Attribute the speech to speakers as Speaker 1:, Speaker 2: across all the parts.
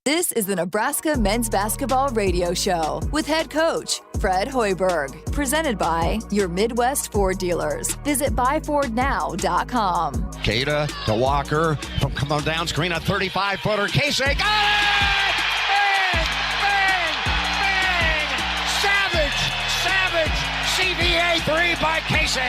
Speaker 1: This is the Nebraska Men's Basketball Radio Show with head coach Fred Hoiberg. Presented by your Midwest Ford dealers. Visit buyfordnow.com.
Speaker 2: Cada to Walker. Come on down screen, a 35-footer. Casey got it! Bang! Bang! Bang! Savage! CBA 3 by Casey.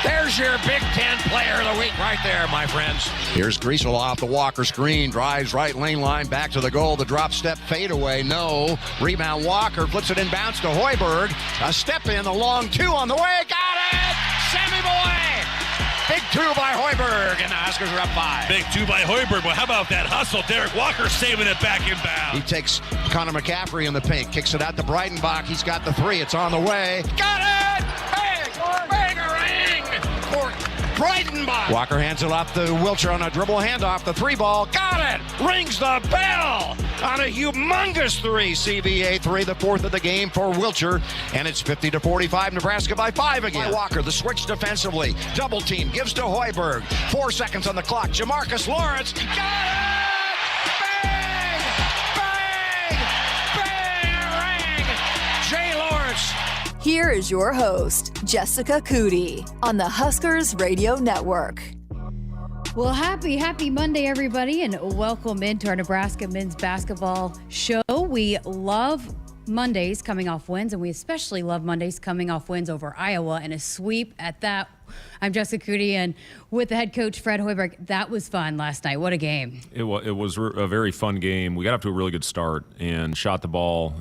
Speaker 2: There's your Big Ten Player of the Week right there, my friends. Here's Rhule off the Walker screen, drives right lane line, back to the goal. The drop step fadeaway, no. Rebound Walker, flips it in bounce to Hoiberg. A step in, the long two on the way. Got it! Sammy boy! Big two by Hoiberg, and the Huskers are up 5.
Speaker 3: Big two by Hoiberg. Well, how about that hustle? Derek Walker saving it back inbound.
Speaker 2: He takes Connor McCaffrey in the paint, kicks it out to Breitenbach. He's got the 3. It's on the way. Got it! Bang-a-ring! For Breitenbach. Walker hands it off to Wilcher on a dribble handoff. The 3 ball. Got it! Rings the bell on a humongous 3. CBA 3, the 4th of the game for Wilcher. And it's 50-45. Nebraska by 5 again. By Walker, the switch defensively. Double team. Gives to Hoiberg. 4 seconds on the clock. Jamarcus Lawrence. Got it! Bang! Bang! Bang! Jay Lawrence.
Speaker 1: Here is your host, Jessica Coody, on the Huskers Radio Network.
Speaker 4: Well, happy Monday, everybody, and welcome into our Nebraska Men's Basketball Show. We love Mondays coming off wins, and we especially love Mondays coming off wins over Iowa and a sweep at that. I'm Jessica Coody, and with the head coach, Fred Hoiberg. That was fun last night. What a game.
Speaker 5: It was a very fun game. We got off to a really good start and shot the ball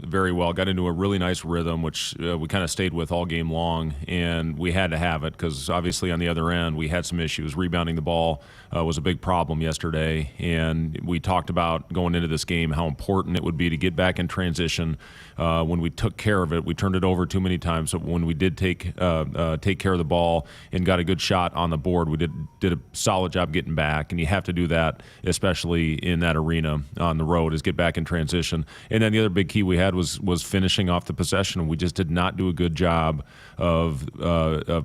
Speaker 5: very well. Got into a really nice rhythm, which we kind of stayed with all game long, and we had to have it because obviously on the other end we had some issues. Rebounding the ball was a big problem yesterday, and we talked about going into this game how important it would be to get back in transition. When we took care of it, we turned it over too many times. So when we did take care of the ball and got a good shot on the board, we did a solid job getting back, and you have to do that, especially in that arena on the road, is get back in transition. And then the other big key we had was finishing off the possession. We just did not do a good job of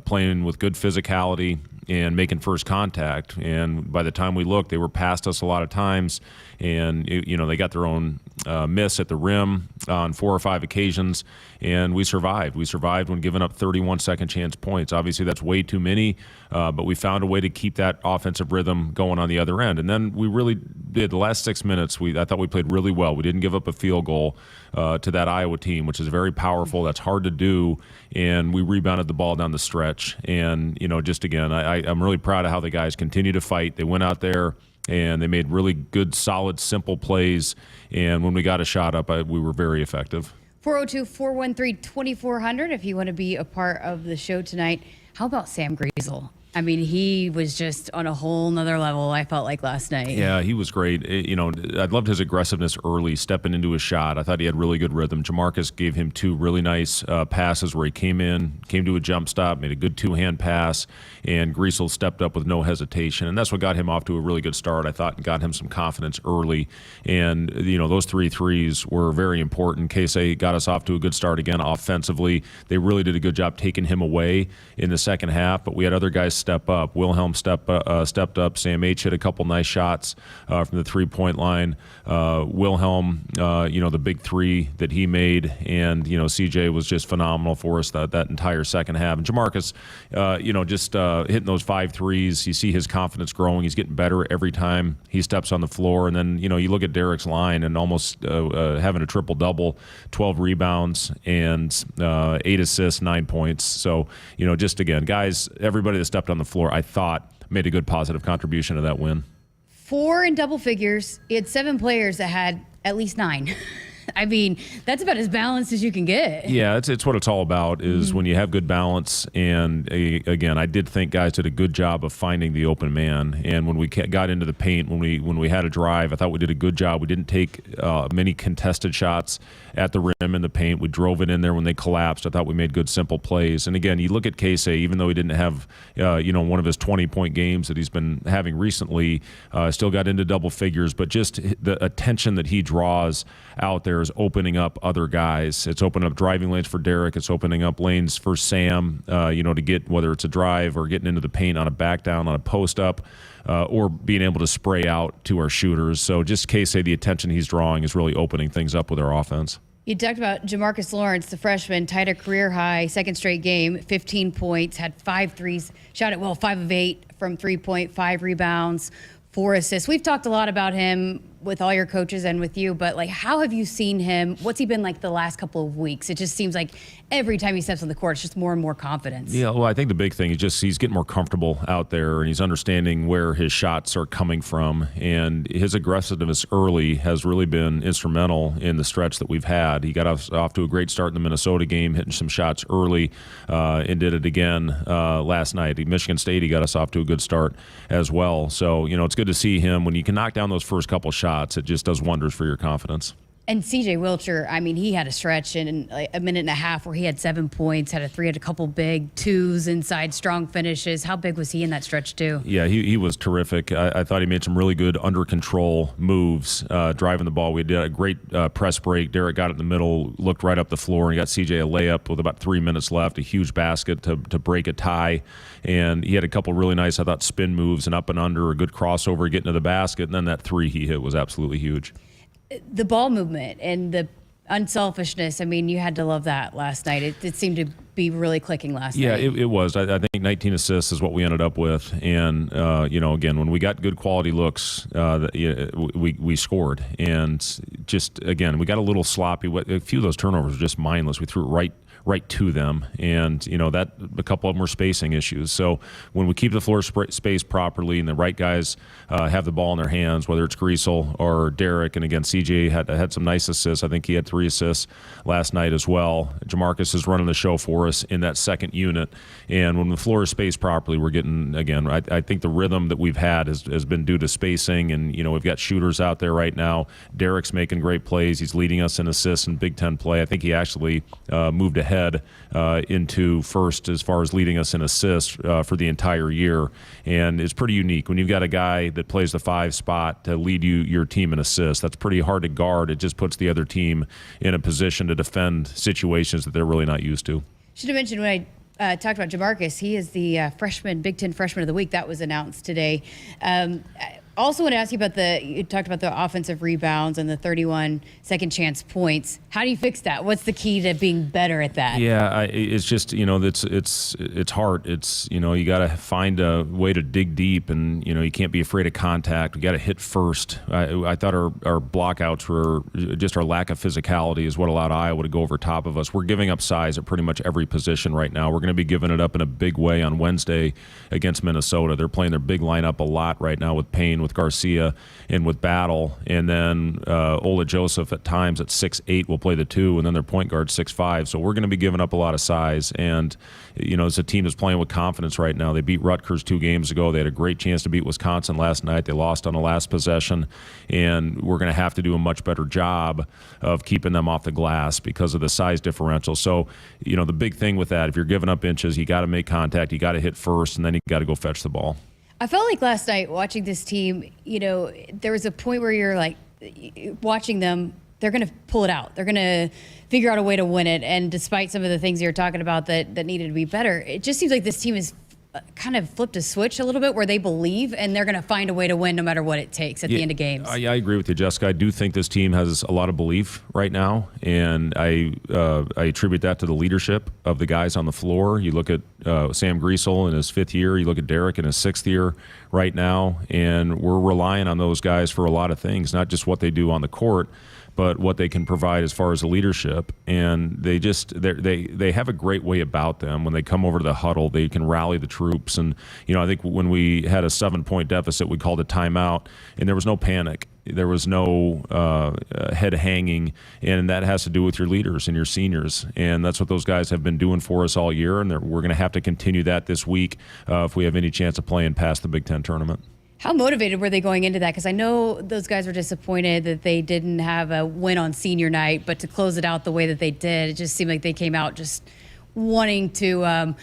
Speaker 5: playing with good physicality and making first contact. And by the time we looked, they were past us a lot of times, and they got their own miss at the rim on 4 or 5 occasions, and we survived. We survived when giving up 31 second chance points. Obviously, that's way too many, but we found a way to keep that offensive rhythm going on the other end. And then we really did. The last 6 minutes, I thought we played really well. We didn't give up a field goal to that Iowa team, which is very powerful. That's hard to do, and we rebounded the ball down the stretch. And, just again, I'm really proud of how the guys continue to fight. They went out there and they made really good, solid, simple plays. And when we got a shot up, we were very effective.
Speaker 4: 402-413-2400 if you want to be a part of the show tonight. How about Sam Griesel? I mean, he was just on a whole nother level, I felt like, last night. Yeah,
Speaker 5: he was great. I loved his aggressiveness early, stepping into his shot. I thought he had really good rhythm. Jamarcus gave him 2 really nice passes where he came to a jump stop, made a good 2-hand pass, and Griesel stepped up with no hesitation. And that's what got him off to a really good start, I thought, and got him some confidence early. And, those 3 threes were very important. Casey got us off to a good start again offensively. They really did a good job taking him away in the second half, but we had other guys step up. Wilhelm stepped up. Sam H hit a couple nice shots from the 3-point line. Wilhelm, the big 3 that he made, and CJ was just phenomenal for us that entire second half. And Jamarcus, just hitting those 5 threes. You see his confidence growing. He's getting better every time he steps on the floor. And then you look at Derek's line and almost having a triple double, 12 rebounds and 8 assists, 9 points. So just again, guys, everybody that stepped on the floor, I thought, made a good positive contribution to that win.
Speaker 4: 4 in double figures. He had 7 players that had at least 9. I mean, that's about as balanced as you can get.
Speaker 5: Yeah, it's what it's all about is when you have good balance. And again, I did think guys did a good job of finding the open man. And when we got into the paint, when we had a drive, I thought we did a good job. We didn't take many contested shots at the rim in the paint. We drove it in there when they collapsed. I thought we made good, simple plays. And again, you look at Casey, even though he didn't have one of his 20-point games that he's been having recently, still got into double figures. But just the attention that he draws out there there is opening up other guys. It's opening up driving lanes for Derek. It's opening up lanes for Sam, to get, whether it's a drive or getting into the paint on a back down, on a post up, or being able to spray out to our shooters. So just Casey, the attention he's drawing is really opening things up with our offense.
Speaker 4: You talked about Jamarcus Lawrence, the freshman, tied a career high, second straight game, 15 points, had 5 threes, shot it well, 5 of 8 from 3-point, 5 rebounds, 4 assists. We've talked a lot about him with all your coaches and with you, but how have you seen him? What's he been like the last couple of weeks? It just seems like every time he steps on the court, it's just more and more confidence.
Speaker 5: Yeah, well, I think the big thing is he's getting more comfortable out there, and he's understanding where his shots are coming from, and his aggressiveness early has really been instrumental in the stretch that we've had. He got off to a great start in the Minnesota game, hitting some shots early, and did it again last night. At Michigan State, he got us off to a good start as well. So, it's good to see him. When you can knock down those first couple shots, it just does wonders for your confidence.
Speaker 4: And C.J. Wilcher, he had a stretch in a minute and a half where he had 7 points, had a couple big twos inside, strong finishes. How big was he in that stretch too? Yeah,
Speaker 5: he was terrific. I thought he made some really good under control moves, driving the ball. We did a great press break. Derek got it in the middle, looked right up the floor, and got C.J. a layup with about 3 minutes left, a huge basket to break a tie. And he had a couple really nice, I thought, spin moves and up and under, a good crossover, getting to the basket, and then that 3 he hit was absolutely huge.
Speaker 4: The ball movement and the unselfishness, you had to love that last night. It seemed to be really clicking last night.
Speaker 5: Yeah, it was. I think 19 assists is what we ended up with. And, again, when we got good quality looks, we scored. And just, again, we got a little sloppy. A few of those turnovers were just mindless. We threw it right to them, and that a couple of them were spacing issues. So when we keep the floor spaced properly and the right guys have the ball in their hands, whether it's Rhule or Derek, and again CJ had some nice assists. I think he had 3 assists last night as well. Jamarcus is running the show for us in that second unit, and when the floor is spaced properly, we're getting, again, I think the rhythm that we've had has been due to spacing, and we've got shooters out there right now. Derek's making great plays. He's leading us in assists in Big Ten play. I think he actually moved ahead into first as far as leading us in assists for the entire year, and it's pretty unique when you've got a guy that plays the 5 spot to lead your team in assists. That's pretty hard to guard. It just puts the other team in a position to defend situations that they're really not used to.
Speaker 4: Should have mentioned when I talked about Jamarcus, he is the Big Ten Freshman of the Week. That was announced today. Also want to ask you about you talked about the offensive rebounds and the 31 second chance points. How do you fix that? What's the key to being better at that?
Speaker 5: Yeah, it's just, it's hard. It's, you got to find a way to dig deep, and, you can't be afraid of contact. We got to hit first. I thought our blockouts were just our lack of physicality is what allowed Iowa to go over top of us. We're giving up size at pretty much every position right now. We're going to be giving it up in a big way on Wednesday against Minnesota. They're playing their big lineup a lot right now with Payne, with Garcia, and with Battle, and then Ola Joseph at times at 6'8" will play the 2, and then their point guard 6'5". So we're going to be giving up a lot of size, and it's a team that's playing with confidence right now. They beat Rutgers 2 games ago. They had a great chance to beat Wisconsin last night. They lost on the last possession, and we're going to have to do a much better job of keeping them off the glass because of the size differential. So the big thing with that, if you're giving up inches, you got to make contact, you got to hit first, and then you got to go fetch the ball.
Speaker 4: I felt like last night watching this team, there was a point where you're like, watching them, they're going to pull it out. They're going to figure out a way to win it. And despite some of the things you're talking about that needed to be better, it just seems like this team is kind of flipped a switch a little bit where they believe and they're going to find a way to win no matter what it takes at the end of games. I
Speaker 5: agree with you, Jessica. I do think this team has a lot of belief right now, and I attribute that to the leadership of the guys on the floor. You look at Sam Griesel in his 5th year, you look at Derek in his 6th year right now, and we're relying on those guys for a lot of things, not just what they do on the court, but what they can provide as far as the leadership. And they have a great way about them. When they come over to the huddle, they can rally the troops. And, I think when we had a 7-point deficit, we called a timeout, and there was no panic. There was no head hanging, and that has to do with your leaders and your seniors. And that's what those guys have been doing for us all year, and we're going to have to continue that this week if we have any chance of playing past the Big Ten tournament.
Speaker 4: How motivated were they going into that? Because I know those guys were disappointed that they didn't have a win on senior night, but to close it out the way that they did, it just seemed like they came out just wanting to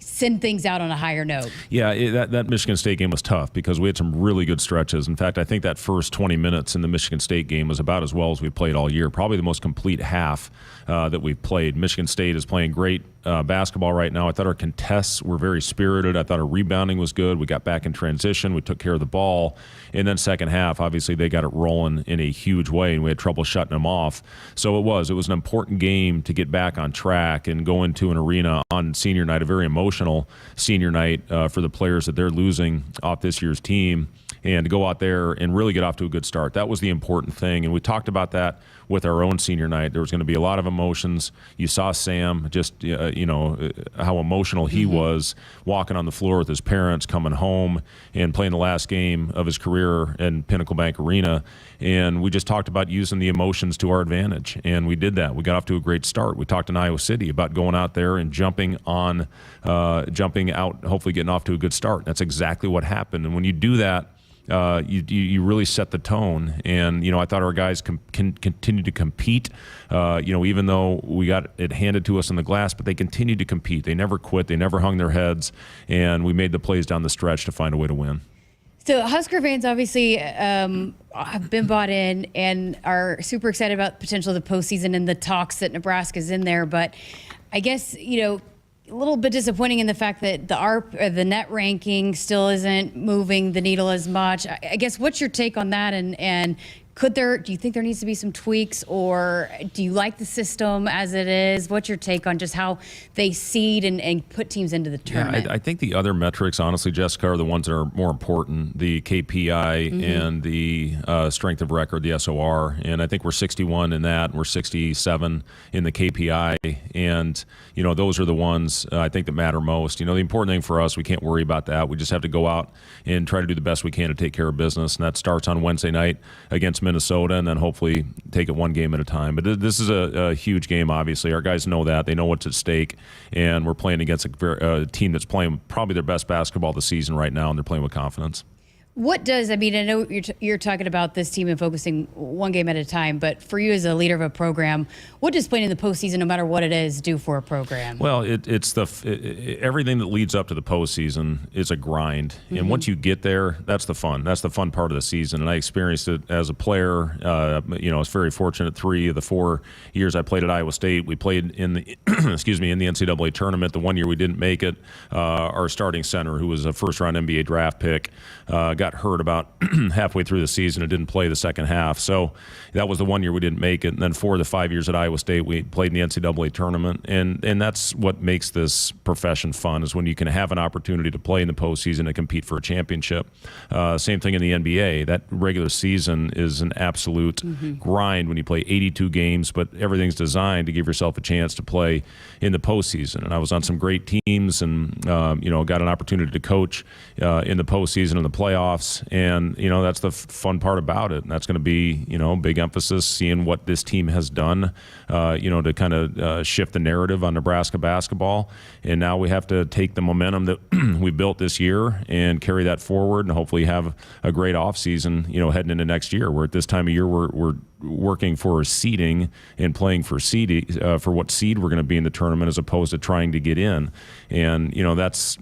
Speaker 4: send things out on a higher note.
Speaker 5: Yeah, that Michigan State game was tough because we had some really good stretches. In fact, I think that first 20 minutes in the Michigan State game was about as well as we played all year, probably the most complete half that we've played. Michigan State is playing great basketball right now. I thought our contests were very spirited. I thought our rebounding was good. We got back in transition. We took care of the ball. And then second half, obviously, they got it rolling in a huge way, and we had trouble shutting them off. So it was an important game to get back on track and go into an arena on senior night, a very emotional senior night for the players that they're losing off this year's team, and to go out there and really get off to a good start. That was the important thing, and we talked about that with our own senior night. There was going to be a lot of emotions. You saw Sam, just how emotional he was walking on the floor with his parents, coming home and playing the last game of his career in Pinnacle Bank Arena. And we just talked about using the emotions to our advantage, and we did that. We got off to a great start. We talked in Iowa City about going out there and jumping out, hopefully getting off to a good start. That's exactly what happened. And when you do that, you really set the tone. And I thought our guys can continue to compete, even though we got it handed to us in the glass, but they continued to compete. They never quit. They never hung their heads, and we made the plays down the stretch to find a way to win.
Speaker 4: So Husker fans obviously have been bought in and are super excited about the potential of the postseason and the talks that Nebraska's in there. But I guess, a little bit disappointing in the fact that the net ranking still isn't moving the needle as much. I guess, what's your take on that? And do you think there needs to be some tweaks, or do you like the system as it is? What's your take on just how they seed and put teams into the tournament?
Speaker 5: I think the other metrics, honestly, Jessica, are the ones that are more important, the KPI and the strength of record, the SOR. And I think we're 61 in that, and we're 67 in the KPI. And, those are the ones I think that matter most. The important thing for us, we can't worry about that. We just have to go out and try to do the best we can to take care of business. And that starts on Wednesday night against Minnesota, and then hopefully take it one game at a time. But this is a huge game, obviously. Our guys know that. They know what's at stake, and we're playing against a team that's playing probably their best basketball of the season right now, and they're playing with confidence.
Speaker 4: What does, I know you're talking about this team and focusing one game at a time, but for you as a leader of a program, what does playing in the postseason, no matter what it is, do for a program?
Speaker 5: Well, it's everything that leads up to the postseason is a grind. And once you get there, that's the fun. That's the fun part of the season. And I experienced it as a player. I was very fortunate. 3 of the 4 years I played at Iowa State, we played in the in the NCAA tournament. The one year we didn't make it, our starting center, who was a first-round NBA draft pick, got hurt about halfway through the season and didn't play the second half. So that was the one year we didn't make it. And then 4 of the 5 years at Iowa State, we played in the NCAA tournament. And that's what makes this profession fun, is when you can have an opportunity to play in the postseason and compete for a championship. Same thing in the NBA. That regular season is an absolute grind when you play 82 games, but everything's designed to give yourself a chance to play in the postseason. And I was on some great teams and, got an opportunity to coach in the postseason and the playoffs. And, that's the fun part about it. And that's going to be, big emphasis, seeing what this team has done, to kind of shift the narrative on Nebraska basketball. And now we have to take the momentum that we built this year and carry that forward, and hopefully have a great offseason, heading into next year, where at this time of year we're working for seeding and playing for for what seed we're going to be in the tournament, as opposed to trying to get in. And that's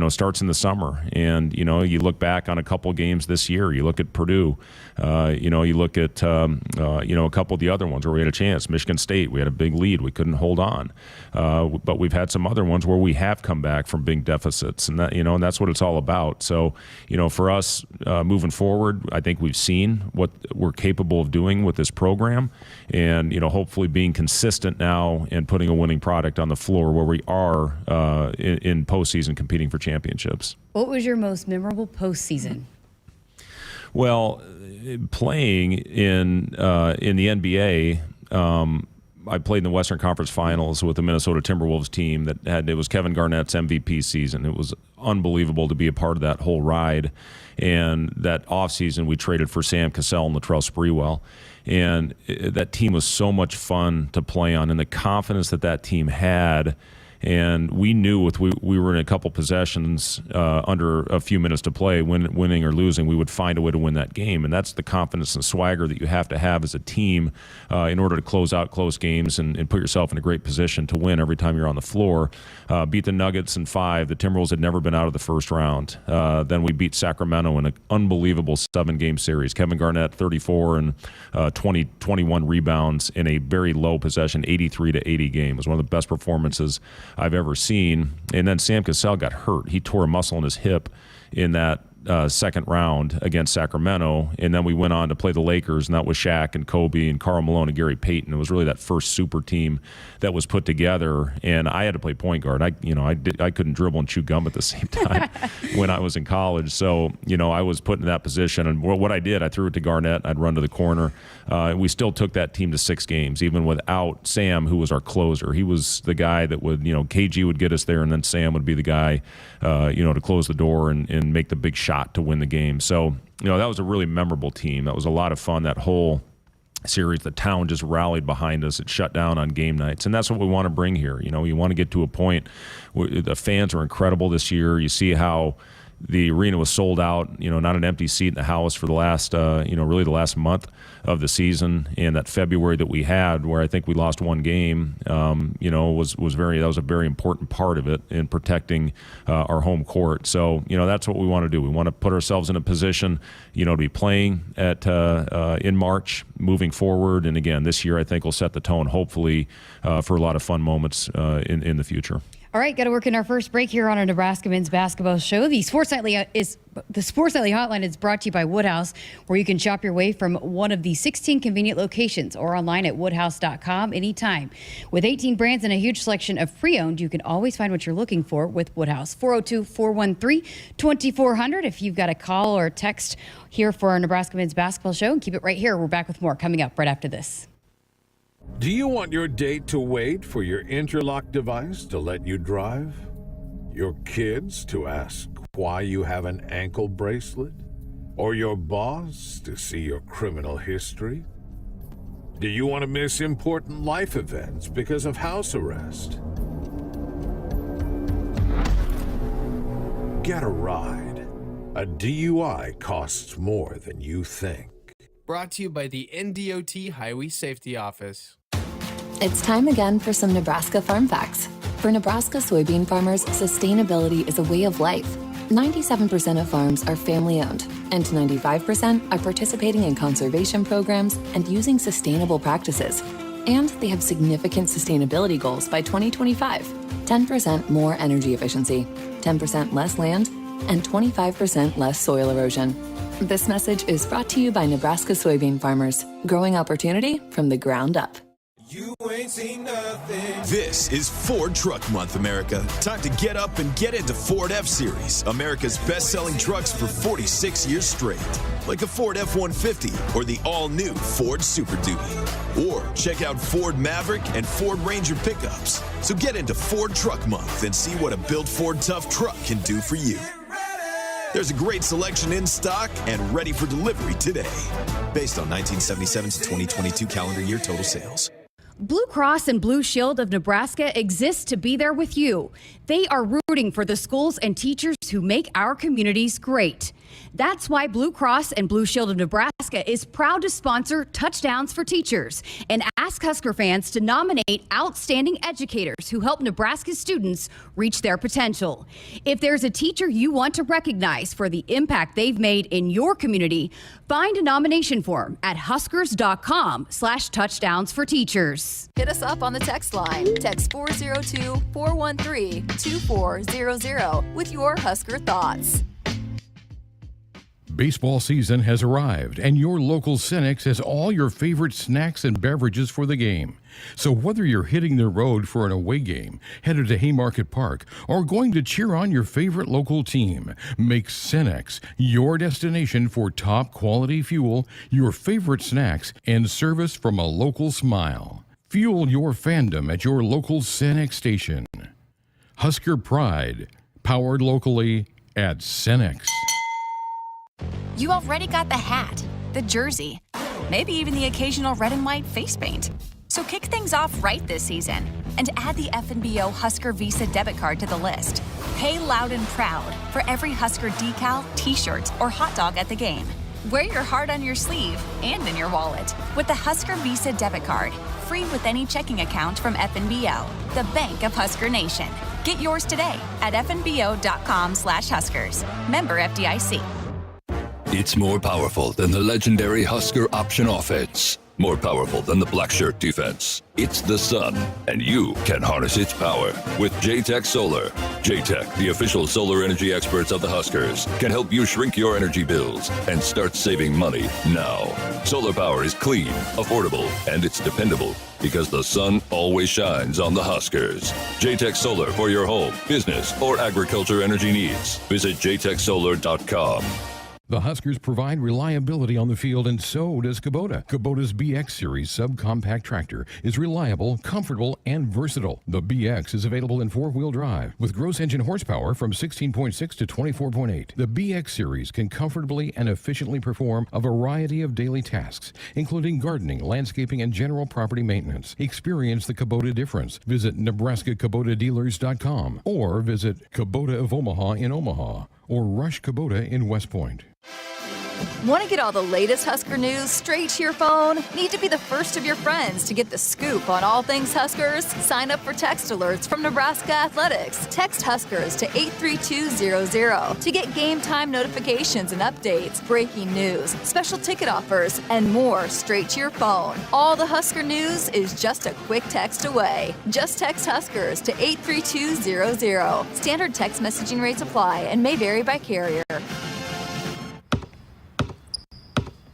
Speaker 5: starts in the summer. And you look back on a couple games this year. You look at Purdue. You look at a couple of the other ones where we had a chance. Michigan State, we had a big lead, we couldn't hold on. But we've had some other ones where we have come back from big deficits, and and that's what it's all about. So for us moving forward, I think we've seen what we're capable of doing with this program, and hopefully being consistent now and putting a winning product on the floor where we are in postseason competing for championships.
Speaker 4: What was your most memorable postseason?
Speaker 5: Well, playing in the NBA, I played in the Western Conference Finals with the Minnesota Timberwolves team it was Kevin Garnett's MVP season. It was unbelievable to be a part of that whole ride. And that offseason, we traded for Sam Cassell and Latrell Sprewell. And that team was so much fun to play on, and the confidence that team had. And we knew we were in a couple possessions under a few minutes to play, winning or losing, we would find a way to win that game. And that's the confidence and swagger that you have to have as a team in order to close out close games and put yourself in a great position to win every time you're on the floor. Beat the Nuggets in 5. The Timberwolves had never been out of the first round. Then we beat Sacramento in an unbelievable 7-game series. Kevin Garnett, 34 and 21 rebounds in a very low possession, 83-80 game. It was one of the best performances I've ever seen. And then Sam Cassell got hurt. He tore a muscle in his hip in that second round against Sacramento, and then we went on to play the Lakers, and that was Shaq and Kobe and Karl Malone and Gary Payton. It was really that first super team that was put together, and I had to play point guard. I couldn't dribble and chew gum at the same time when I was in college, so I was put in that position. And what I did, I threw it to Garnett. I'd run to the corner. We still took that team to 6 games, even without Sam, who was our closer. He was the guy that would, KG would get us there, and then Sam would be the guy, to close the door and make the big shot to win the game. So, that was a really memorable team. That was a lot of fun. That whole series, the town just rallied behind us. It shut down on game nights, and that's what we want to bring here. You want to get to a point where the fans are incredible this year. You see how the arena was sold out, not an empty seat in the house for the last, really the last month of the season. And that February that we had, where I think we lost 1 game, that was a very important part of it in protecting our home court. So, that's what we want to do. We want to put ourselves in a position, to be playing in March, moving forward. And again, this year I think will set the tone, hopefully, for a lot of fun moments in the future.
Speaker 4: All right, got to work in our first break here on our Nebraska Men's Basketball Show. The Sports Nightly Hotline is brought to you by Woodhouse, where you can shop your way from one of the 16 convenient locations or online at woodhouse.com anytime. With 18 brands and a huge selection of pre-owned, you can always find what you're looking for with Woodhouse. 402-413-2400 if you've got a call or a text here for our Nebraska Men's Basketball Show. And keep it right here. We're back with more coming up right after this.
Speaker 6: Do you want your date to wait for your interlock device to let you drive? Your kids to ask why you have an ankle bracelet? Or your boss to see your criminal history? Do you want to miss important life events because of house arrest? Get a ride. A DUI costs more than you think.
Speaker 7: Brought to you by the NDOT Highway Safety Office.
Speaker 1: It's time again for some Nebraska farm facts. For Nebraska soybean farmers, sustainability is a way of life. 97% of farms are family-owned, and 95% are participating in conservation programs and using sustainable practices. And they have significant sustainability goals by 2025. 10% more energy efficiency, 10% less land, and 25% less soil erosion. This message is brought to you by Nebraska soybean farmers, growing opportunity from the ground up.
Speaker 8: You ain't seen nothing.
Speaker 9: This is Ford Truck Month, America. Time to get up and get into Ford F-Series, America's best-selling trucks for 46 years straight. Like the Ford F-150 or the all-new Ford Super Duty. Or check out Ford Maverick and Ford Ranger pickups. So get into Ford Truck Month and see what a built Ford Tough truck can do for you. There's a great selection in stock and ready for delivery today. Based on 1977 to 2022 calendar year total sales.
Speaker 4: Blue Cross and Blue Shield of Nebraska exists to be there with you. They are rooting for the schools and teachers who make our communities great. That's why Blue Cross and Blue Shield of Nebraska is proud to sponsor Touchdowns for Teachers and ask Husker fans to nominate outstanding educators who help Nebraska students reach their potential. If there's a teacher you want to recognize for the impact they've made in your community, find a nomination form at huskers.com/touchdowns-for-teachers.
Speaker 1: Hit us up on the text line. Text 402-413-2400 with your Husker thoughts.
Speaker 10: Baseball season has arrived, and your local Cenex has all your favorite snacks and beverages for the game. So whether you're hitting the road for an away game, headed to Haymarket Park, or going to cheer on your favorite local team, make Cenex your destination for top quality fuel, your favorite snacks, and service from a local smile. Fuel your fandom at your local Cenex station. Husker Pride, powered locally at Cenex.
Speaker 11: You already got the hat, the jersey, maybe even the occasional red and white face paint. So kick things off right this season and add the FNBO Husker Visa debit card to the list. Pay loud and proud for every Husker decal, t-shirt, or hot dog at the game. Wear your heart on your sleeve and in your wallet with the Husker Visa debit card, free with any checking account from FNBO, the bank of Husker Nation. Get yours today at fnbo.com/Huskers. Member FDIC.
Speaker 12: It's more powerful than the legendary Husker option offense. More powerful than the black shirt defense. It's the sun, and you can harness its power with J-Tech Solar. J-Tech, the official solar energy experts of the Huskers, can help you shrink your energy bills and start saving money now. Solar power is clean, affordable, and it's dependable because the sun always shines on the Huskers. J-Tech Solar for your home, business, or agriculture energy needs. Visit jtechsolar.com.
Speaker 10: The Huskers provide reliability on the field, and so does Kubota. Kubota's BX Series subcompact tractor is reliable, comfortable, and versatile. The BX is available in four-wheel drive with gross engine horsepower from 16.6 to 24.8. The BX Series can comfortably and efficiently perform a variety of daily tasks, including gardening, landscaping, and general property maintenance. Experience the Kubota difference. Visit nebraska-kubotadealers.com or visit Kubota of Omaha in Omaha or Rush Kubota in West Point.
Speaker 13: Want to get all the latest Husker news straight to your phone? Need to be the first of your friends to get the scoop on all things Huskers? Sign up for text alerts from Nebraska Athletics. Text Huskers to 83200 to get game time notifications and updates, breaking news, special ticket offers, and more straight to your phone. All the Husker news is just a quick text away. Just text Huskers to 83200. Standard text messaging rates apply and may vary by carrier.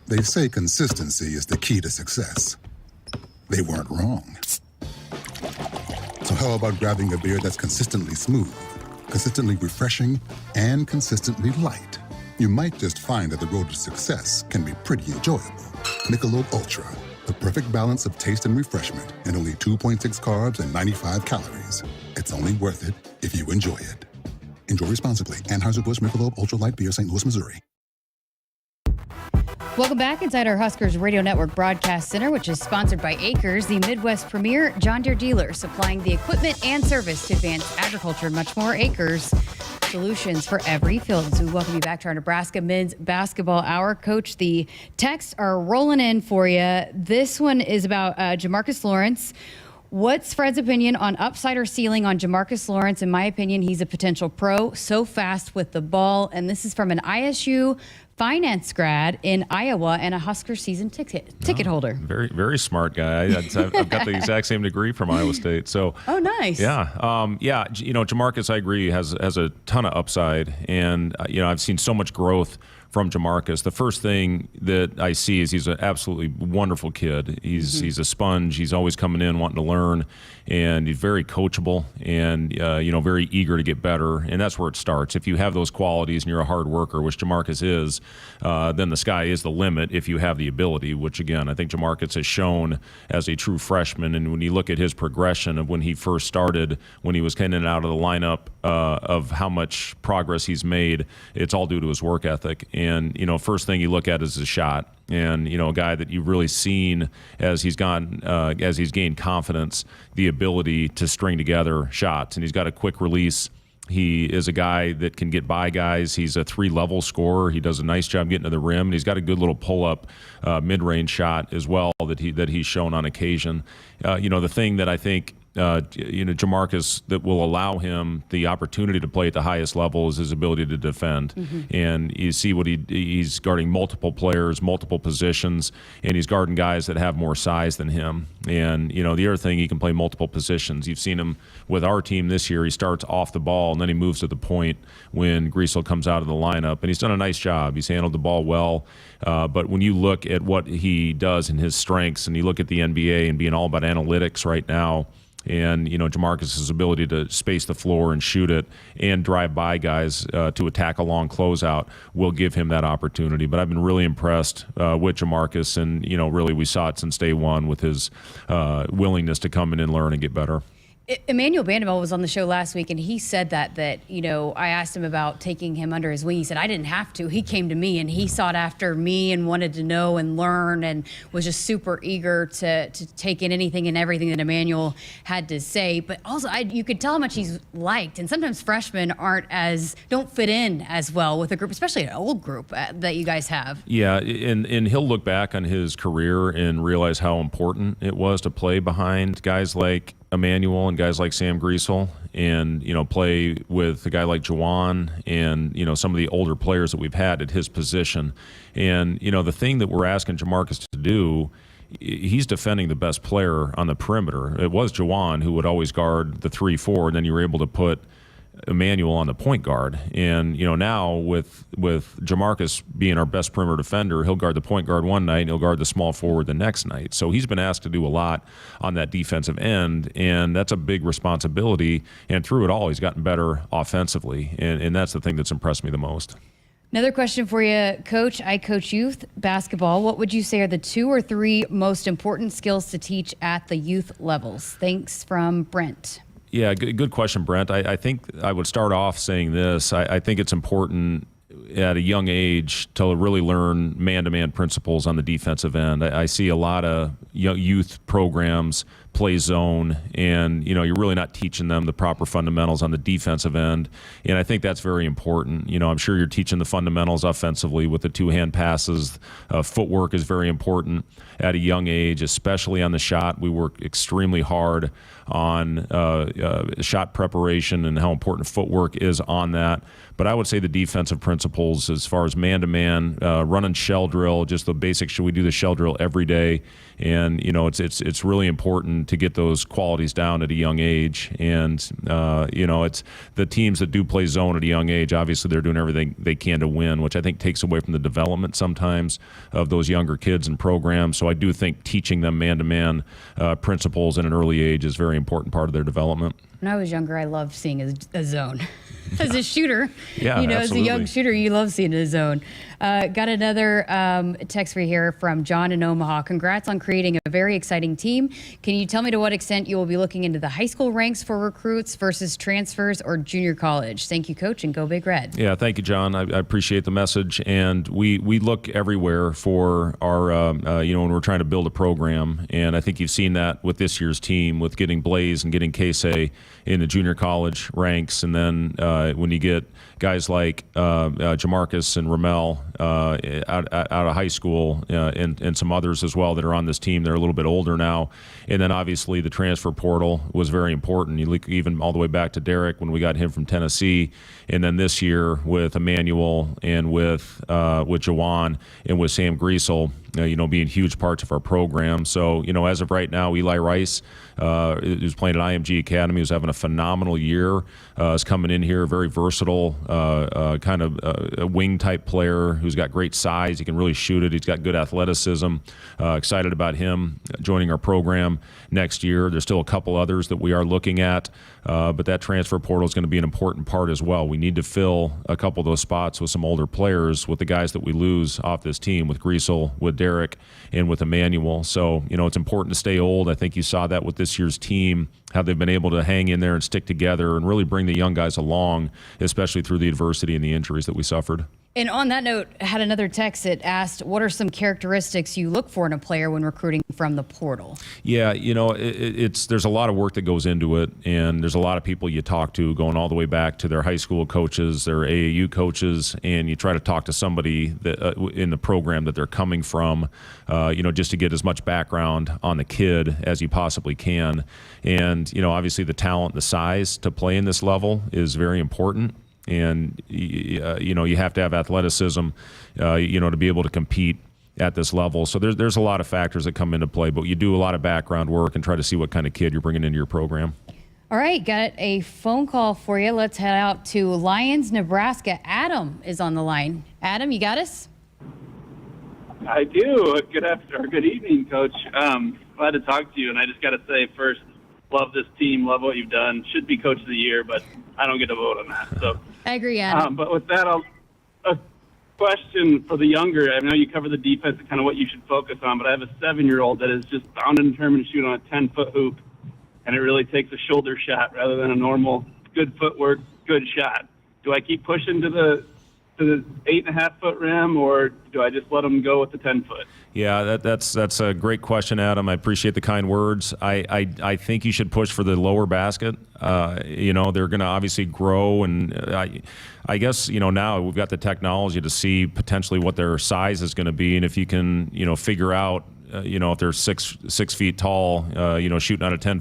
Speaker 14: They say consistency is the key to success. They weren't wrong. So how about grabbing a beer that's consistently smooth, consistently refreshing, and consistently light? You might just find that the road to success can be pretty enjoyable. Michelob Ultra, the perfect balance of taste and refreshment, and only 2.6 carbs and 95 calories. It's only worth it if you enjoy it. Enjoy responsibly. Anheuser-Busch Michelob Ultra Light Beer, St. Louis, Missouri.
Speaker 4: Welcome back inside our Huskers Radio Network Broadcast Center, which is sponsored by Acres, the Midwest premier John Deere dealer, supplying the equipment and service to advance agriculture and much more. Acres, solutions for every field. So we welcome you back to our Nebraska Men's Basketball Hour. Coach, the texts are rolling in for you. This one is about Jamarcus Lawrence. What's Fred's opinion on upside or ceiling on Jamarcus Lawrence? In my opinion, he's a potential pro, so fast with the ball. And this is from an ISU finance grad in Iowa and a Husker season ticket holder.
Speaker 5: Very, very smart guy. I've got the exact same degree from Iowa State. So,
Speaker 4: oh, nice.
Speaker 5: Yeah, Jamarcus, I agree, has a ton of upside, and I've seen so much growth from Jamarcus. The first thing that I see is he's an absolutely wonderful kid. He's a sponge. He's always coming in wanting to learn, and he's very coachable and very eager to get better. And that's where it starts. If you have those qualities and you're a hard worker, which Jamarcus is, then the sky is the limit if you have the ability, which again, I think Jamarcus has shown as a true freshman. And when you look at his progression of when he first started, when he was kind of out of the lineup, of how much progress he's made, it's all due to his work ethic. And, first thing you look at is his shot. And, a guy that you've really seen as he's gained confidence, the ability to string together shots. And he's got a quick release. He is a guy that can get by guys. He's a 3-level scorer. He does a nice job getting to the rim. And he's got a good little pull-up mid-range shot as well that he's shown on occasion. The thing that I think Jamarcus that will allow him the opportunity to play at the highest level is his ability to defend. And you see what he's guarding multiple players, multiple positions, and he's guarding guys that have more size than him. And, the other thing, he can play multiple positions. You've seen him with our team this year. He starts off the ball, and then he moves to the point when Gressel comes out of the lineup. And he's done a nice job. He's handled the ball well. But when you look at what he does and his strengths, and you look at the NBA and being all about analytics right now, and, Jamarcus's ability to space the floor and shoot it and drive by guys to attack a long closeout will give him that opportunity. But I've been really impressed with Jamarcus, and, really we saw it since day one with his willingness to come in and learn and get better.
Speaker 4: Emmanuel Bandamel was on the show last week, and he said that I asked him about taking him under his wing. He said, I didn't have to. He came to me, and he sought after me and wanted to know and learn and was just super eager to take in anything and everything that Emmanuel had to say. But also, you could tell how much he's liked. And sometimes freshmen don't fit in as well with a group, especially an old group that you guys have.
Speaker 5: Yeah, and he'll look back on his career and realize how important it was to play behind guys like Emmanuel and guys like Sam Griesel, and play with a guy like Juwan and some of the older players that we've had at his position. And the thing that we're asking Jamarcus to do, he's defending the best player on the perimeter. It was Juwan who would always guard the 3-4, and then you were able to put Emmanuel on the point guard. And now with Jamarcus being our best perimeter defender, he'll guard the point guard one night and he'll guard the small forward the next night. So he's been asked to do a lot on that defensive end, and that's a big responsibility. And through it all, he's gotten better offensively, and that's the thing that's impressed me the most.
Speaker 4: Another question for you, Coach. I coach youth basketball. What would you say are the 2 or 3 most important skills to teach at the youth levels? Thanks, from Brent.
Speaker 5: Yeah, good question, Brent. I think I would start off saying this. I think it's important at a young age to really learn man-to-man principles on the defensive end. I see a lot of youth programs play zone, and you're really not teaching them the proper fundamentals on the defensive end, and I think that's very important. I'm sure you're teaching the fundamentals offensively with the two-hand passes. Footwork is very important at a young age, especially on the shot. We work extremely hard on shot preparation and how important footwork is on that. But I would say the defensive principles as far as man-to-man, running shell drill, just the basics. Should we do the shell drill every day? And it's really important to get those qualities down at a young age. And it's the teams that do play zone at a young age. Obviously, they're doing everything they can to win, which I think takes away from the development sometimes of those younger kids and programs. So I do think teaching them man-to-man principles in an early age is a very important part of their development.
Speaker 4: When I was younger, I loved seeing a zone. As a shooter,
Speaker 5: yeah,
Speaker 4: as a young shooter, you love seeing a zone. Got another text for you here from John in Omaha. Congrats on creating a very exciting team. Can you tell me to what extent you will be looking into the high school ranks for recruits versus transfers or junior college? Thank you, Coach, and go Big Red.
Speaker 5: Yeah, thank you, John. I appreciate the message. And we look everywhere for our, when we're trying to build a program. And I think you've seen that with this year's team, with getting Blaze and getting Casey in the junior college ranks. And then when you get guys like Jamarcus and Ramel out of high school, and some others as well that are on this team, they're a little bit older now. And then obviously the transfer portal was very important. You look even all the way back to Derek when we got him from Tennessee, and then this year with Emmanuel and with Juwan and with Sam Griesel, being huge parts of our program. So, as of right now, Eli Rice, who's playing at IMG Academy, who's having a phenomenal year, is coming in here, very versatile, kind of a wing-type player who's got great size. He can really shoot it. He's got good athleticism. Excited about him joining our program next year. There's still a couple others that we are looking at, but that transfer portal is going to be an important part as well. We need to fill a couple of those spots with some older players, with the guys that we lose off this team, with Griesel, with Derek, and with Emmanuel. So, it's important to stay old. I think you saw that with this year's team, how they've been able to hang in there and stick together and really bring the young guys along, especially through the adversity and the injuries that we suffered.
Speaker 4: And on that note, I had another text that asked, what are some characteristics you look for in a player when recruiting from the portal? Yeah, there's a lot of work that goes into it, and there's a lot of people you talk to going all the way back to their high school coaches, their AAU coaches, and you try to talk to somebody that in the program that they're coming from, just to get as much background on the kid as you possibly can. And, obviously the talent, the size to play in this level is very important. And, you have to have athleticism, to be able to compete at this level. So there's a lot of factors that come into play, but you do a lot of background work and try to see what kind of kid you're bringing into your program. All right, got a phone call for you. Let's head out to Lyons, Nebraska. Adam is on the line. Adam, you got us?
Speaker 15: I do. Good evening, Coach. Glad to talk to you. And I just got to say first, love this team, love what you've done. Should be Coach of the Year, but I don't get a vote on that. So
Speaker 4: I agree, Adam.
Speaker 15: But with that, a question for the younger. I know you cover the defense and kind of what you should focus on, but I have a 7-year-old that is just bound and determined to shoot on a 10-foot hoop. and it really takes a shoulder shot rather than a normal good footwork, good shot. Do I keep pushing to the 8.5 foot rim, or do I just let them go with the 10 foot?
Speaker 5: Yeah, that's a great question, Adam. I appreciate the kind words. I think you should push for the lower basket. They're going to obviously grow, and I guess now we've got the technology to see potentially what their size is going to be, and if you can figure out if they're 6 feet tall, shooting on a 10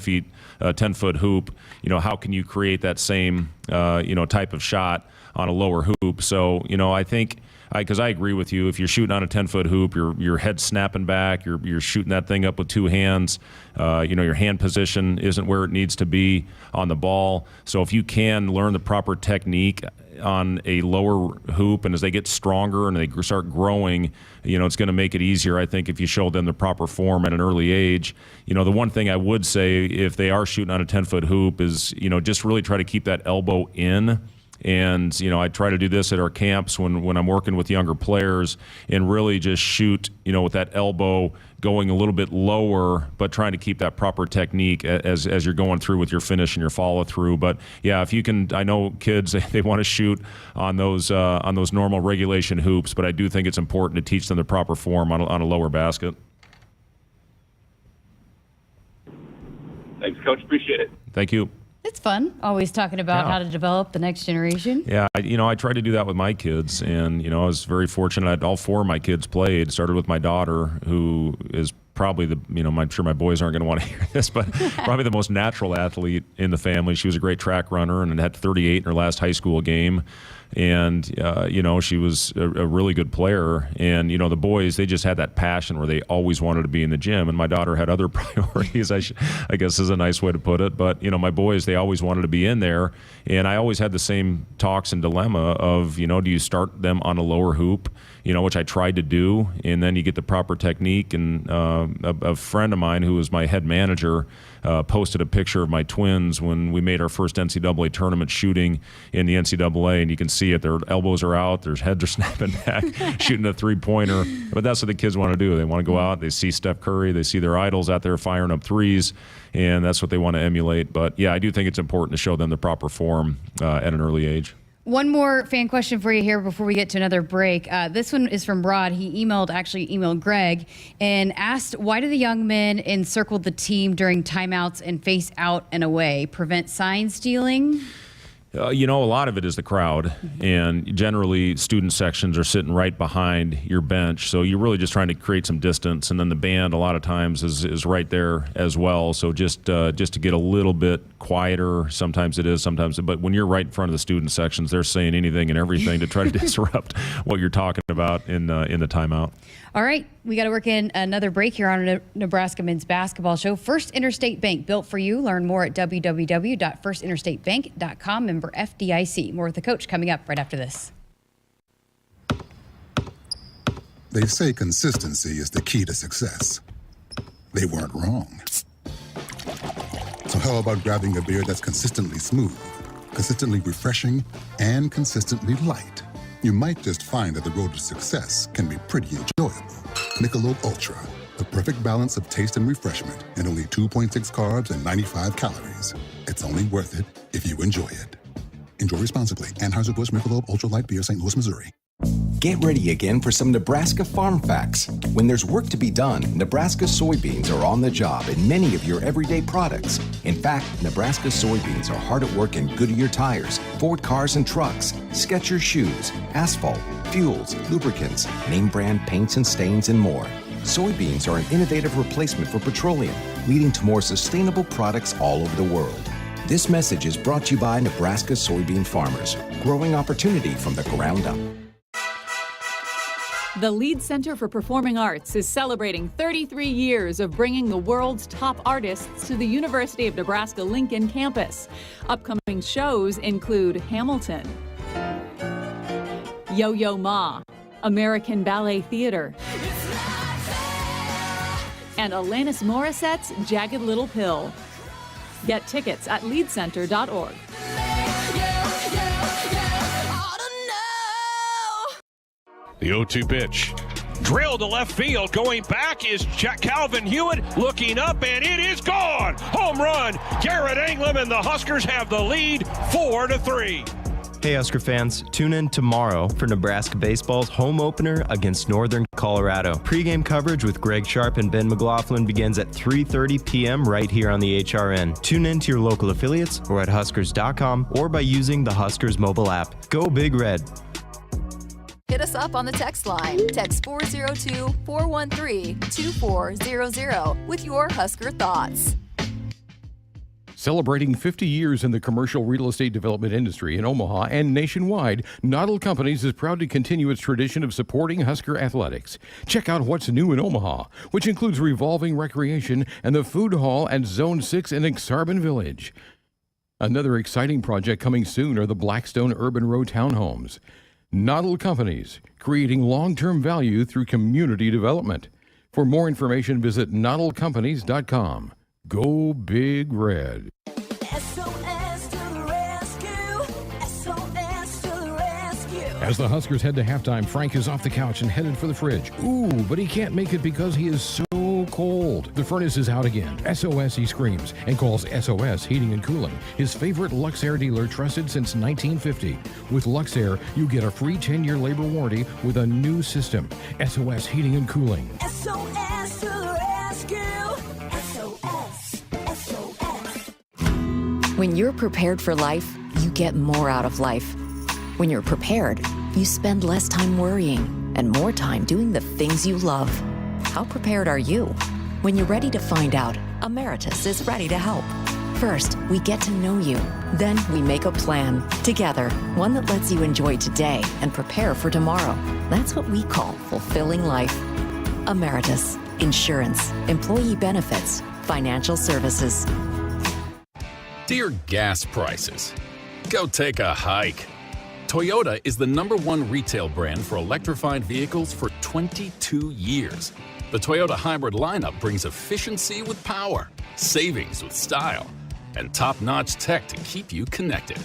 Speaker 5: foot hoop, how can you create that same type of shot on a lower hoop? So I think. Because I agree with you, if you're shooting on a 10-foot hoop, your head's snapping back, you're shooting that thing up with two hands, your hand position isn't where it needs to be on the ball. So if you can learn the proper technique on a lower hoop, and as they get stronger and they start growing, it's going to make it easier, I think, if you show them the proper form at an early age. The one thing I would say, if they are shooting on a 10-foot hoop, is, just really try to keep that elbow in. And, I try to do this at our camps when I'm working with younger players, and really just shoot, with that elbow going a little bit lower, but trying to keep that proper technique as you're going through with your finish and your follow through. But yeah, if you can, I know kids, they want to shoot on those normal regulation hoops, but I do think it's important to teach them the proper form on a lower basket.
Speaker 15: Thanks, Coach. Appreciate it.
Speaker 5: Thank you.
Speaker 4: It's fun, always talking about how to develop the next generation.
Speaker 5: Yeah, I try to do that with my kids, and I was very fortunate. All four of my kids played. Started with my daughter, who is probably I'm sure my boys aren't going to want to hear this, but probably the most natural athlete in the family. She was a great track runner and had 38 in her last high school game. And, she was a really good player. And, the boys, they just had that passion where they always wanted to be in the gym. And my daughter had other priorities, I guess is a nice way to put it. But, my boys, they always wanted to be in there. And I always had the same talks and dilemma of, do you start them on a lower hoop, which I tried to do. And then you get the proper technique. And a friend of mine who was my head manager posted a picture of my twins when we made our first NCAA tournament shooting in the NCAA. And you can see it. Their elbows are out. Their heads are snapping back, shooting a three-pointer. But that's what the kids want to do. They want to go out. They see Steph Curry. They see their idols out there firing up threes. And that's what they want to emulate. But, yeah, I do think it's important to show them the proper form at an early age.
Speaker 4: One more fan question for you here before we get to another break. This one is from Rod. He emailed Greg and asked, why do the young men encircle the team during timeouts and face out and away? Prevent sign stealing?
Speaker 5: A lot of it is the crowd, and generally student sections are sitting right behind your bench, so you're really just trying to create some distance, and then the band a lot of times is right there as well, so just to get a little bit quieter, sometimes it is, but when you're right in front of the student sections, they're saying anything and everything to try to disrupt what you're talking about in the timeout.
Speaker 4: All right, we got to work in another break here on a Nebraska Men's Basketball Show. First Interstate Bank, built for you. Learn more at www.firstinterstatebank.com. Member FDIC. More with the coach coming up right after this.
Speaker 14: They say consistency is the key to success. They weren't wrong. So how about grabbing a beer that's consistently smooth, consistently refreshing, and consistently light? You might just find that the road to success can be pretty enjoyable. Michelob Ultra, the perfect balance of taste and refreshment, and only 2.6 carbs and 95 calories. It's only worth it if you enjoy it. Enjoy responsibly. Anheuser-Busch Michelob Ultra Light Beer, St. Louis, Missouri.
Speaker 16: Get ready again for some Nebraska farm facts. When there's work to be done, Nebraska soybeans are on the job in many of your everyday products. In fact, Nebraska soybeans are hard at work in Goodyear tires, Ford cars and trucks, Skechers shoes, asphalt, fuels, lubricants, name brand paints and stains, and more. Soybeans are an innovative replacement for petroleum, leading to more sustainable products all over the world. This message is brought to you by Nebraska soybean farmers, growing opportunity from the ground up.
Speaker 17: The Lead Center for Performing Arts is celebrating 33 years of bringing the world's top artists to the University of Nebraska-Lincoln campus. Upcoming shows include Hamilton, Yo-Yo Ma, American Ballet Theater, and Alanis Morissette's Jagged Little Pill. Get tickets at leadcenter.org.
Speaker 6: The 0-2 pitch.
Speaker 3: Drilled to left field. Going back is Calvin Hewitt looking up, and it is gone. Home run. Garrett Anglim, and the Huskers have the lead 4-3.
Speaker 18: Hey, Husker fans, tune in tomorrow for Nebraska baseball's home opener against Northern Colorado. Pre-game coverage with Greg Sharpe and Ben McLaughlin begins at 3:30 p.m. right here on the HRN. Tune in to your local affiliates or at Huskers.com or by using the Huskers mobile app. Go Big Red.
Speaker 13: Hit us up on the text line. Text 402-413-2400 with your Husker thoughts.
Speaker 10: Celebrating 50 years in the commercial real estate development industry in Omaha and nationwide, Noddle Companies is proud to continue its tradition of supporting Husker athletics. Check out what's new in Omaha, which includes revolving recreation and the food hall at Zone 6 in Exarban Village. Another exciting project coming soon are the Blackstone Urban Row townhomes. Noddle Companies, creating long-term value through community development. For more information, visit noddlecompanies.com. Go Big Red.
Speaker 19: SOS to the rescue. SOS to the rescue.
Speaker 10: As the Huskers head to halftime, Frank is off the couch and headed for the fridge. Ooh, but he can't make it because he is so cold. The furnace is out again. SOS, he screams, and calls SOS Heating and Cooling, his favorite Luxair dealer trusted since 1950. With Luxair, you get a free 10-year labor warranty with a new system. SOS Heating and Cooling.
Speaker 19: SOS to the rescue.
Speaker 20: When you're prepared for life, you get more out of life. When you're prepared, you spend less time worrying and more time doing the things you love. How prepared are you? When you're ready to find out, Emeritus is ready to help. First, we get to know you. Then we make a plan together, one that lets you enjoy today and prepare for tomorrow. That's what we call fulfilling life. Emeritus, insurance, employee benefits, financial services.
Speaker 21: Dear gas prices, go take a hike. Toyota is the #1 retail brand for electrified vehicles for 22 years. The Toyota hybrid lineup brings efficiency with power, savings with style, and top-notch tech to keep you connected.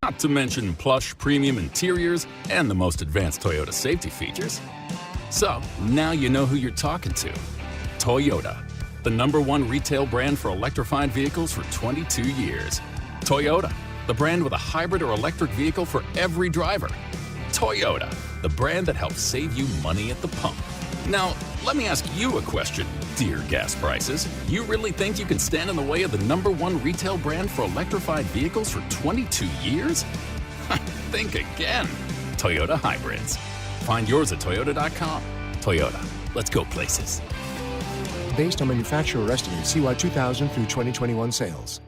Speaker 21: Not to mention plush premium interiors and the most advanced Toyota safety features. So, now you know who you're talking to. Toyota, the #1 retail brand for electrified vehicles for 22 years. Toyota, the brand with a hybrid or electric vehicle for every driver. Toyota, the brand that helps save you money at the pump. Now, let me ask you a question, dear gas prices. You really think you can stand in the way of the #1 retail brand for electrified vehicles for 22 years? Think again. Toyota Hybrids. Find yours at Toyota.com. Toyota, let's go places.
Speaker 22: Based on manufacturer estimate CY 2000 through 2021 sales.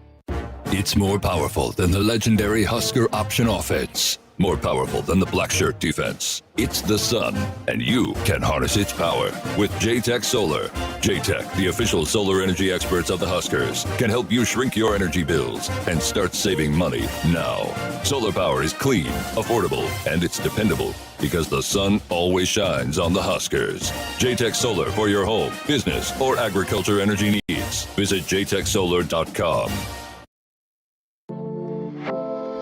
Speaker 12: It's more powerful than the legendary Husker option offense. More powerful than the black shirt defense. It's the sun, and you can harness its power with JTech Solar. JTech, the official solar energy experts of the Huskers, can help you shrink your energy bills and start saving money now. Solar power is clean, affordable, and it's dependable because the sun always shines on the Huskers. JTech Solar for your home, business, or agriculture energy needs. Visit jtechsolar.com.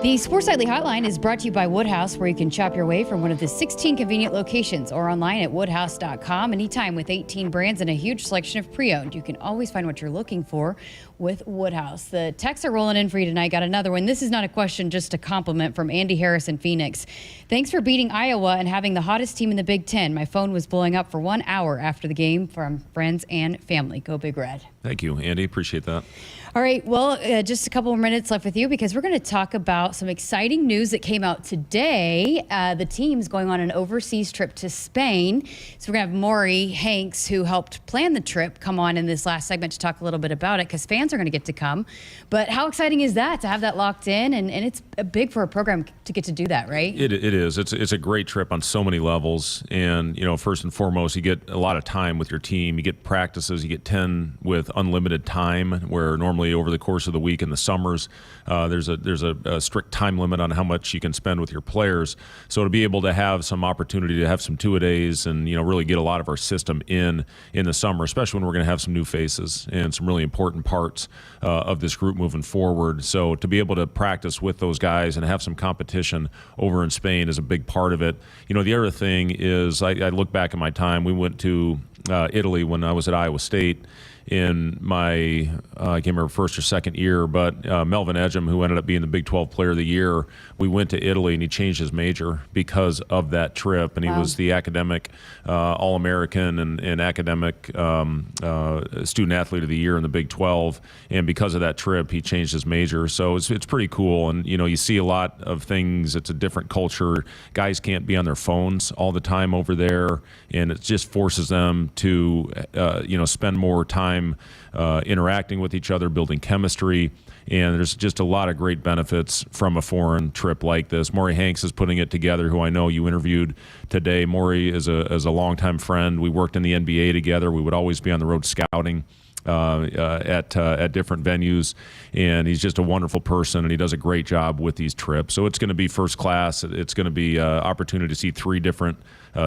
Speaker 4: The Sports Nightly Hotline is brought to you by Woodhouse, where you can shop your way from one of the 16 convenient locations or online at woodhouse.com anytime with 18 brands and a huge selection of pre-owned. You can always find what you're looking for with Woodhouse. The texts are rolling in for you tonight. Got another one. This is not a question, just a compliment from Andy Harris in Phoenix. Thanks for beating Iowa and having the hottest team in the Big Ten. My phone was blowing up for 1 hour after the game from friends and family. Go Big Red.
Speaker 5: Thank you, Andy. Appreciate that.
Speaker 4: All right, well, just a couple more minutes left with you because we're going to talk about some exciting news that came out today. The team's going on an overseas trip to Spain. So we're going to have Maury Hanks, who helped plan the trip, come on in this last segment to talk a little bit about it because fans are going to get to come. But how exciting is that to have that locked in? And it's big for a program to get to do that, right?
Speaker 5: It is. It's a great trip on so many levels. And, you know, first and foremost, you get a lot of time with your team. You get practices. You get 10 with unlimited time where normally normally over the course of the week in the summers. There's a strict time limit on how much you can spend with your players. So to be able to have some opportunity to have some two-a-days and really get a lot of our system in the summer, especially when we're going to have some new faces and some really important parts of this group moving forward. So to be able to practice with those guys and have some competition over in Spain is a big part of it. The other thing is I look back at my time. We went to Italy when I was at Iowa State in my, I can't remember, first or second year, but Melvin Edgem, who ended up being the Big 12 Player of the Year, we went to Italy and he changed his major because of that trip. And he was the academic All-American and academic Student Athlete of the Year in the Big 12. And because of that trip, he changed his major. So it's pretty cool. And, you see a lot of things. It's a different culture. Guys can't be on their phones all the time over there. And it just forces them to, spend more time interacting with each other, building chemistry, and there's just a lot of great benefits from a foreign trip like this. Maury Hanks is putting it together, who I know you interviewed today. Maury is a longtime friend. We worked in the NBA together. We would always be on the road scouting at different venues, and he's just a wonderful person, and he does a great job with these trips. So it's going to be first class. It's going to be opportunity to see 3 different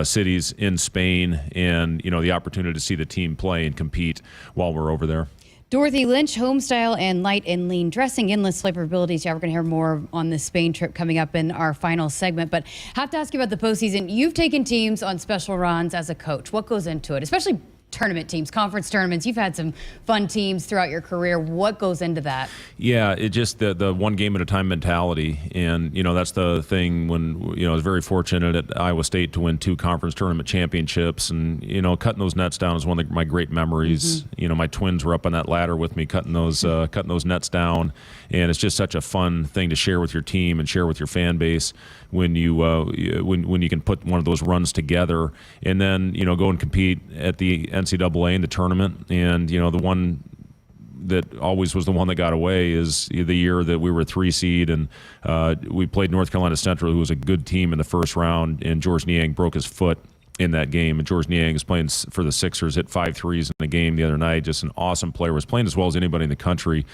Speaker 5: cities in Spain, and the opportunity to see the team play and compete while we're over there.
Speaker 4: Dorothy Lynch, home style and light and lean dressing, endless flavorabilities. Yeah, we're going to hear more on the Spain trip coming up in our final segment. But have to ask you about the postseason. You've taken teams on special runs as a coach. What goes into it, especially tournament teams, conference tournaments? You've had some fun teams throughout your career. What goes into that? Yeah, it just the one game at a time mentality. And, that's the thing when, I was very fortunate at Iowa State to win 2 conference tournament championships. And, cutting those nets down is one of my great memories. Mm-hmm. My twins were up on that ladder with me cutting those nets down. And it's just such a fun thing to share with your team and share with your fan base when you when you can put one of those runs together and then, go and compete at the NCAA in the tournament. And, the one that always was the one that got away is the year that we were 3 seed and we played North Carolina Central, who was a good team in the first round, and George Niang broke his foot in that game. And George Niang is playing for the Sixers, hit 5 threes in the game the other night. Just an awesome player. Was playing as well as anybody in the country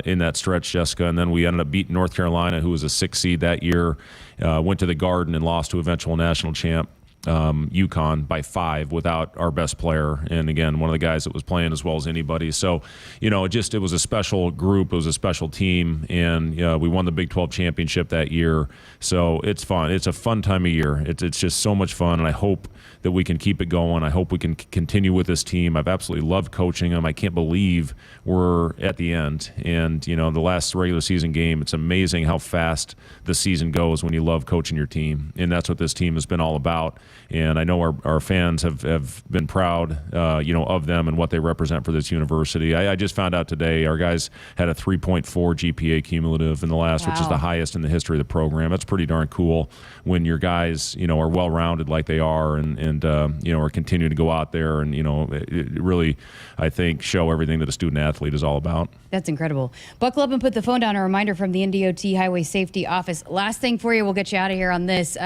Speaker 4: in that stretch, Jessica. And then we ended up beating North Carolina, who was a 6 seed that year, went to the Garden and lost to eventual national champ UConn by 5 without our best player, and again, one of the guys that was playing as well as anybody. So, it was a special group, it was a special team, and we won the Big 12 championship that year. So it's fun. It's a fun time of year. It's just so much fun, and I hope that we can keep it going. I hope we can continue with this team. I've absolutely loved coaching them. I can't believe we're at the end. And, the last regular season game, it's amazing how fast the season goes when you love coaching your team. And that's what this team has been all about. And I know our fans have been proud, of them and what they represent for this university. I just found out today our guys had a 3.4 GPA cumulative in the last, which is the highest in the history of the program. That's pretty darn cool when your guys, are well-rounded like they are and are continuing to go out there and, it really, I think, show everything that a student athlete is all about. That's incredible. Buckle up and put the phone down. A reminder from the NDOT Highway Safety Office. Last thing for you, we'll get you out of here on this.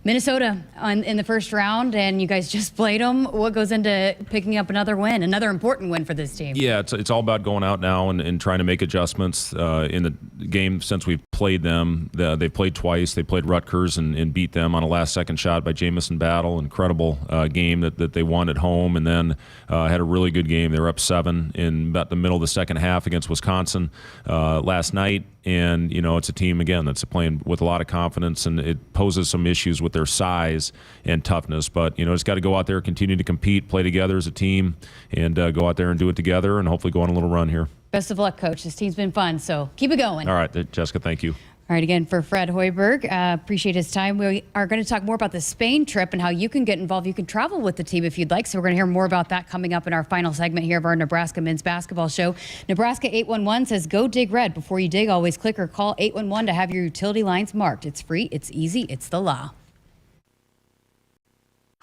Speaker 4: Minnesota in the first round, and you guys just played them. What goes into picking up another win, another important win for this team? Yeah, it's all about going out now and trying to make adjustments in the game since we've played them. They've played twice. They played Rutgers and beat them on a last-second shot by Jamison Battle. Incredible game that they won at home, and then had a really good game. They were up 7 in about the middle of the second half against Wisconsin last night. And, it's a team, again, that's playing with a lot of confidence, and it poses some issues with their size and toughness. But, just got to go out there, continue to compete, play together as a team, and go out there and do it together and hopefully go on a little run here. Best of luck, Coach. This team's been fun, so keep it going. All right, Jessica, thank you. All right, again, for Fred Hoiberg, appreciate his time. We are going to talk more about the Spain trip and how you can get involved. You can travel with the team if you'd like, so we're going to hear more about that coming up in our final segment here of our Nebraska Men's Basketball Show. Nebraska 811 says, go dig red. Before you dig, always click or call 811 to have your utility lines marked. It's free, it's easy, it's the law.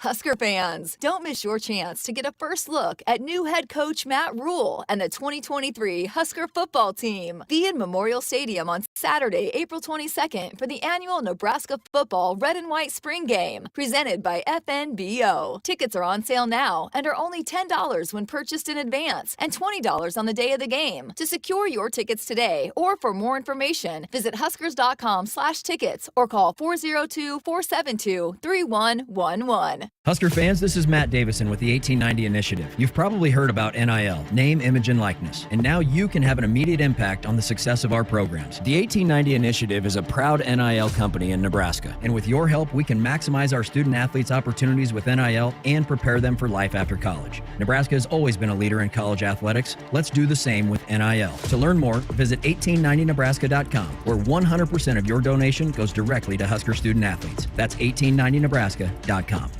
Speaker 13: Husker fans, don't miss your chance to get a first look at new head coach Matt Rhule and the 2023 Husker football team. Be in Memorial Stadium on Saturday, April 22nd for the annual Nebraska football red and white spring game, presented by FNBO. Tickets are on sale now and are only $10 when purchased in advance and $20 on the day of the game. To secure your tickets today or for more information, visit huskers.com/tickets or call 402-472-3111.
Speaker 2: Husker fans, this is Matt Davison with the 1890 Initiative. You've probably heard about NIL, name, image, and likeness, and now you can have an immediate impact on the success of our programs. The 1890 Initiative is a proud NIL company in Nebraska, and with your help, we can maximize our student athletes' opportunities with NIL and prepare them for life after college. Nebraska has always been a leader in college athletics. Let's do the same with NIL. To learn more, visit 1890nebraska.com, where 100% of your donation goes directly to Husker student athletes. That's 1890nebraska.com.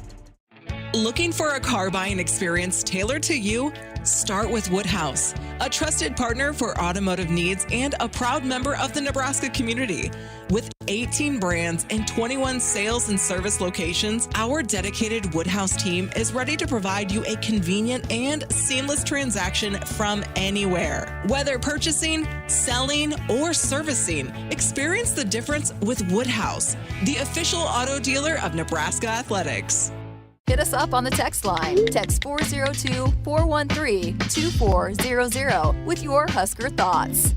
Speaker 7: Looking for a car buying experience tailored to you? Start with Woodhouse, a trusted partner for automotive needs and a proud member of the Nebraska community. With 18 brands and 21 sales and service locations, our dedicated Woodhouse team is ready to provide you a convenient and seamless transaction from anywhere. Whether purchasing, selling, or servicing, experience the difference with Woodhouse, the official auto dealer of Nebraska Athletics.
Speaker 13: Hit us up on the text line. Text 402-413-2400 with your Husker thoughts.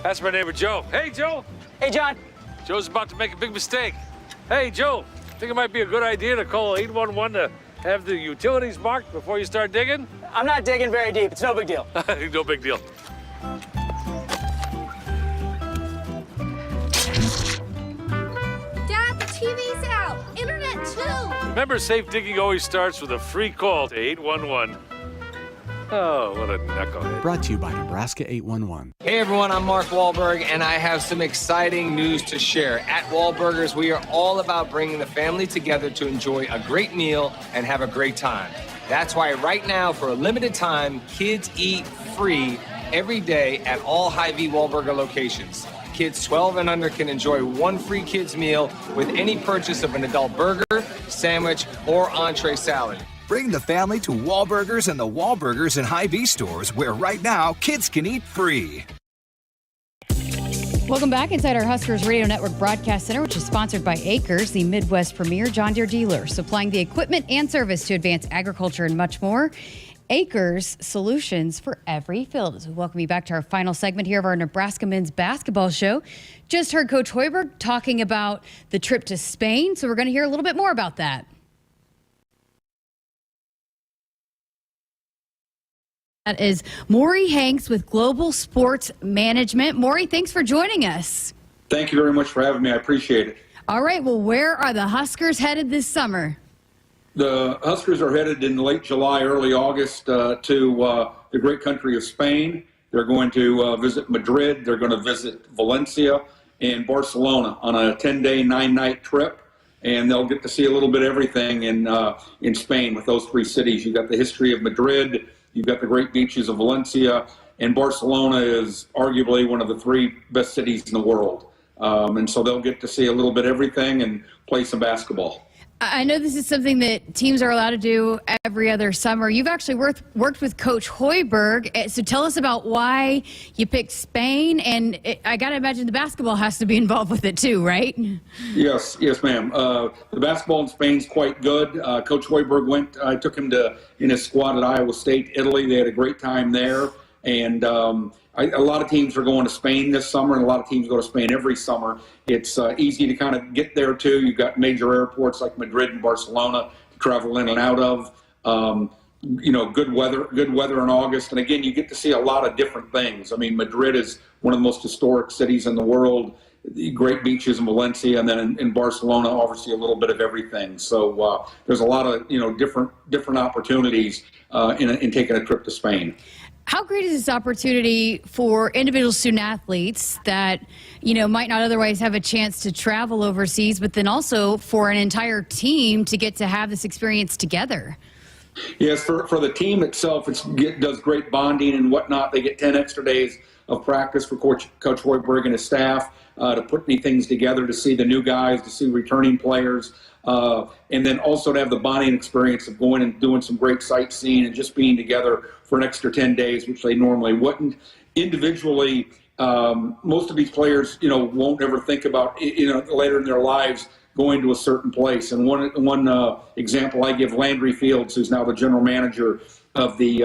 Speaker 23: That's my neighbor, Joe. Hey, Joe.
Speaker 24: Hey, John.
Speaker 23: Joe's about to make a big mistake. Hey, Joe, think it might be a good idea to call 811 to have the utilities marked before you start digging?
Speaker 24: I'm not digging very deep. It's no big deal.
Speaker 23: No big deal.
Speaker 19: TV's out. Internet too.
Speaker 23: Remember, safe digging always starts with a free call to 811. Oh, what a knucklehead.
Speaker 25: Brought to you by Nebraska 811.
Speaker 26: Hey everyone, I'm Mark Wahlberg, and I have some exciting news to share. At Wahlburgers, we are all about bringing the family together to enjoy a great meal and have a great time. That's why right now, for a limited time, kids eat free every day at all Hy-Vee Wahlburger locations. Kids 12 and under can enjoy one free kids meal with any purchase of an adult burger, sandwich, or entree salad.
Speaker 27: Bring the family to Wahlburgers and the Wahlburgers and Hy-Vee stores, where right now kids can eat free.
Speaker 4: Welcome back inside our Huskers Radio Network Broadcast Center, which is sponsored by Acres, the Midwest premier John Deere dealer, supplying the equipment and service to advance agriculture and much more. Acres, solutions for every field. As we welcome you back to our final segment here of our Nebraska men's basketball show. Just heard Coach Hoiberg talking about the trip to Spain, so we're going to hear a little bit more about that. That is Maury Hanks with Global Sports Management. Maury, thanks for joining us.
Speaker 28: Thank you very much for having me. I appreciate it.
Speaker 4: All right, well, where are the Huskers headed this summer?
Speaker 28: The Huskers are headed in late July, early August to the great country of Spain. They're going to visit Madrid. They're going to visit Valencia and Barcelona on a 10-day, 9-night trip. And they'll get to see a little bit of everything in Spain with those three cities. You've got the history of Madrid. You've got the great beaches of Valencia. And Barcelona is arguably one of the three best cities in the world. And so they'll get to see a little bit of everything and play some basketball.
Speaker 4: I know this is something that teams are allowed to do every other summer. You've actually worked with Coach Hoiberg. So tell us about why you picked Spain. And I got to imagine the basketball has to be involved with it too, right?
Speaker 28: Yes, ma'am. The basketball in Spain's quite good. Coach Hoiberg I took him in his squad at Iowa State, Italy. They had a great time there. And a lot of teams are going to Spain this summer, and a lot of teams go to Spain every summer. It's easy to kind of get there, too. You've got major airports like Madrid and Barcelona to travel in and out of. Good weather in August. And, again, you get to see a lot of different things. I mean, Madrid is one of the most historic cities in the world. The great beaches in Valencia, and then in Barcelona, obviously a little bit of everything. So there's a lot of, different opportunities in taking a trip to Spain.
Speaker 4: How great is this opportunity for individual student athletes that, might not otherwise have a chance to travel overseas, but then also for an entire team to get to have this experience together?
Speaker 28: Yes, for the team itself, it does great bonding and whatnot. They get 10 extra days of practice for Coach Hoiberg and his staff to put any things together, to see the new guys, to see returning players, and then also to have the bonding experience of going and doing some great sightseeing and just being together for an extra 10 days, which they normally wouldn't. Individually, most of these players, won't ever think about, later in their lives going to a certain place. And one example I give, Landry Fields, who's now the general manager of the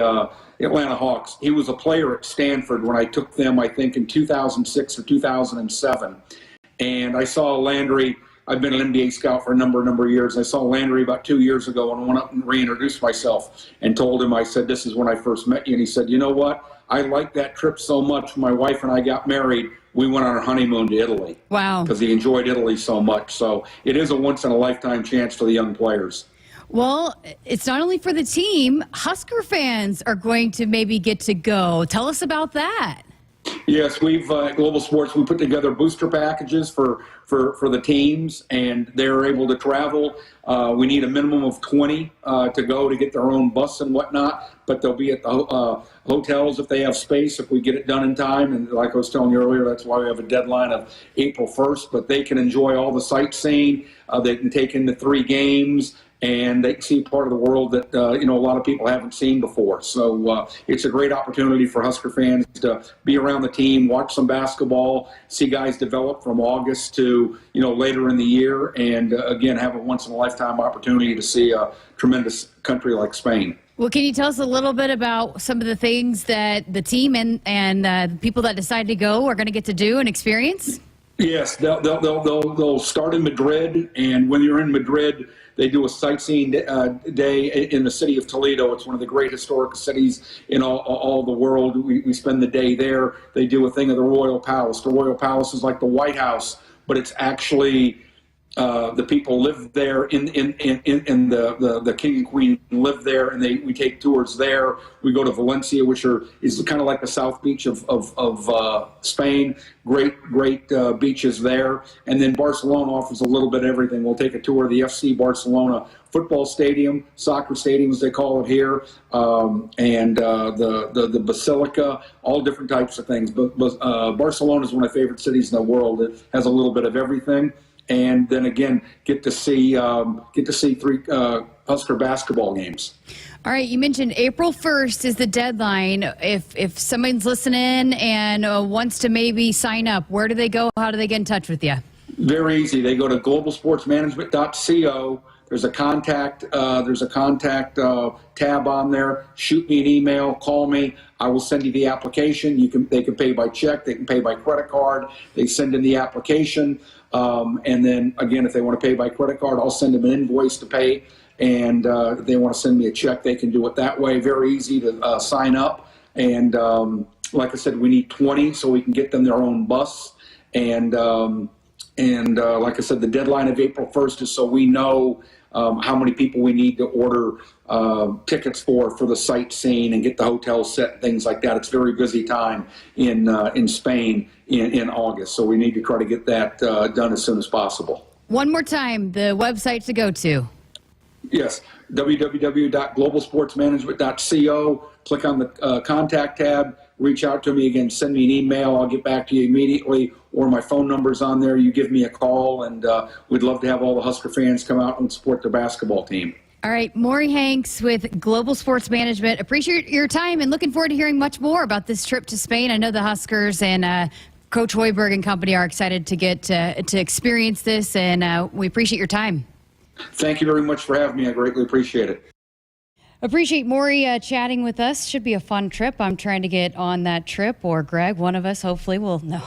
Speaker 28: Atlanta Hawks. He was a player at Stanford when I took them, I think, in 2006 or 2007. And I saw Landry. I've been an NBA scout for a number of years. I saw Landry about 2 years ago, and I went up and reintroduced myself and told him, I said, this is when I first met you. And he said, you know what? I liked that trip so much. My wife and I got married. We went on our honeymoon to Italy.
Speaker 4: Wow.
Speaker 28: Because he enjoyed Italy so much. So it is a once-in-a-lifetime chance for the young players.
Speaker 4: Well, it's not only for the team. Husker fans are going to maybe get to go. Tell us about that.
Speaker 28: Yes, we've at Global Sports, we put together booster packages for the teams, and they're able to travel. We need a minimum of 20 to go to get their own bus and whatnot, but they'll be at the hotels if they have space, if we get it done in time. And like I was telling you earlier, that's why we have a deadline of April 1st, but they can enjoy all the sightseeing. They can take in the 3 games, and they can see part of the world that, a lot of people haven't seen before. So it's a great opportunity for Husker fans to be around the team, watch some basketball, see guys develop from August to, later in the year, and, again, have a once-in-a-lifetime opportunity to see a tremendous country like Spain.
Speaker 4: Well, can you tell us a little bit about some of the things that the team and the people that decide to go are going to get to do and experience?
Speaker 28: Yes, they'll start in Madrid, and when you're in Madrid, they do a sightseeing day in the city of Toledo. It's one of the great historic cities in all the world. We spend the day there. They do a thing of the Royal Palace. The Royal Palace is like the White House, but it's actually the people live there in the king and queen live there, and we take tours there. We go to Valencia, which is kind of like the South Beach of Spain. Great beaches there. And then Barcelona offers a little bit of everything. We'll take a tour of the FC Barcelona football stadium, soccer stadium as they call it here, and the Basilica, all different types of things. But Barcelona is one of my favorite cities in the world. It has a little bit of everything. And then again, get to see 3 Husker basketball games.
Speaker 4: All right, you mentioned April 1st is the deadline. If someone's listening and wants to maybe sign up, where do they go? How do they get in touch with you?
Speaker 28: Very easy. They go to globalsportsmanagement.co. There's a contact tab on there. Shoot me an email, call me. I will send you the application. They can pay by check. They can pay by credit card. They send in the application. And then, again, if they want to pay by credit card, I'll send them an invoice to pay. And if they want to send me a check, they can do it that way. Very easy to sign up. And like I said, we need 20 so we can get them their own bus. And like I said, the deadline of April 1st is so we know how many people we need to order tickets for the sightseeing and get the hotel set, things like that. It's a very busy time in Spain in August, so we need to try to get that done as soon as possible.
Speaker 4: One more time, the website to go to.
Speaker 28: Yes, www.globalsportsmanagement.co. Click on the contact tab. Reach out to me again. Send me an email. I'll get back to you immediately, or my phone number's on there. You give me a call, and we'd love to have all the Husker fans come out and support their basketball team.
Speaker 4: All right, Maury Hanks with Global Sports Management. Appreciate your time and looking forward to hearing much more about this trip to Spain. I know the Huskers and Coach Hoiberg and company are excited to get to experience this, and we appreciate your time.
Speaker 28: Thank you very much for having me. I greatly appreciate it.
Speaker 4: Appreciate Maury chatting with us. Should be a fun trip. I'm trying to get on that trip, or Greg, one of us, hopefully will. No,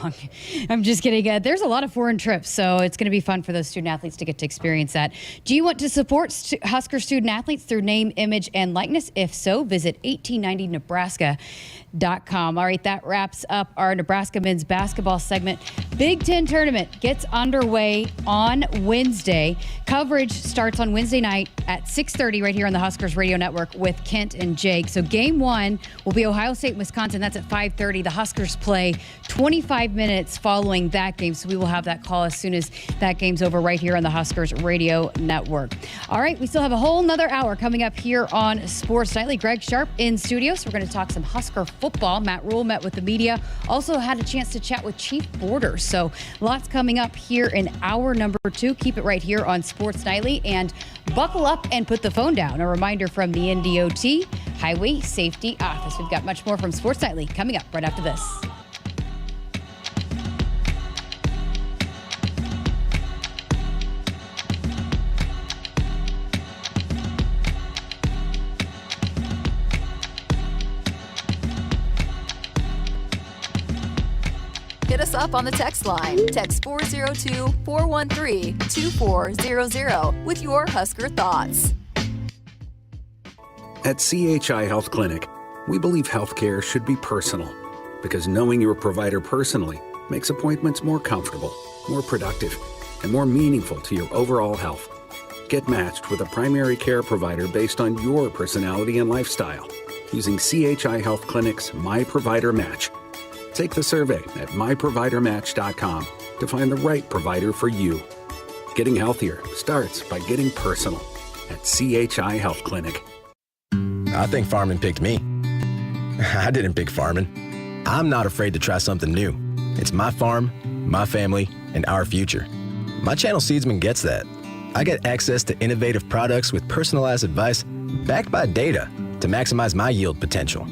Speaker 4: I'm just kidding. There's a lot of foreign trips, so it's going to be fun for those student athletes to get to experience that. Do you want to support Husker student athletes through name, image, and likeness? If so, visit 1890nebraska.com. All right, that wraps up our Nebraska men's basketball segment. Big Ten tournament gets underway on Wednesday. Coverage starts on Wednesday night at 6:30 right here on the Huskers Radio Network with Kent and Jake. So game one will be Ohio State and Wisconsin. That's at 5:30. The Huskers play 25 minutes following that game. So we will have that call as soon as that game's over right here on the Huskers Radio Network. All right, we still have a whole nother hour coming up here on Sports Nightly. Greg Sharpe in studio. So we're going to talk some Husker football. Matt Rhule met with the media. Also had a chance to chat with Chief Borders. So lots coming up here in hour number 2. Keep it right here on Sports Nightly and buckle up and put the phone down. A reminder from the NDOT Highway Safety Office. We've got much more from Sports Nightly coming up right after this.
Speaker 13: Hit us up on the text line. Text 402-413-2400 with your Husker thoughts.
Speaker 1: At CHI Health Clinic, we believe healthcare should be personal because knowing your provider personally makes appointments more comfortable, more productive, and more meaningful to your overall health. Get matched with a primary care provider based on your personality and lifestyle using CHI Health Clinic's My Provider Match. Take the survey at myprovidermatch.com to find the right provider for you. Getting healthier starts by getting personal at CHI Health Clinic.
Speaker 8: I think farming picked me. I didn't pick farming. I'm not afraid to try something new. It's my farm, my family, and our future. My Channel Seedsman gets that. I get access to innovative products with personalized advice backed by data to maximize my yield potential.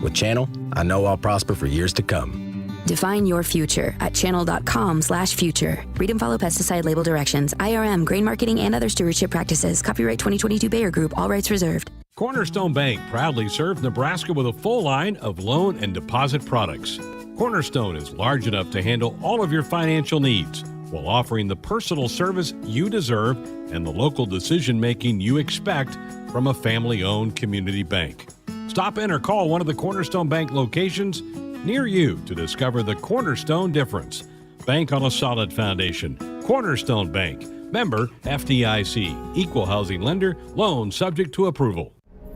Speaker 8: With Channel, I know I'll prosper for years to come.
Speaker 9: Define your future at channel.com/future. Read and follow pesticide label directions, IRM, grain marketing, and other stewardship practices. Copyright 2022 Bayer Group. All rights reserved.
Speaker 3: Cornerstone Bank proudly serves Nebraska with a full line of loan and deposit products. Cornerstone is large enough to handle all of your financial needs while offering the personal service you deserve and the local decision-making you expect from a family-owned community bank. Stop in or call one of the Cornerstone Bank locations near you to discover the Cornerstone difference. Bank on a solid foundation. Cornerstone Bank. Member FDIC. Equal housing lender. Loan subject to approval.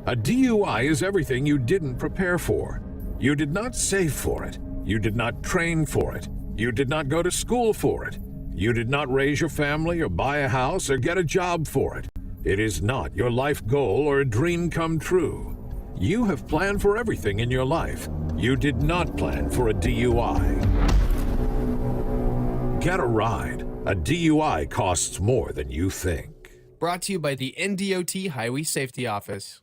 Speaker 6: A DUI is everything you didn't prepare for. You did not save for it. You did not train for it. You did not go to school for it. You did not raise your family or buy a house or get a job for it. It is not your life goal or a dream come true. You have planned for everything in your life. You did not plan for a DUI. Get a ride. A DUI costs more than you think.
Speaker 11: Brought to you by the NDOT Highway Safety Office.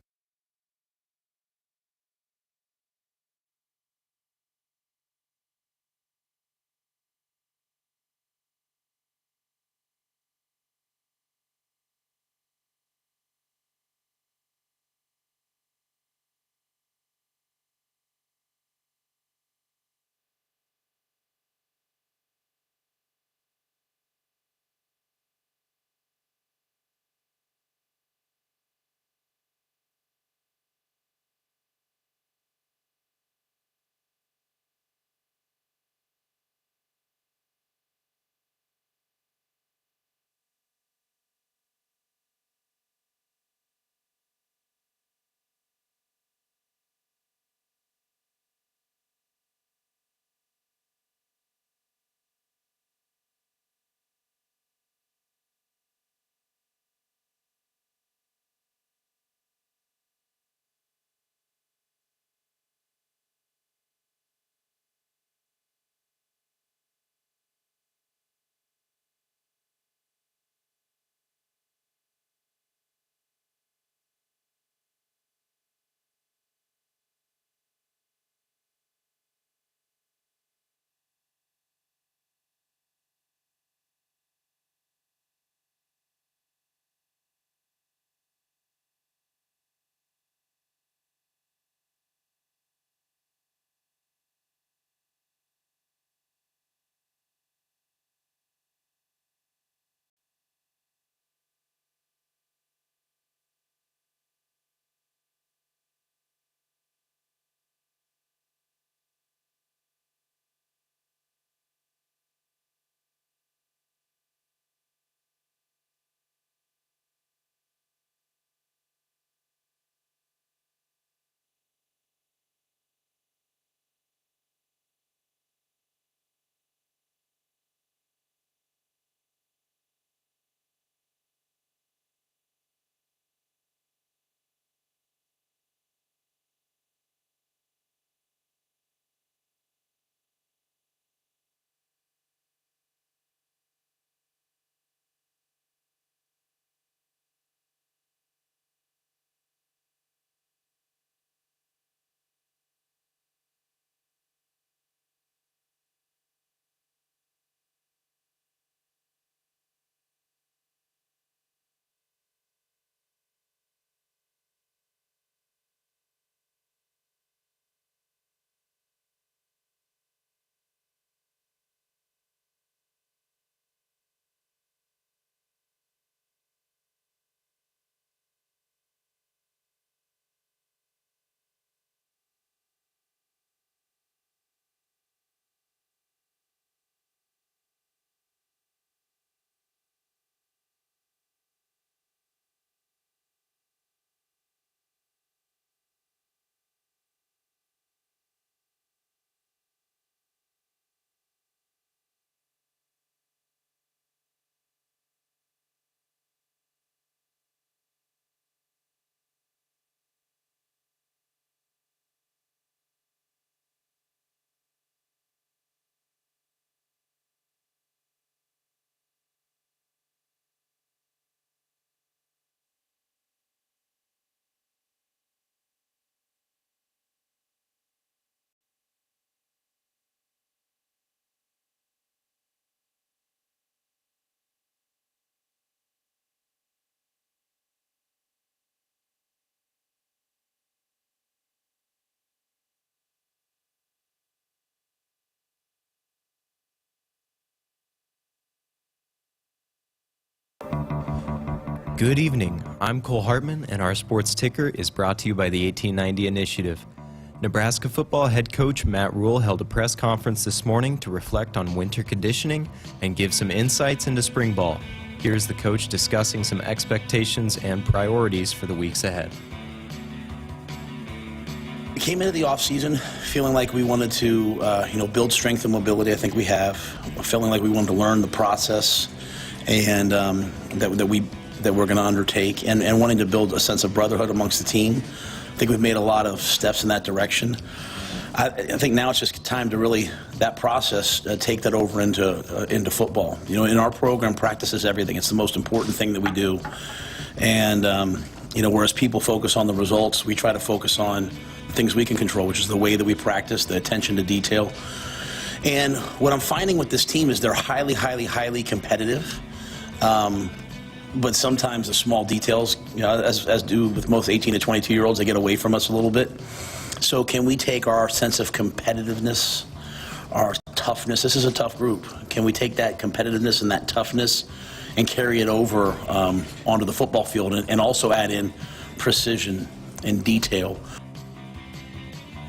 Speaker 10: Good evening. I'm Cole Hartman, and our sports ticker is brought to you by the 1890 Initiative. Nebraska football head coach Matt Rhule held a press conference this morning to reflect on winter conditioning and give some insights into spring ball. Here's the coach discussing some expectations and priorities for the weeks ahead.
Speaker 14: We came into the offseason feeling like we wanted to build strength and mobility. I think we have. Feeling like we wanted to learn the process and that we're going to undertake, and wanting to build a sense of brotherhood amongst the team. I think we've made a lot of steps in that direction. I think now it's just time to really, that process, take that over into football. In our program, practice is everything. It's the most important thing that we do. And, whereas people focus on the results, we try to focus on things we can control, which is the way that we practice, the attention to detail. And what I'm finding with this team is they're highly, highly, highly competitive. But sometimes the small details, as do with most 18 to 22-year-olds, they get away from us a little bit. So can we take our sense of competitiveness, our toughness? This is a tough group. Can we take that competitiveness and that toughness and carry it over onto the football field and also add in precision and detail?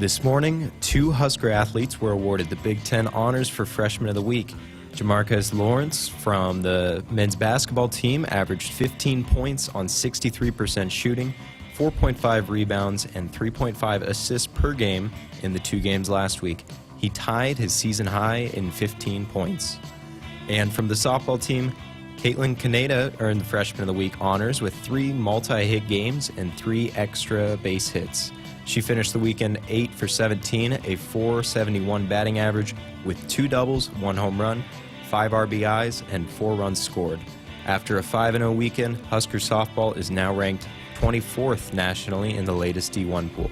Speaker 10: This morning, 2 Husker athletes were awarded the Big Ten honors for Freshman of the Week. Jamarcus Lawrence from the men's basketball team averaged 15 points on 63% shooting, 4.5 rebounds, and 3.5 assists per game in the 2 games last week. He tied his season high in 15 points. And from the softball team, Caitlin Kaneda earned the Freshman of the Week honors with 3 multi-hit games and 3 extra base hits. She finished the weekend 8 for 17, a .471 batting average with 2 doubles, 1 home run, 5 RBIs, and 4 runs scored. After a 5-0 weekend, Husker softball is now ranked 24th nationally in the latest D1 pool.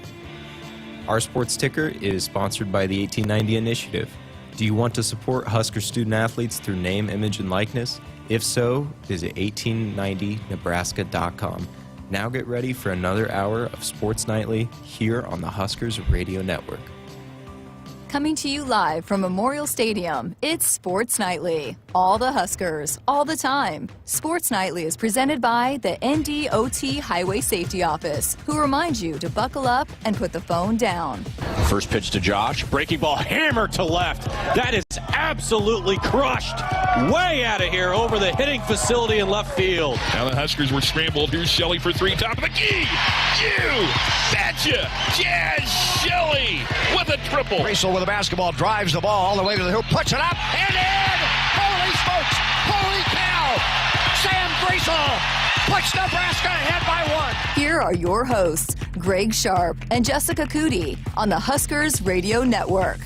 Speaker 10: Our sports ticker is sponsored by the 1890 Initiative. Do you want to support Husker student athletes through name, image, and likeness? If so, visit 1890nebraska.com. Now get ready for another hour of Sports Nightly here on the Huskers Radio Network.
Speaker 13: Coming to you live from Memorial Stadium, it's Sports Nightly. All the Huskers, all the time. Sports Nightly is presented by the NDOT Highway Safety Office, who reminds you to buckle up and put the phone down.
Speaker 15: First pitch to Josh. Breaking ball hammer to left. That is absolutely crushed. Way out of here over the hitting facility in left field.
Speaker 16: Now the Huskers were scrambled. Here's Shelley for 3, top of the key. You betcha. Jazz Shelley with a triple.
Speaker 17: Rhule with the basketball, drives the ball all the way to the hoop, puts it up, and in! Holy smokes! Holy cow! Sam Rhule puts Nebraska ahead by 1.
Speaker 13: Here are your hosts, Greg Sharpe and Jessica Coody on the Huskers Radio Network.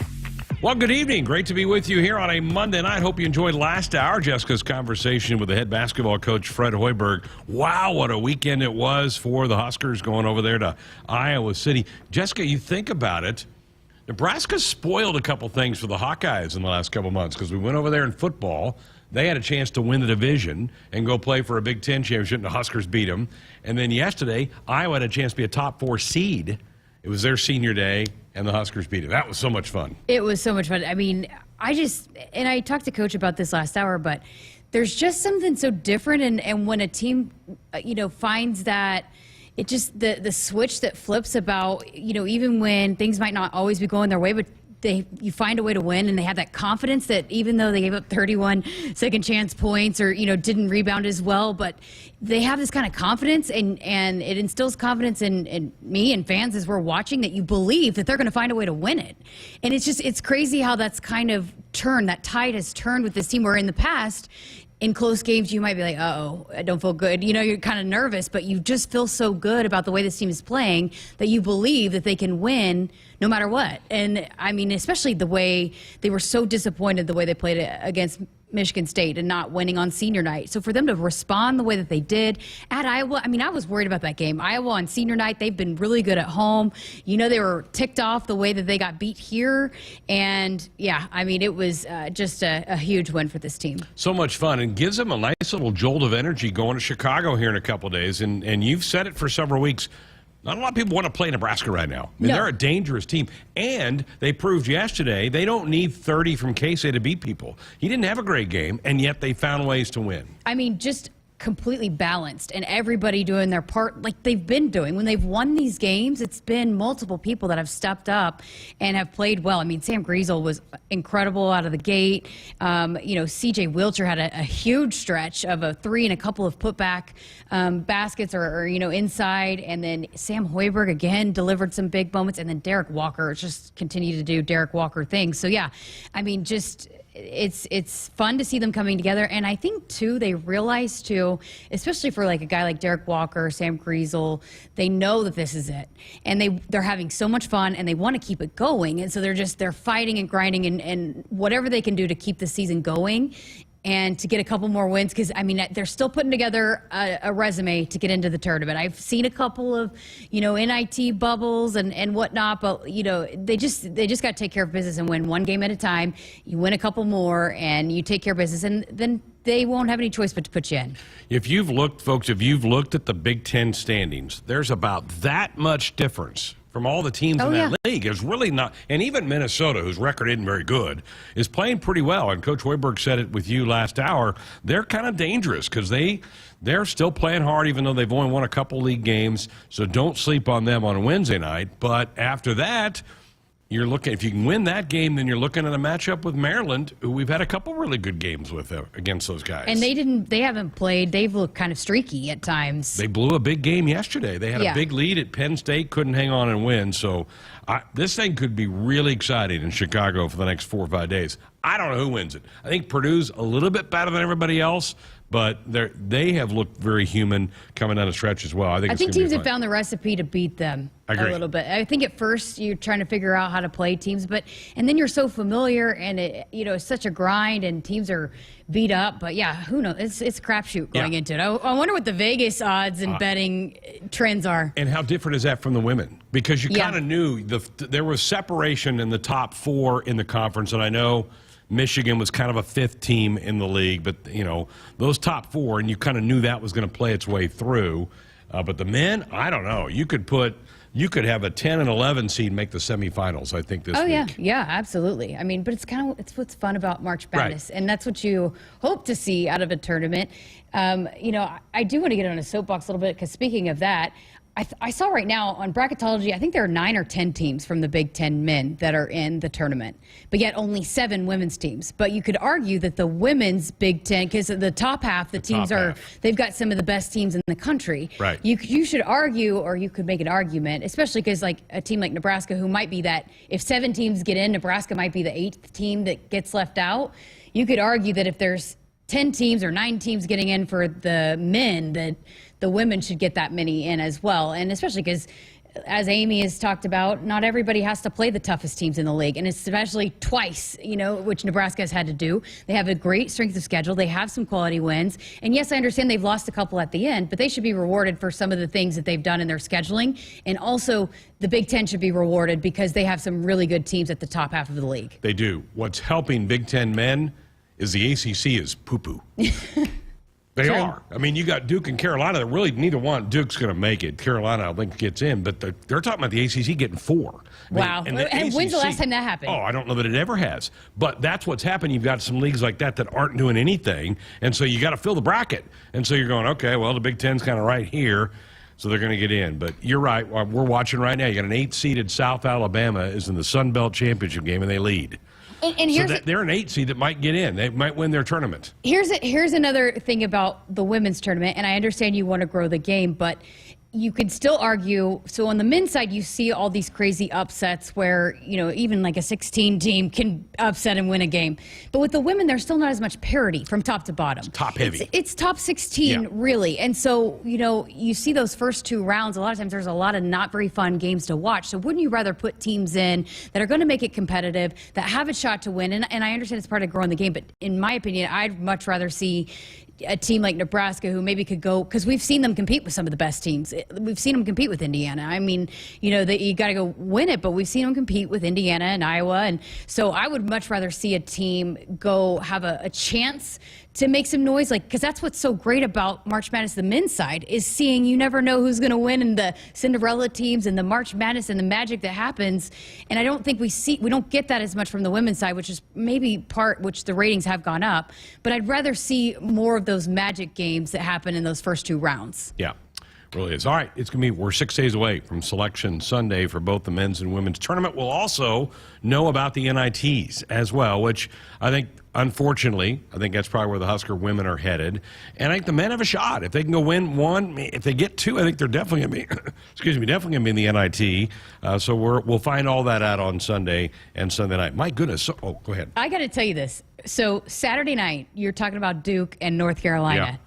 Speaker 3: Well, good evening. Great to be with you here on a Monday night. Hope you enjoyed last hour, Jessica's conversation with the head basketball coach, Fred Hoiberg. Wow, what a weekend it was for the Huskers going over there to Iowa City. Jessica, you think about it, Nebraska spoiled a couple things for the Hawkeyes in the last couple months because we went over there in football. They had a chance to win the division and go play for a Big Ten championship, and the Huskers beat them. And then yesterday, Iowa had a chance to be a top 4 seed. It was their senior day, and the Huskers beat it. That was so much fun.
Speaker 4: It was so much fun. I mean, I talked to Coach about this last hour, but there's just something so different. And when a team, finds that, it just the switch that flips about, even when things might not always be going their way, but you find a way to win, and they have that confidence that even though they gave up 31 second chance points or, didn't rebound as well, but they have this kind of confidence, and it instills confidence in me and fans as we're watching, that you believe that they're going to find a way to win it. And it's crazy how that's kind of turned, that tide has turned with this team, where in the past, in close games, you might be like, uh-oh, I don't feel good. You're kind of nervous, but you just feel so good about the way this team is playing that you believe that they can win no matter what. And, I mean, especially the way they were so disappointed the way they played against Michigan State and not winning on senior night. So for them to respond the way that they did at Iowa, I mean, I was worried about that game. Iowa on senior night, they've been really good at home. They were ticked off the way that they got beat here. And, yeah, I mean, it was just a huge win for this team.
Speaker 3: So much fun, and gives them a nice little jolt of energy going to Chicago here in a couple of days. And you've said it for several weeks. Not a lot of people want to play Nebraska right now. I mean, they're a dangerous team. And they proved yesterday they don't need 30 from Casey to beat people. He didn't have a great game, and yet they found ways to win.
Speaker 4: I mean, just completely balanced and everybody doing their part like they've been doing. When they've won these games, it's been multiple people that have stepped up and have played well. I mean, Sam Griesel was incredible out of the gate. CJ Wilcher had a huge stretch of a 3 and a couple of putback baskets or inside. And then Sam Hoiberg again delivered some big moments. And then Derek Walker just continued to do Derek Walker things. So yeah, I mean, just it's fun to see them coming together. And I think too, they realize too, especially for like a guy like Derek Walker, Sam Griesel, they know that this is it, and they're having so much fun and they want to keep it going. And so they're fighting and grinding and whatever they can do to keep the season going and to get a couple more wins, because I meto they're still putting together a resume to get into the tournament. I've seen a couple of NIT bubbles and whatnot, but they just got to take care of business and win one game at a time. You win a couple more and you take care of business, and then they won't have any choice but to put you in.
Speaker 3: If you've looked at the Big Ten standings, there's about that much difference from all the teams in that league. Is really not, and even Minnesota, whose record isn't very good, is playing pretty well. And Coach Hoiberg said it with you last hour. They're kind of dangerous because they're still playing hard, even though they've only won a couple league games. So don't sleep on them on Wednesday night. But after that, you're looking, if you can win that game, then you're looking at a matchup with Maryland, who we've had a couple really good games with against those guys.
Speaker 4: And they haven't played. They've looked kind of streaky at times.
Speaker 3: They blew a big game yesterday. They had a big lead at Penn State, couldn't hang on and win. So this thing could be really exciting in Chicago for the next 4 or 5 days. I don't know who wins it. I think Purdue's a little bit better than everybody else, but they have looked very human coming down the stretch as well. I think
Speaker 4: teams have found the recipe to beat them a little bit. I think at first you're trying to figure out how to play teams, and then you're so familiar, and it's such a grind, and teams are beat up. But yeah, who knows? It's a crapshoot going into it. I wonder what the Vegas odds and betting trends are.
Speaker 3: And how different is that from the women? Because you kind of knew there was separation in the top 4 in the conference, and I know Michigan was kind of a 5th team in the league, but those top 4, and you kind of knew that was going to play its way through. But the men, I don't know. You could have a 10 and 11 seed make the semifinals, I think, this week.
Speaker 4: Yeah, absolutely. I mean, but it's what's fun about March Madness, and that's what you hope to see out of a tournament. I do want to get on a soapbox a little bit, because speaking of that, I saw right now on bracketology, I think there are 9 or 10 teams from the Big Ten men that are in the tournament, but yet only 7 women's teams. But you could argue that the women's Big Ten, because the top half, they've got some of the best teams in the country.
Speaker 3: Right.
Speaker 4: You should argue, or you could make an argument, especially because like a team like Nebraska, who might be that, if 7 teams get in, Nebraska might be the 8th team that gets left out. You could argue that if there's 10 teams or 9 teams getting in for the men, that the women should get that many in as well. And especially because, as Amy has talked about, not everybody has to play the toughest teams in the league, and especially twice, which Nebraska has had to do. They have a great strength of schedule. They have some quality wins. And yes, I understand they've lost a couple at the end, but they should be rewarded for some of the things that they've done in their scheduling. And also, the Big Ten should be rewarded because they have some really good teams at the top half of the league.
Speaker 3: They do. What's helping Big Ten men is the ACC is poo-poo. They are. I mean, you got Duke and Carolina that really neither one. Duke's going to make it. Carolina, I think, gets in. But they're talking about the ACC getting 4.
Speaker 4: Wow. And when's the last time that happened?
Speaker 3: Oh, I don't know that it ever has. But that's what's happened. You've got some leagues like that aren't doing anything. And so you got to fill the bracket. And so you're going, okay, well, the Big Ten's kind of right here. So they're going to get in. But you're right. We're watching right now. You got an 8-seeded South Alabama is in the Sun Belt Championship game, and they lead.
Speaker 4: And here's
Speaker 3: they're an 8 seed that might get in. They might win their tournament.
Speaker 4: Here's another thing about the women's tournament, and I understand you want to grow the game, but you could still argue, so on the men's side, you see all these crazy upsets where, even like a 16 team can upset and win a game. But with the women, there's still not as much parity from top to bottom.
Speaker 3: It's top heavy.
Speaker 4: It's top 16, really. And so, you see those first 2 rounds, a lot of times there's a lot of not very fun games to watch. So wouldn't you rather put teams in that are going to make it competitive, that have a shot to win? And I understand it's part of growing the game, but in my opinion, I'd much rather see a team like Nebraska who maybe could go, because we've seen them compete with some of the best teams. We've seen them compete with Indiana. I mean, you got to go win it, but we've seen them compete with Indiana and Iowa. And so I would much rather see a team go have a chance to make some noise, because that's what's so great about March Madness, the men's side, is seeing you never know who's going to win, and the Cinderella teams and the March Madness and the magic that happens. And I don't think we don't get that as much from the women's side, which is maybe which the ratings have gone up. But I'd rather see more of those magic games that happen in those first 2 rounds.
Speaker 3: Yeah, really is. All right, we're 6 days away from Selection Sunday for both the men's and women's tournament. We'll also know about the NITs as well, which I think, unfortunately, that's probably where the Husker women are headed. And I think the men have a shot. If they can go win 1, if they get 2, I think they're definitely going to be, definitely going to be in the NIT. So we'll find all that out on Sunday and Sunday night. My goodness. Go ahead.
Speaker 4: I got to tell you this. So Saturday night, you're talking about Duke and North Carolina.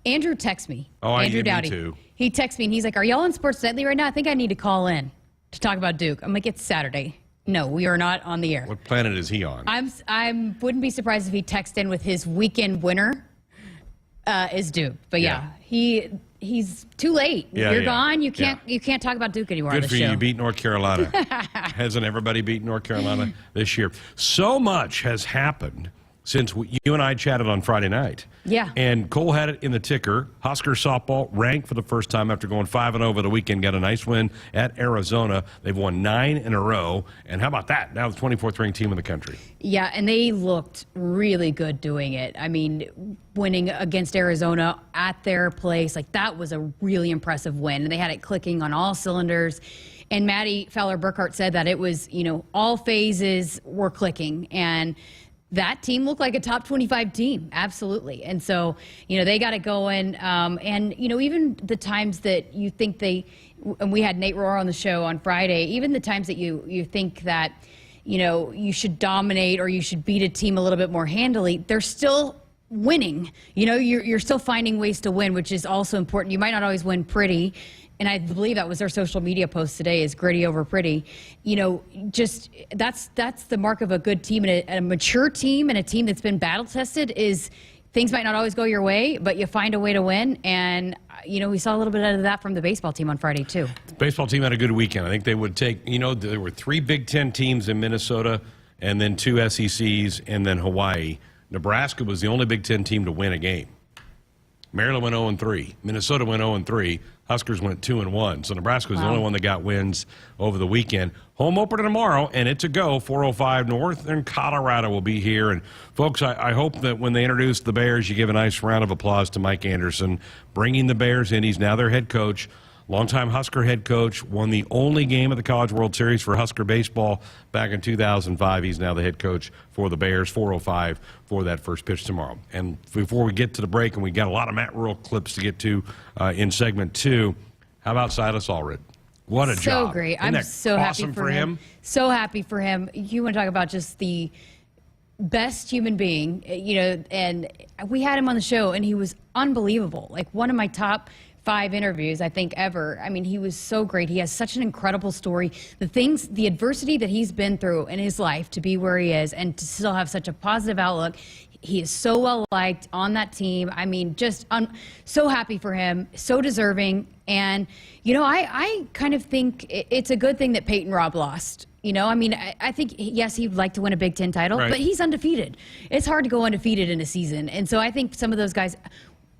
Speaker 4: Yeah. Andrew texts me. Andrew Dowdy.
Speaker 3: Me too.
Speaker 4: He texts me and he's like, "Are y'all on Sports Nightly right now? I think I need to call in to talk about Duke." I'm like, "It's Saturday. No, we are not on the air."
Speaker 3: What planet is he on?
Speaker 4: I wouldn't be surprised if he texted in with his weekend winner is Duke. But yeah, he's too late. You're gone. You can't talk about Duke anymore.
Speaker 3: Good
Speaker 4: on
Speaker 3: for
Speaker 4: the show.
Speaker 3: you. You beat North Carolina. Hasn't everybody beat North Carolina this year? So much has happened since you and I chatted on Friday night.
Speaker 4: Yeah.
Speaker 3: And Cole had it in the ticker. Husker softball ranked for the first time after going 5-0 over the weekend. Got a nice win at Arizona. They've won 9 in a row. And how about that? Now the 24th ranked team in the country.
Speaker 4: Yeah, and they looked really good doing it. I mean, winning against Arizona at their place, that was a really impressive win. And they had it clicking on all cylinders. And Maddie Fowler-Burkhart said that it was, all phases were clicking. And that team looked like a top 25 team. Absolutely. And so, they got it going. And, even the times that you think and we had Nate Rohr on the show on Friday, even the times that you think that, you should dominate or you should beat a team a little bit more handily, they're still winning. You're still finding ways to win, which is also important. You might not always win pretty. And I believe that was their social media post today, is gritty over pretty. Just that's the mark of a good team and a mature team and a team that's been battle tested is things might not always go your way, but you find a way to win. And, we saw a little bit of that from the baseball team on Friday, too.
Speaker 3: The baseball team had a good weekend. I think they would take, there were 3 Big Ten teams in Minnesota and then 2 SECs and then Hawaii. Nebraska was the only Big Ten team to win a game. Maryland went 0-3. Minnesota went 0-3. Huskers went 2-1. So Nebraska was the only one that got wins over the weekend. Home opener tomorrow, and it's a go. 405 Northern Colorado will be here. And folks, I hope that when they introduce the Bears, you give a nice round of applause to Mike Anderson, bringing the Bears in. He's now their head coach. Longtime Husker head coach, won the only game of the College World Series for Husker baseball back in 2005. He's now the head coach for the Bears. 4:05 for that first pitch tomorrow. And before we get to the break, and we got a lot of Matt Rhule clips to get to in segment 2, how about Silas Allred? What a job.
Speaker 4: So great. I'm so
Speaker 3: awesome
Speaker 4: happy for him. So happy for him. You want to talk about just the best human being, and we had him on the show, and he was unbelievable. One of my top 5 interviews, I think, ever. I mean, he was so great. He has such an incredible story. The adversity that he's been through in his life to be where he is and to still have such a positive outlook. He is so well liked on that team. I mean, just so happy for him, so deserving. And, I kind of think it's a good thing that Peyton Robb lost. I think, yes, he'd like to win a Big Ten title, but he's undefeated. It's hard to go undefeated in a season. And so I think some of those guys,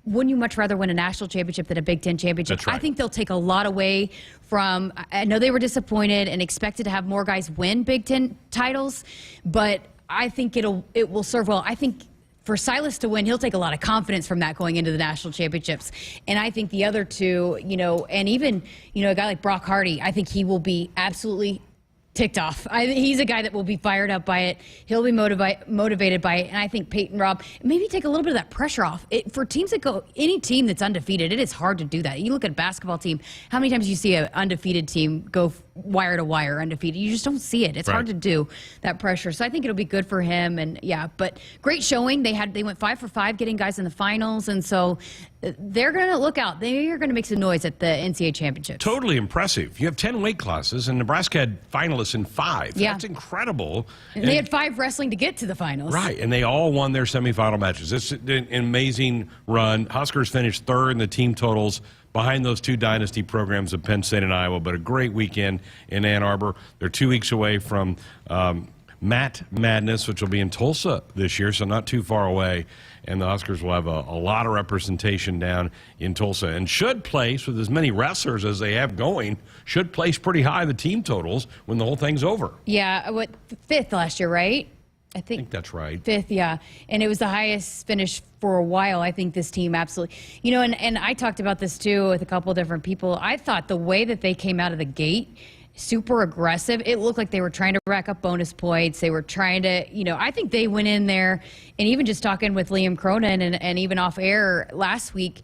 Speaker 4: wouldn't you much rather win a national championship than a Big Ten championship?
Speaker 3: That's right.
Speaker 4: I think they'll take a lot away from, I know they were disappointed and expected to have more guys win Big Ten titles, but I think it will serve well. I think for Silas to win, he'll take a lot of confidence from that going into the national championships. And I think the other two, and even, a guy like Brock Hardy, I think he will be absolutely ticked off. He's a guy that will be fired up by it. He'll be motivated by it. And I think Peyton Robb, maybe take a little bit of that pressure off. For teams that go, any team that's undefeated, it is hard to do that. You look at a basketball team, how many times you see an undefeated team go wire to wire undefeated? You just don't see it. It's hard to do that pressure. So I think it'll be good for him. And but great showing. They went 5 for 5 getting guys in the finals. And so they're going to look out. They are going to make some noise at the NCAA championships.
Speaker 3: Totally impressive. You have 10 weight classes, and Nebraska had finalists in 5.
Speaker 4: Yeah.
Speaker 3: That's incredible.
Speaker 4: And they had 5 wrestling to get to the finals.
Speaker 3: Right, and they all won their semifinal matches. It's an amazing run. Huskers finished 3rd in the team totals behind those 2 dynasty programs of Penn State and Iowa, but a great weekend in Ann Arbor. They're 2 weeks away from Matt Madness, which will be in Tulsa this year, so not too far away. And the Huskers will have a lot of representation down in Tulsa and should place, with as many wrestlers as they have going, should place pretty high the team totals when the whole thing's over.
Speaker 4: Yeah, 5th last year, right? I think
Speaker 3: that's right.
Speaker 4: 5th, yeah. And it was the highest finish for a while. I think this team absolutely, and I talked about this too with a couple of different people. I thought the way that they came out of the gate, super aggressive. It looked like they were trying to rack up bonus points. They were trying to, I think they went in there, and even just talking with Liam Cronin and even off air last week,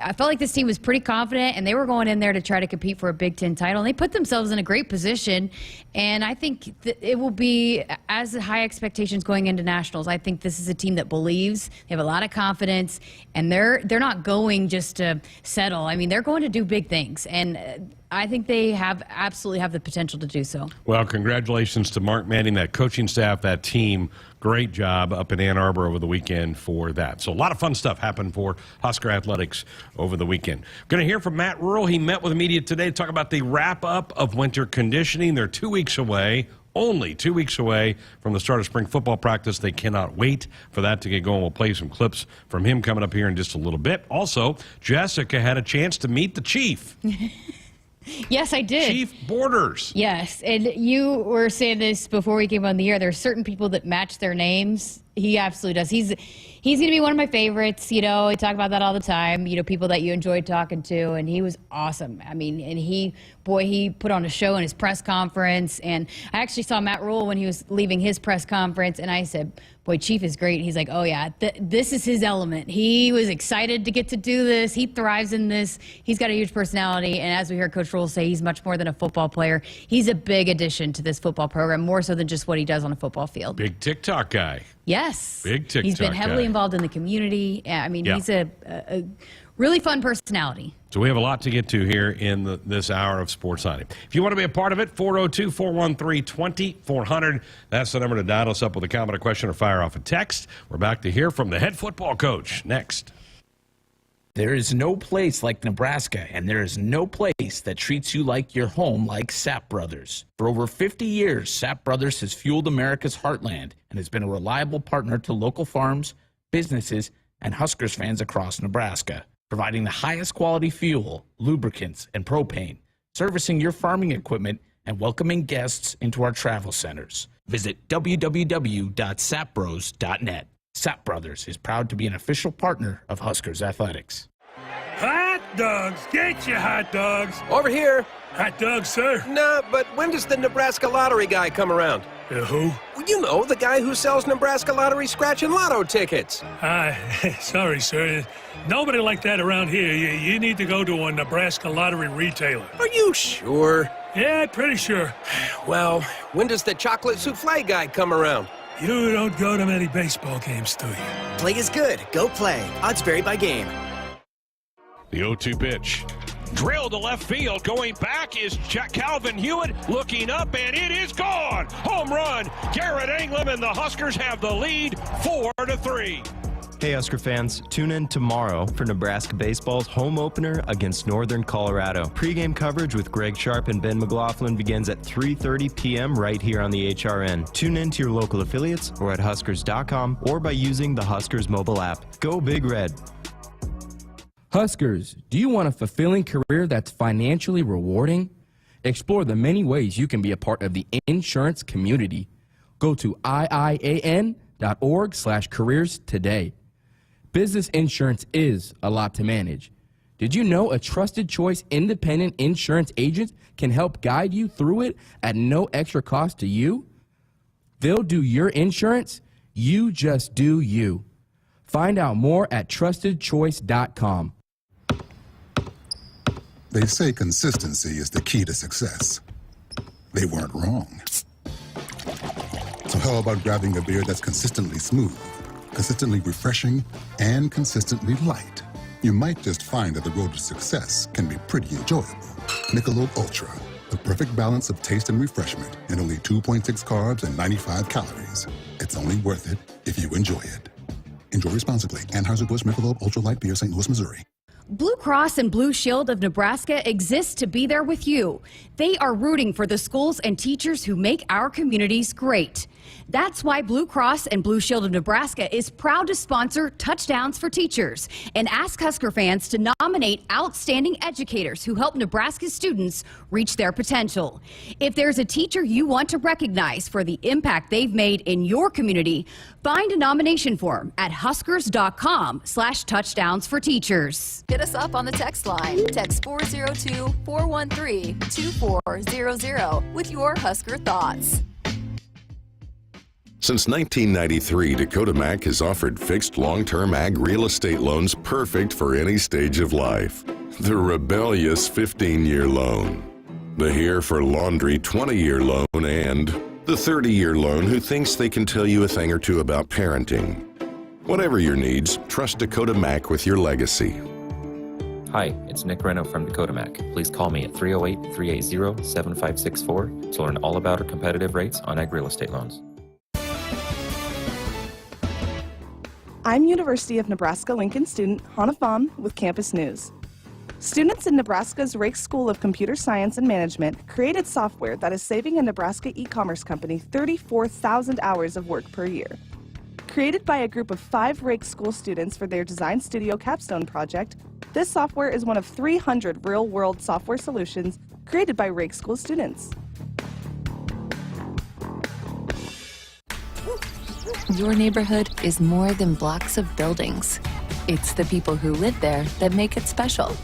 Speaker 4: I felt like this team was pretty confident, and they were going in there to try to compete for a Big Ten title, and they put themselves in a great position. And I think it will be as high expectations going into nationals. I think this is a team that believes, they have a lot of confidence, and they're not going just to settle. I mean, they're going to do big things, and I think they absolutely have the potential to do so.
Speaker 3: Well, congratulations to Mark Manning, that coaching staff, that team. Great job up in Ann Arbor over the weekend for that. So a lot of fun stuff happened for Husker Athletics over the weekend. Going to hear from Matt Rhule. He met with the media today to talk about the wrap-up of winter conditioning. They're 2 weeks away, only 2 weeks away from the start of spring football practice. They cannot wait for that to get going. We'll play some clips from him coming up here in just a little bit. Also, Jessica had a chance to meet the chief.
Speaker 4: Yes, I did.
Speaker 3: Chief Borders.
Speaker 4: Yes, and you were saying this before we came on the air. There are certain people that match their names. He absolutely does. He's going to be one of my favorites. We talk about that all the time. People that you enjoy talking to, and he was awesome. I mean, and he put on a show in his press conference. And I actually saw Matt Rhule when he was leaving his press conference, and I said, boy, Chief is great. He's like, oh, yeah, this is his element. He was excited to get to do this. He thrives in this. He's got a huge personality. And as we heard Coach Rhule say, he's much more than a football player. He's a big addition to this football program, more so than just what he does on a football field.
Speaker 3: Big TikTok guy.
Speaker 4: Yes.
Speaker 3: Big TikTok
Speaker 4: He's been heavily
Speaker 3: guy.
Speaker 4: involved in the community. I mean, he's a really fun personality.
Speaker 3: So we have a lot to get to here in this hour of Sports Signing. If you want to be a part of it, 402-413-2400. That's the number to dial us up with a comment, a question, or fire off a text. We're back to hear from the head football coach next.
Speaker 2: There is no place like Nebraska, and there is no place that treats you like your home like Sapp Brothers. For over 50 years, Sapp Brothers has fueled America's heartland and has been a reliable partner to local farms, businesses, and Huskers fans across Nebraska, providing the highest quality fuel, lubricants, and propane, servicing your farming equipment, and welcoming guests into our travel centers. Visit www.sappbros.net. Sapp Brothers is proud to be an official partner of Huskers Athletics.
Speaker 5: Hot dogs! Get your hot dogs!
Speaker 7: Over here.
Speaker 5: Hot dogs, sir?
Speaker 7: Nah, but when does the Nebraska Lottery guy come around?
Speaker 5: Who?
Speaker 7: Well, you know, the guy who sells Nebraska Lottery scratch and lotto tickets.
Speaker 5: Sorry, sir. Nobody like that around here. You need to go to a Nebraska Lottery retailer.
Speaker 7: Are you sure?
Speaker 5: Yeah, pretty sure.
Speaker 7: Well, when does the chocolate souffle guy come around?
Speaker 5: You don't go to many baseball games, do you?
Speaker 12: Play is good. Go play. Odds vary by game.
Speaker 3: The 0-2 pitch.
Speaker 15: Drilled to left field. Going back is Calvin Hewitt looking up, and it is gone. Home run. Garrett England, and the Huskers have the lead 4-3.
Speaker 10: Hey Husker fans, tune in tomorrow for Nebraska Baseball's home opener against Northern Colorado. Pre-game coverage with Greg Sharpe and Ben McLaughlin begins at 3:30 p.m. right here on the HRN. Tune in to your local affiliates or at Huskers.com or by using the Huskers mobile app. Go Big Red.
Speaker 18: Huskers, do you want a fulfilling career that's financially rewarding? Explore the many ways you can be a part of the insurance community. Go to iian.org/careers today. Business insurance is a lot to manage. Did you know a trusted choice independent insurance agent can help guide you through it at no extra cost to you? They'll do your insurance. You just do you. Find out more at trustedchoice.com.
Speaker 20: They say consistency is the key to success. They weren't wrong. So how about grabbing a beer that's consistently smooth, consistently refreshing, and consistently light? You might just find that the road to success can be pretty enjoyable. Michelob Ultra, the perfect balance of taste and refreshment, and only 2.6 carbs and 95 calories. It's only worth it if you enjoy it. Enjoy responsibly. Anheuser-Busch Michelob Ultra Light Beer, St. Louis, Missouri.
Speaker 4: Blue Cross and Blue Shield of Nebraska exists to be there with you. They are rooting for the schools and teachers who make our communities great. That's why Blue Cross and Blue Shield of Nebraska is proud to sponsor Touchdowns for Teachers and ask Husker fans to nominate outstanding educators who help Nebraska students reach their potential. If there's a teacher you want to recognize for the impact they've made in your community, find a nomination form at huskers.com/touchdowns for teachers.
Speaker 13: Hit us up on the text line. Text 402-413-2400 with your Husker thoughts.
Speaker 19: Since 1993, Dakota Mac has offered fixed long-term ag real estate loans perfect for any stage of life. The rebellious 15-year loan, the Here for Laundry 20-year loan, and the 30-year loan who thinks they can tell you a thing or two about parenting. Whatever your needs, trust Dakota Mac with your legacy.
Speaker 21: Hi, it's Nick Reno from Dakota Mac. Please call me at 308-380-7564 to learn all about our competitive rates on ag real estate loans.
Speaker 22: I'm University of Nebraska-Lincoln student Hannah Pham with Campus News. Students in Nebraska's Rake School of Computer Science and Management created software that is saving a Nebraska e-commerce company 34,000 hours of work per year. Created by a group of 5 Rake School students for their Design Studio Capstone project, this software is one of 300 real-world software solutions created by Rake School students.
Speaker 23: Your neighborhood is more than blocks of buildings. It's the people who live there that make it special.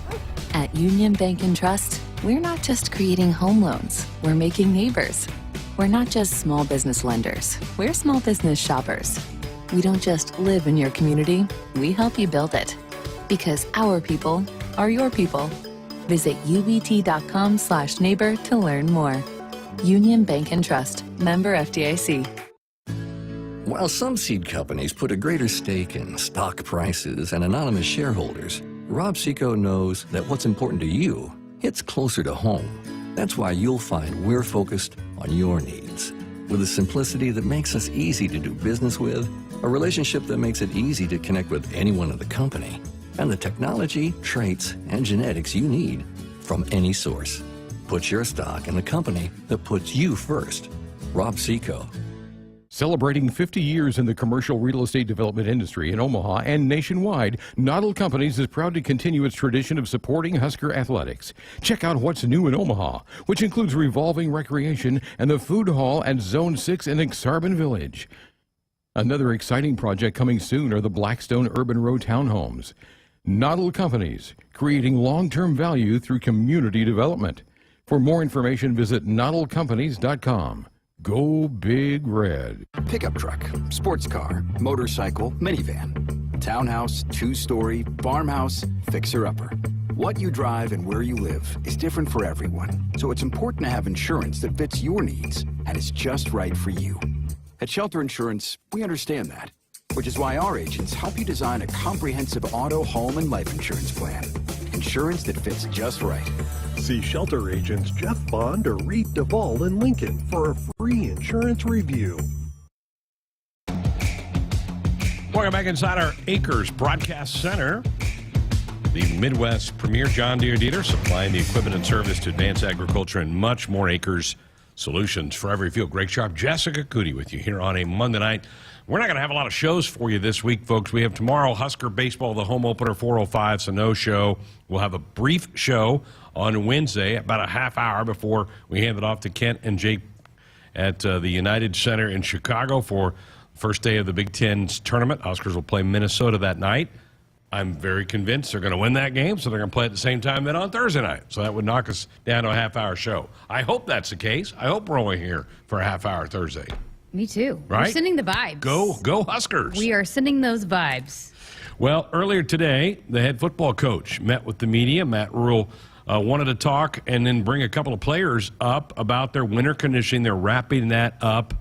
Speaker 23: At Union Bank and Trust, we're not just creating home loans, we're making neighbors. We're not just small business lenders, we're small business shoppers. We don't just live in your community, we help you build it. Because our people are your people. Visit ubt.com/neighbor to learn more. Union Bank and Trust, member FDIC.
Speaker 24: While some seed companies put a greater stake in stock prices and anonymous shareholders, Rob Seco knows that what's important to you hits closer to home. That's why you'll find we're focused on your needs. With a simplicity that makes us easy to do business with, a relationship that makes it easy to connect with anyone in the company, and the technology, traits, and genetics you need from any source. Put your stock in the company that puts you first. Rob Seco.
Speaker 3: Celebrating 50 years in the commercial real estate development industry in Omaha and nationwide, Noddle Companies is proud to continue its tradition of supporting Husker athletics. Check out what's new in Omaha, which includes revolving recreation and the food hall at Zone 6 in Exarban Village. Another exciting project coming soon are the Blackstone Urban Row townhomes. Noddle Companies, creating long-term value through community development. For more information, visit noddlecompanies.com. Go Big Red.
Speaker 25: Pickup truck, sports car, motorcycle, minivan, townhouse, 2-story, farmhouse, fixer-upper. What you drive and where you live is different for everyone, so it's important to have insurance that fits your needs and is just right for you. At Shelter Insurance, we understand that, which is why our agents help you design a comprehensive auto, home, and life insurance plan. Insurance that fits just right.
Speaker 26: See Shelter Agents Jeff Bond or Reed Duvall in Lincoln for a free insurance review.
Speaker 3: Welcome back inside our Acres Broadcast Center. The Midwest premier John Deere dealer, supplying the equipment and service to advance agriculture and much more. Acres solutions for every field. Greg Sharpe, Jessica Coody with you here on a Monday night. We're not going to have a lot of shows for you this week, folks. We have tomorrow Husker baseball, the home opener, 4:05, so no show. We'll have a brief show on Wednesday, about a half hour before we hand it off to Kent and Jake at the United Center in Chicago for the first day of the Big Ten's tournament. Huskers will play Minnesota that night. I'm very convinced they're going to win that game, so they're going to play at the same time then on Thursday night. So that would knock us down to a half-hour show. I hope that's the case. I hope we're only here for a half-hour Thursday.
Speaker 4: Me too.
Speaker 3: Right?
Speaker 4: We're sending the vibes.
Speaker 3: Go Huskers.
Speaker 4: We are sending those vibes.
Speaker 3: Well, earlier today, the head football coach met with the media. Matt Rhule wanted to talk and then bring a couple of players up about their winter conditioning. They're wrapping that up.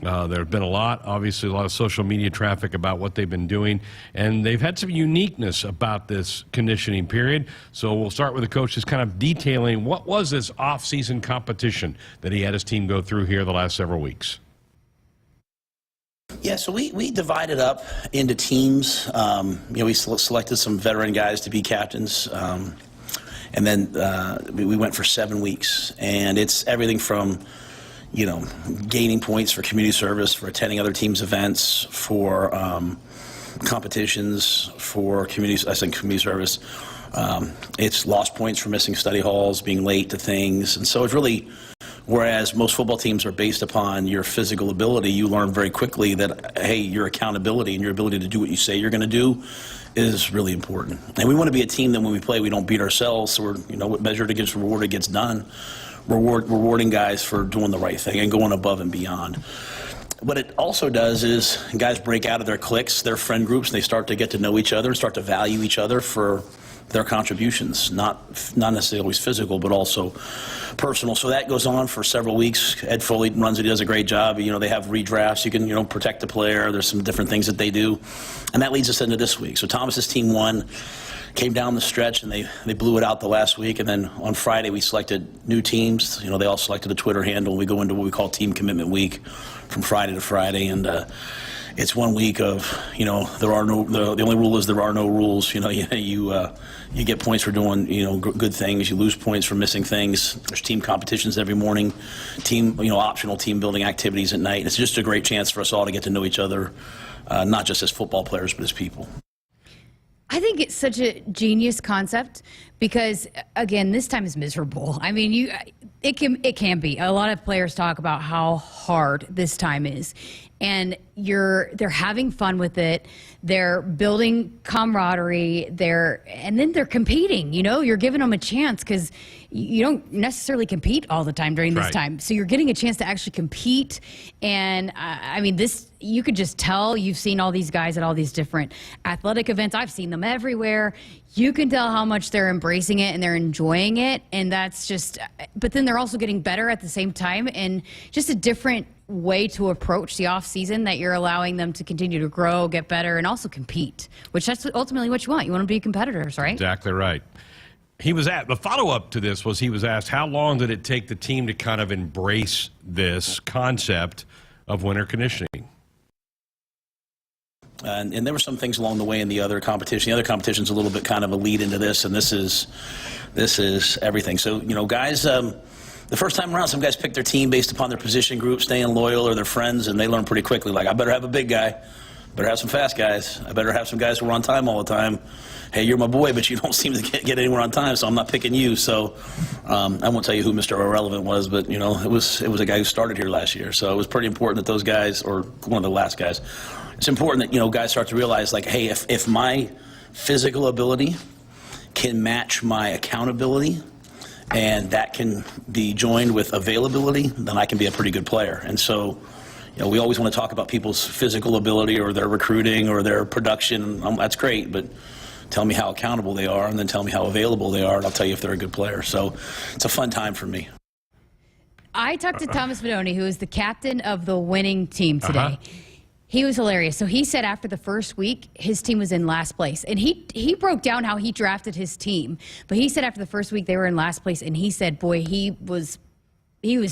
Speaker 3: There have been a lot of social media traffic about what they've been doing, and they've had some uniqueness about this conditioning period. So we'll start with the coach just kind of detailing what was this off-season competition that he had his team go through here the last several weeks.
Speaker 1: Yeah, so we divided up into teams. We selected some veteran guys to be captains. And then we went for 7 weeks. And it's everything from, gaining points for community service, for attending other teams' events, for competitions, for community service. It's lost points for missing study halls, being late to things. And so it's really, whereas most football teams are based upon your physical ability, you learn very quickly that, hey, your accountability and your ability to do what you say you're going to do is really important. And we want to be a team that when we play, we don't beat ourselves. So we're, measured against rewarded gets done. Rewarding guys for doing the right thing and going above and beyond. What it also does is guys break out of their cliques, their friend groups, and they start to get to know each other and start to value each other for their contributions, not necessarily always physical, but also personal. So that goes on for several weeks. Ed Foley runs it, he does a great job. They have redrafts. You can, protect the player. There's some different things that they do. And that leads us into this week. So Thomas's team won, came down the stretch, and they blew it out the last week. And then on Friday, we selected new teams. They all selected a Twitter handle. We go into what we call Team Commitment Week from Friday to Friday. And it's 1 week of, there are no, the only rule is there are no rules. You get points for doing, good things. You lose points for missing things. There's team competitions every morning, optional team building activities at night. It's just a great chance for us all to get to know each other, not just as football players, but as people.
Speaker 4: I think it's such a genius concept because, again, this time is miserable. I mean, it can be. A lot of players talk about how hard this time is, and they're having fun with it. They're building camaraderie. And then they're competing. You're giving them a chance because you don't necessarily compete all the time during this time. So you're getting a chance to actually compete. And I mean, you could just tell. You've seen all these guys at all these different athletic events. I've seen them everywhere. You can tell how much they're embracing it and they're enjoying it. And that's just, but then they're also getting better at the same time, and just a different way to approach the off season that you're allowing them to continue to grow, get better, and also compete, which that's ultimately what you want. You want to be competitors, right?
Speaker 3: Exactly right. The follow-up to this was he was asked, how long did it take the team to kind of embrace this concept of winter conditioning?
Speaker 1: And there were some things along the way in the other competition. The other competition's a little bit kind of a lead into this, and this is everything. So, guys, the first time around, some guys pick their team based upon their position group, staying loyal, or their friends, and they learn pretty quickly, like, I better have a big guy, better have some fast guys, I better have some guys who are on time all the time. Hey, you're my boy, but you don't seem to get anywhere on time, so I'm not picking you. So I won't tell you who Mr. Irrelevant was, but, it was a guy who started here last year. So it was pretty important that those guys, or one of the last guys, it's important that, guys start to realize, like, hey, if my physical ability can match my accountability, and that can be joined with availability, then I can be a pretty good player. And so, we always want to talk about people's physical ability or their recruiting or their production. That's great, but tell me how accountable they are, and then tell me how available they are, and I'll tell you if they're a good player. So it's a fun time for me.
Speaker 4: I talked to Thomas Fedoni, who is the captain of the winning team today. He was hilarious. So he said after the first week, his team was in last place. And he broke down how he drafted his team. But he said after the first week, they were in last place. And he said, boy, he was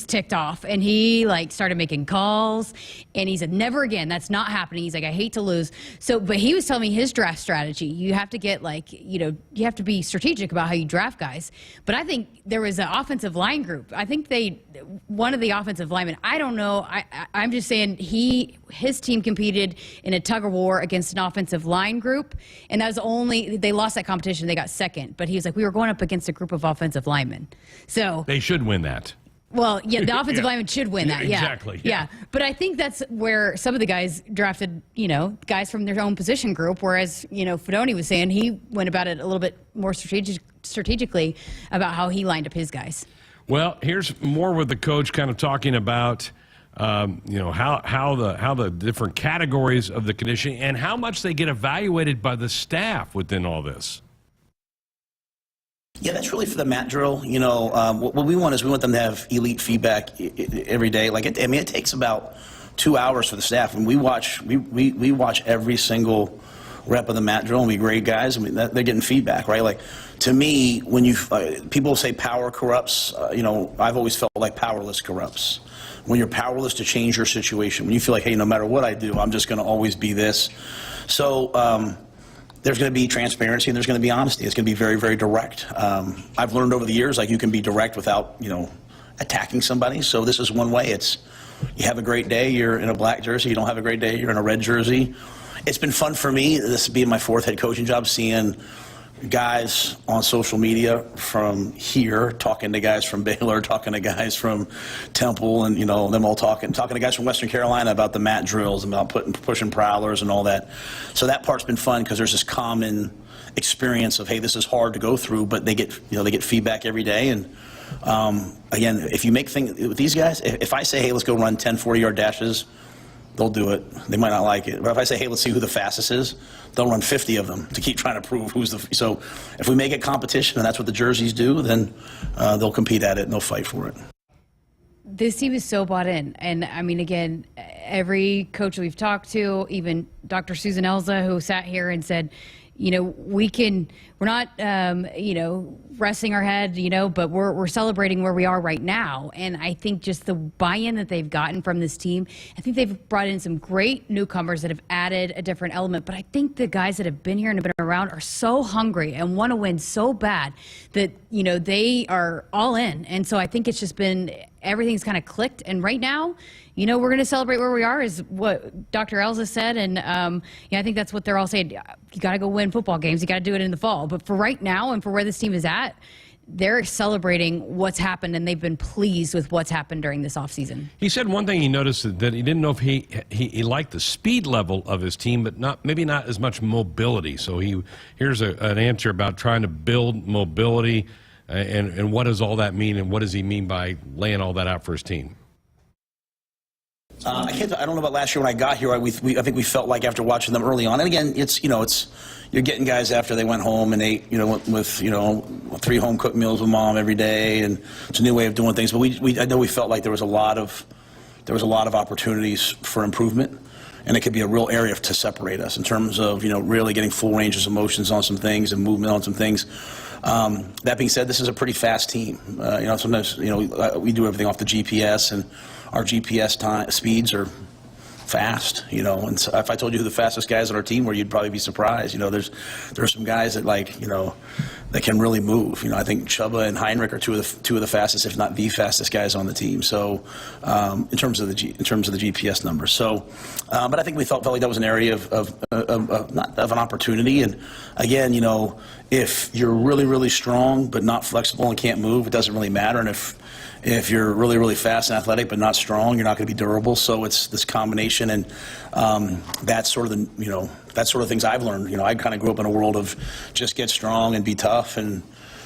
Speaker 4: ticked off, and he started making calls, and he said, never again. That's not happening. He's like, I hate to lose. So, but he was telling me his draft strategy. You have to get you have to be strategic about how you draft guys. But I think there was an offensive line group. I think one of the offensive linemen, I don't know. I'm just saying his team competed in a tug of war against an offensive line group. And that was they lost that competition. They got second, but he was like, we were going up against a group of offensive linemen. So
Speaker 3: they should win that.
Speaker 4: Well, yeah, the offensive lineman should win that. Yeah,
Speaker 3: exactly.
Speaker 4: Yeah, but I think that's where some of the guys drafted, guys from their own position group. Whereas, Fedoni was saying he went about it a little bit more strategically about how he lined up his guys.
Speaker 3: Well, here's more with the coach kind of talking about, how the different categories of the conditioning and how much they get evaluated by the staff within all this.
Speaker 1: Yeah, that's really for the mat drill. What we want is we want them to have elite feedback every day. It takes about 2 hours for the staff. And we watch every single rep of the mat drill, and we grade guys. They're getting feedback, right? To me, when people say power corrupts, I've always felt like powerless corrupts. when you're powerless to change your situation, when you feel like, hey, no matter what I do, I'm just going to always be this. So there's going to be transparency and there's going to be honesty. It's going to be very, very direct. I've learned over the years, like, you can be direct without, attacking somebody. So this is one way. It's, you have a great day, you're in a black jersey. You don't have a great day, you're in a red jersey. It's been fun for me, this being my 4th head coaching job, seeing guys on social media from here talking to guys from Baylor, talking to guys from Temple, and them all talking to guys from Western Carolina about the mat drills, about pushing prowlers and all that. So that part's been fun because there's this common experience of, hey, this is hard to go through, but they get feedback every day. And again, if you make things with these guys, if I say, hey, let's go run 10 40-yard dashes, they'll do it. They might not like it. But if I say, hey, let's see who the fastest is, they'll run 50 of them to keep trying to prove who's the. So if we make it competition, and that's what the jerseys do, then they'll compete at it and they'll fight for it.
Speaker 4: This team is so bought in. And I mean, again, every coach we've talked to, even Dr. Susan Elza, who sat here and said, we're not, resting our head, but we're celebrating where we are right now. And I think just the buy-in that they've gotten from this team, I think they've brought in some great newcomers that have added a different element. But I think the guys that have been here and have been around are so hungry and want to win so bad that, they are all in. And so I think it's just been, everything's kind of clicked. And right now, we're going to celebrate where we are, is what Dr. Elza said. And I think that's what they're all saying. You got to go win football games. You got to do it in the fall. But for right now and for where this team is at, they're celebrating what's happened, and they've been pleased with what's happened during this offseason.
Speaker 3: He said one thing he noticed, that he didn't know if he liked the speed level of his team, but maybe not as much mobility. So here's an answer about trying to build mobility, and what does all that mean, and what does he mean by laying all that out for his team?
Speaker 1: I don't know about last year when I got here. I think we felt like after watching them early on, and again, it's you're getting guys after they went home and ate with 3 home cooked meals with mom every day, and it's a new way of doing things. But I know we felt like there was a lot of opportunities for improvement, and it could be a real area to separate us in terms of really getting full ranges of motions on some things and movement on some things. That being said, this is a pretty fast team. Sometimes we do everything off the GPS, and our GPS speeds are fast, and so if I told you who the fastest guys on our team were, you'd probably be surprised. There's some guys that that can really move. I think Chubba and Heinrich are two of the fastest, if not the fastest guys on the team. So in terms of the GPS numbers. So, but I think we felt like that was an area of an opportunity. And again, if you're really, really strong but not flexible and can't move, it doesn't really matter. And if you're really, really fast and athletic but not strong, you're not going to be durable. So it's this combination, and that's sort of that's sort of things I've learned. I kind of grew up in a world of just get strong and be tough, and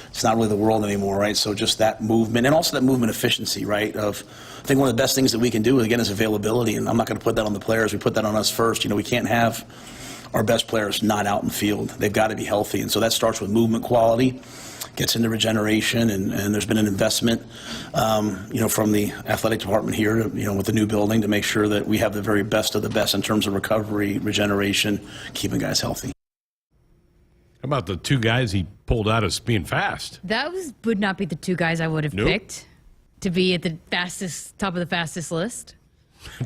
Speaker 1: it's not really the world anymore, right? So just that movement, and also that movement efficiency, right? I think one of the best things that we can do, again, is availability, and I'm not going to put that on the players. We put that on us first. We can't have our best players not out in the field. They've got to be healthy, and so that starts with movement quality, gets into regeneration, and there's been an investment, from the athletic department here, with the new building, to make sure that we have the very best of the best in terms of recovery, regeneration, keeping guys healthy.
Speaker 3: How about the 2 guys he pulled out as being fast?
Speaker 4: That would not be the 2 guys I would have picked to be at the top of the fastest list.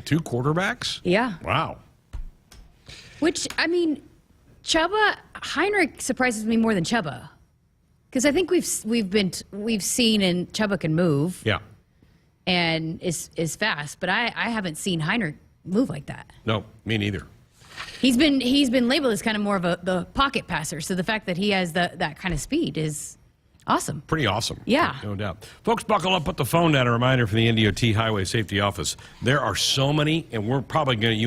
Speaker 3: 2 quarterbacks?
Speaker 4: Yeah.
Speaker 3: Wow.
Speaker 4: Which, I mean, Heinrich surprises me more than Chubba. Because I think we've seen, and Chubba can move. Yeah. And is fast, but I haven't seen Heinrich move like that.
Speaker 3: No, me neither.
Speaker 4: He's been labeled as kind of more of the pocket passer, so the fact that he has that kind of speed is awesome.
Speaker 3: Pretty awesome.
Speaker 4: Yeah.
Speaker 3: No doubt. Folks, buckle up, put the phone down. A reminder from the NDOT Highway Safety Office. There are so many, and you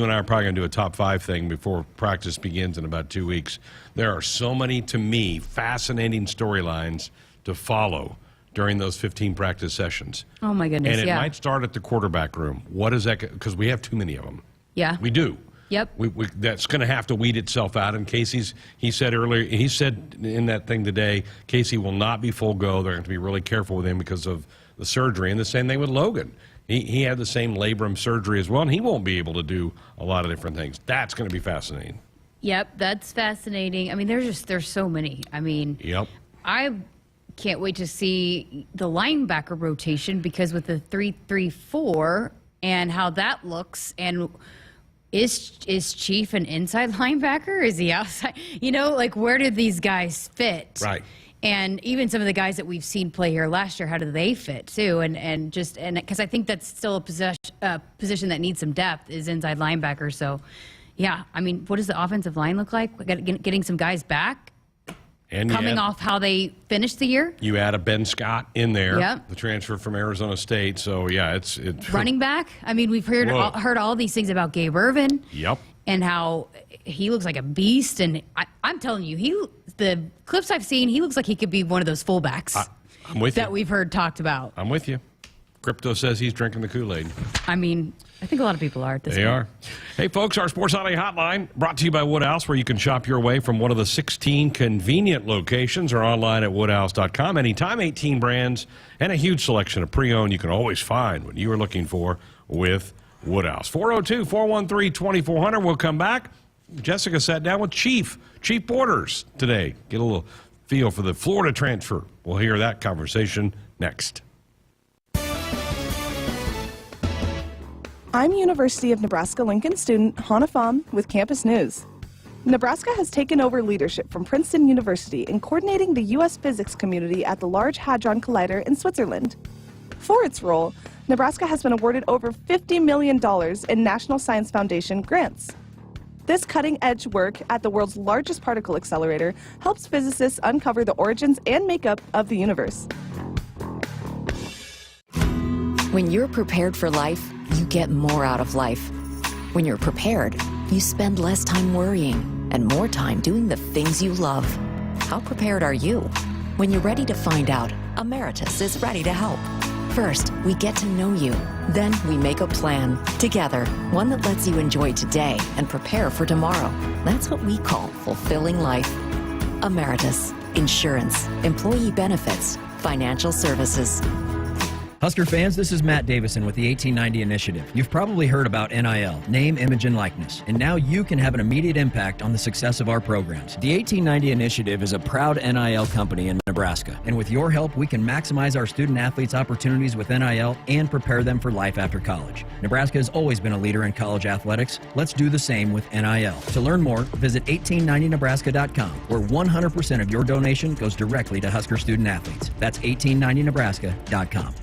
Speaker 3: and I are probably going to do a top 5 thing before practice begins in about 2 weeks. There are so many, to me, fascinating storylines to follow during those 15 practice sessions.
Speaker 4: Oh, my goodness,
Speaker 3: and it might start at the quarterback room. What is that? Because we have too many of them.
Speaker 4: Yeah.
Speaker 3: We do.
Speaker 4: Yep.
Speaker 3: That's going to have to weed itself out. And he said in that thing today, Casey will not be full go. They're going to be really careful with him because of the surgery. And the same thing with Logan. He had the same labrum surgery as well, and he won't be able to do a lot of different things. That's going to be fascinating.
Speaker 4: Yep, that's fascinating. I mean, there's so many. I mean,
Speaker 3: yep.
Speaker 4: I can't wait to see the linebacker rotation, because with the 3-3-4, and how that looks. And is Chief an inside linebacker? Is he outside? Like, where do these guys fit?
Speaker 6: Right.
Speaker 4: And even some of the guys that we've seen play here last year, how do they fit too? And because I think that's still a position that needs some depth is inside linebacker. So, yeah, I mean, what does the offensive line look like? Getting some guys back,
Speaker 6: and
Speaker 4: coming off how they finished the year.
Speaker 6: You add a Ben Scott in there,
Speaker 4: Yep.
Speaker 6: the transfer from Arizona State. So yeah, it's
Speaker 4: Running back. I mean, we've heard all these things about Gabe Ervin.
Speaker 6: Yep.
Speaker 4: And how he looks like a beast. And I'm telling you, the clips I've seen, he looks like he could be one of those fullbacks
Speaker 6: I'm with
Speaker 4: that
Speaker 6: you.
Speaker 4: we've heard talked about.
Speaker 6: I'm with you. Crypto says he's drinking the Kool-Aid.
Speaker 4: I mean, I think a lot of people are at this point.
Speaker 6: They are. Hey, folks, our Sports Alley Hotline brought to you by Woodhouse, where you can shop your way from one of the 16 convenient locations or online at woodhouse.com. Anytime, 18 brands and a huge selection of pre-owned you can always find what you are looking for with Woodhouse. 402-413-2400. We'll come back. Jessica sat down with Chief Borders today. Get a little feel for the Florida transfer. We'll hear that conversation next.
Speaker 22: I'm University of Nebraska-Lincoln student Hannah Pham with Campus News. Nebraska has taken over leadership from Princeton University in coordinating the U.S. physics community at the Large Hadron Collider in Switzerland. For its role, Nebraska has been awarded over $50 million in National Science Foundation grants. This cutting-edge work at the world's largest particle accelerator helps physicists uncover the origins and makeup of the universe.
Speaker 8: When you're prepared for life, you get more out of life. When you're prepared, you spend less time worrying and more time doing the things you love. How prepared are you? When you're ready to find out, Emeritus is ready to help. First, we get to know you. Then we make a plan together, one that lets you enjoy today and prepare for tomorrow. That's what we call fulfilling life. Emeritus, insurance, employee benefits, financial services.
Speaker 9: Husker fans, this is Matt Davison with the 1890 Initiative. You've probably heard about NIL, name, image, and likeness, and now you can have an immediate impact on the success of our programs. The 1890 Initiative is a proud NIL company in Nebraska, and with your help, we can maximize our student-athletes' opportunities with NIL and prepare them for life after college. Nebraska has always been a leader in college athletics. Let's do the same with NIL. To learn more, visit 1890nebraska.com, where 100% of your donation goes directly to Husker student-athletes. That's 1890nebraska.com.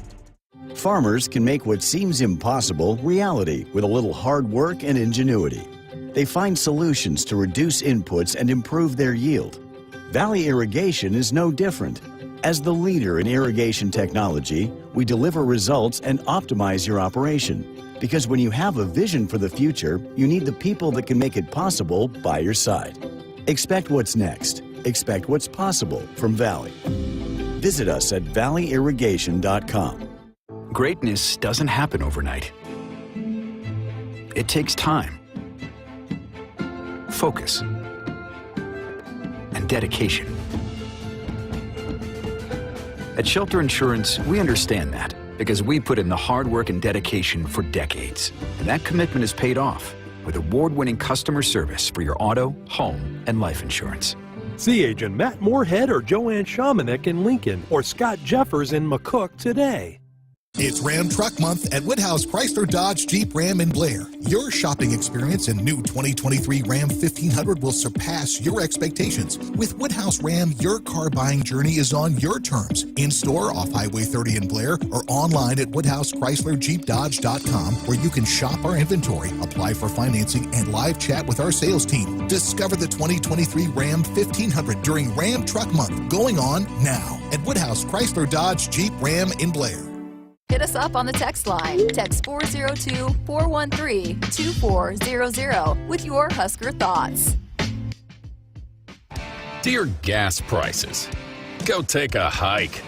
Speaker 11: Farmers can make what seems impossible reality with a little hard work and ingenuity. They find solutions to reduce inputs and improve their yield. Valley Irrigation is no different. As the leader in irrigation technology, we deliver results and optimize your operation. Because when you have a vision for the future, you need the people that can make it possible by your side. Expect what's next. Expect what's possible from Valley. Visit us at valleyirrigation.com.
Speaker 14: Greatness doesn't happen overnight. It takes time, focus, and dedication. At Shelter Insurance, we understand that because we put in the hard work and dedication for decades. And that commitment is paid off with award-winning customer service for your auto, home, and life insurance.
Speaker 26: See Agent Matt Moorhead or Joanne Shamanek in Lincoln or Scott Jeffers in McCook today.
Speaker 16: It's Ram Truck Month at Woodhouse Chrysler Dodge Jeep Ram in Blair. Your shopping experience in new 2023 Ram 1500 will surpass your expectations. With Woodhouse Ram, your car buying journey is on your terms. In-store off Highway 30 in Blair or online at WoodhouseChryslerJeepDodge.com, where you can shop our inventory, apply for financing, and live chat with our sales team. Discover the 2023 Ram 1500 during Ram Truck Month, going on now at Woodhouse Chrysler Dodge Jeep Ram in Blair.
Speaker 13: Hit us up on the text line. Text 402-413-2400 with your Husker thoughts.
Speaker 27: Dear gas prices, go take a hike.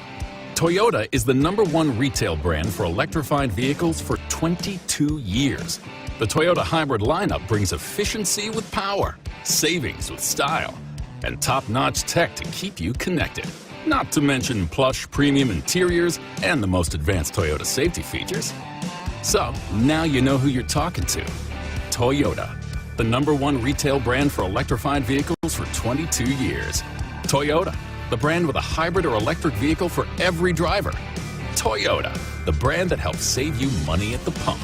Speaker 27: Toyota is the #1 retail brand for electrified vehicles for 22 years. The Toyota hybrid lineup brings efficiency with power, savings with style, and top-notch tech to keep you connected. Not to mention plush premium interiors and the most advanced Toyota safety features. So, now you know who you're talking to. Toyota, the #1 retail brand for electrified vehicles for 22 years. Toyota, the brand with a hybrid or electric vehicle for every driver. Toyota, the brand that helps save you money at the pump.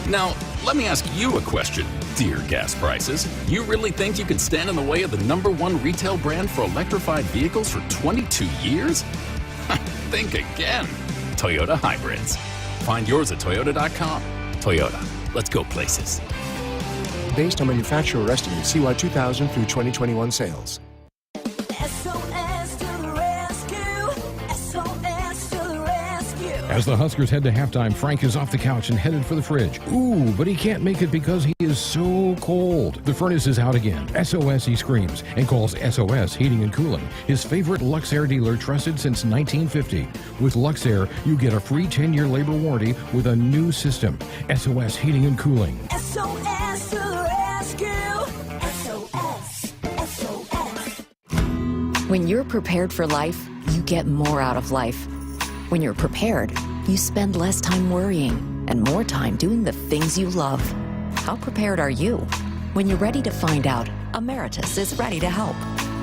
Speaker 27: Now, let me ask you a question, dear gas prices. You really think you can stand in the way of the #1 retail brand for electrified vehicles for 22 years? Think again. Toyota Hybrids. Find yours at Toyota.com. Toyota, let's go places.
Speaker 2: Based on manufacturer estimates, CY 2000 through 2021 sales.
Speaker 3: As the Huskers head to halftime, Frank is off the couch and headed for the fridge. Ooh, but he can't make it because he is so cold. The furnace is out again. SOS, he screams, and calls SOS Heating and Cooling, his favorite Luxair dealer trusted since 1950. With Luxair, you get a free 10-year labor warranty with a new system. SOS Heating and Cooling.
Speaker 5: SOS to the rescue. SOS. SOS.
Speaker 8: When you're prepared for life, you get more out of life. When you're prepared, you spend less time worrying and more time doing the things you love. How prepared are you? When you're ready to find out, Emeritus is ready to help.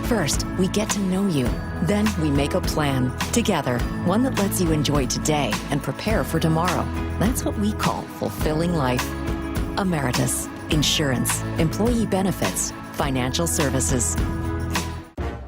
Speaker 8: First, we get to know you. Then we make a plan together, one that lets you enjoy today and prepare for tomorrow. That's what we call fulfilling life. Emeritus, insurance, employee benefits, financial services.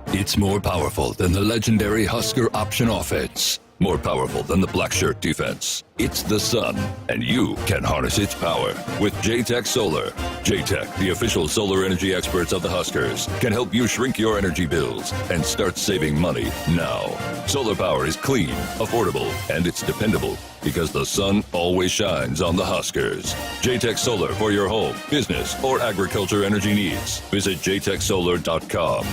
Speaker 7: It's more powerful than the legendary Husker option offense. More powerful than the black shirt defense. It's the sun, and you can harness its power with J-Tech Solar. J-Tech, the official solar energy experts of the Huskers, can help you shrink your energy bills and start saving money now. Solar power is clean, affordable, and it's dependable because the sun always shines on the Huskers. J-Tech Solar for your home, business, or agriculture energy needs. Visit jtechsolar.com.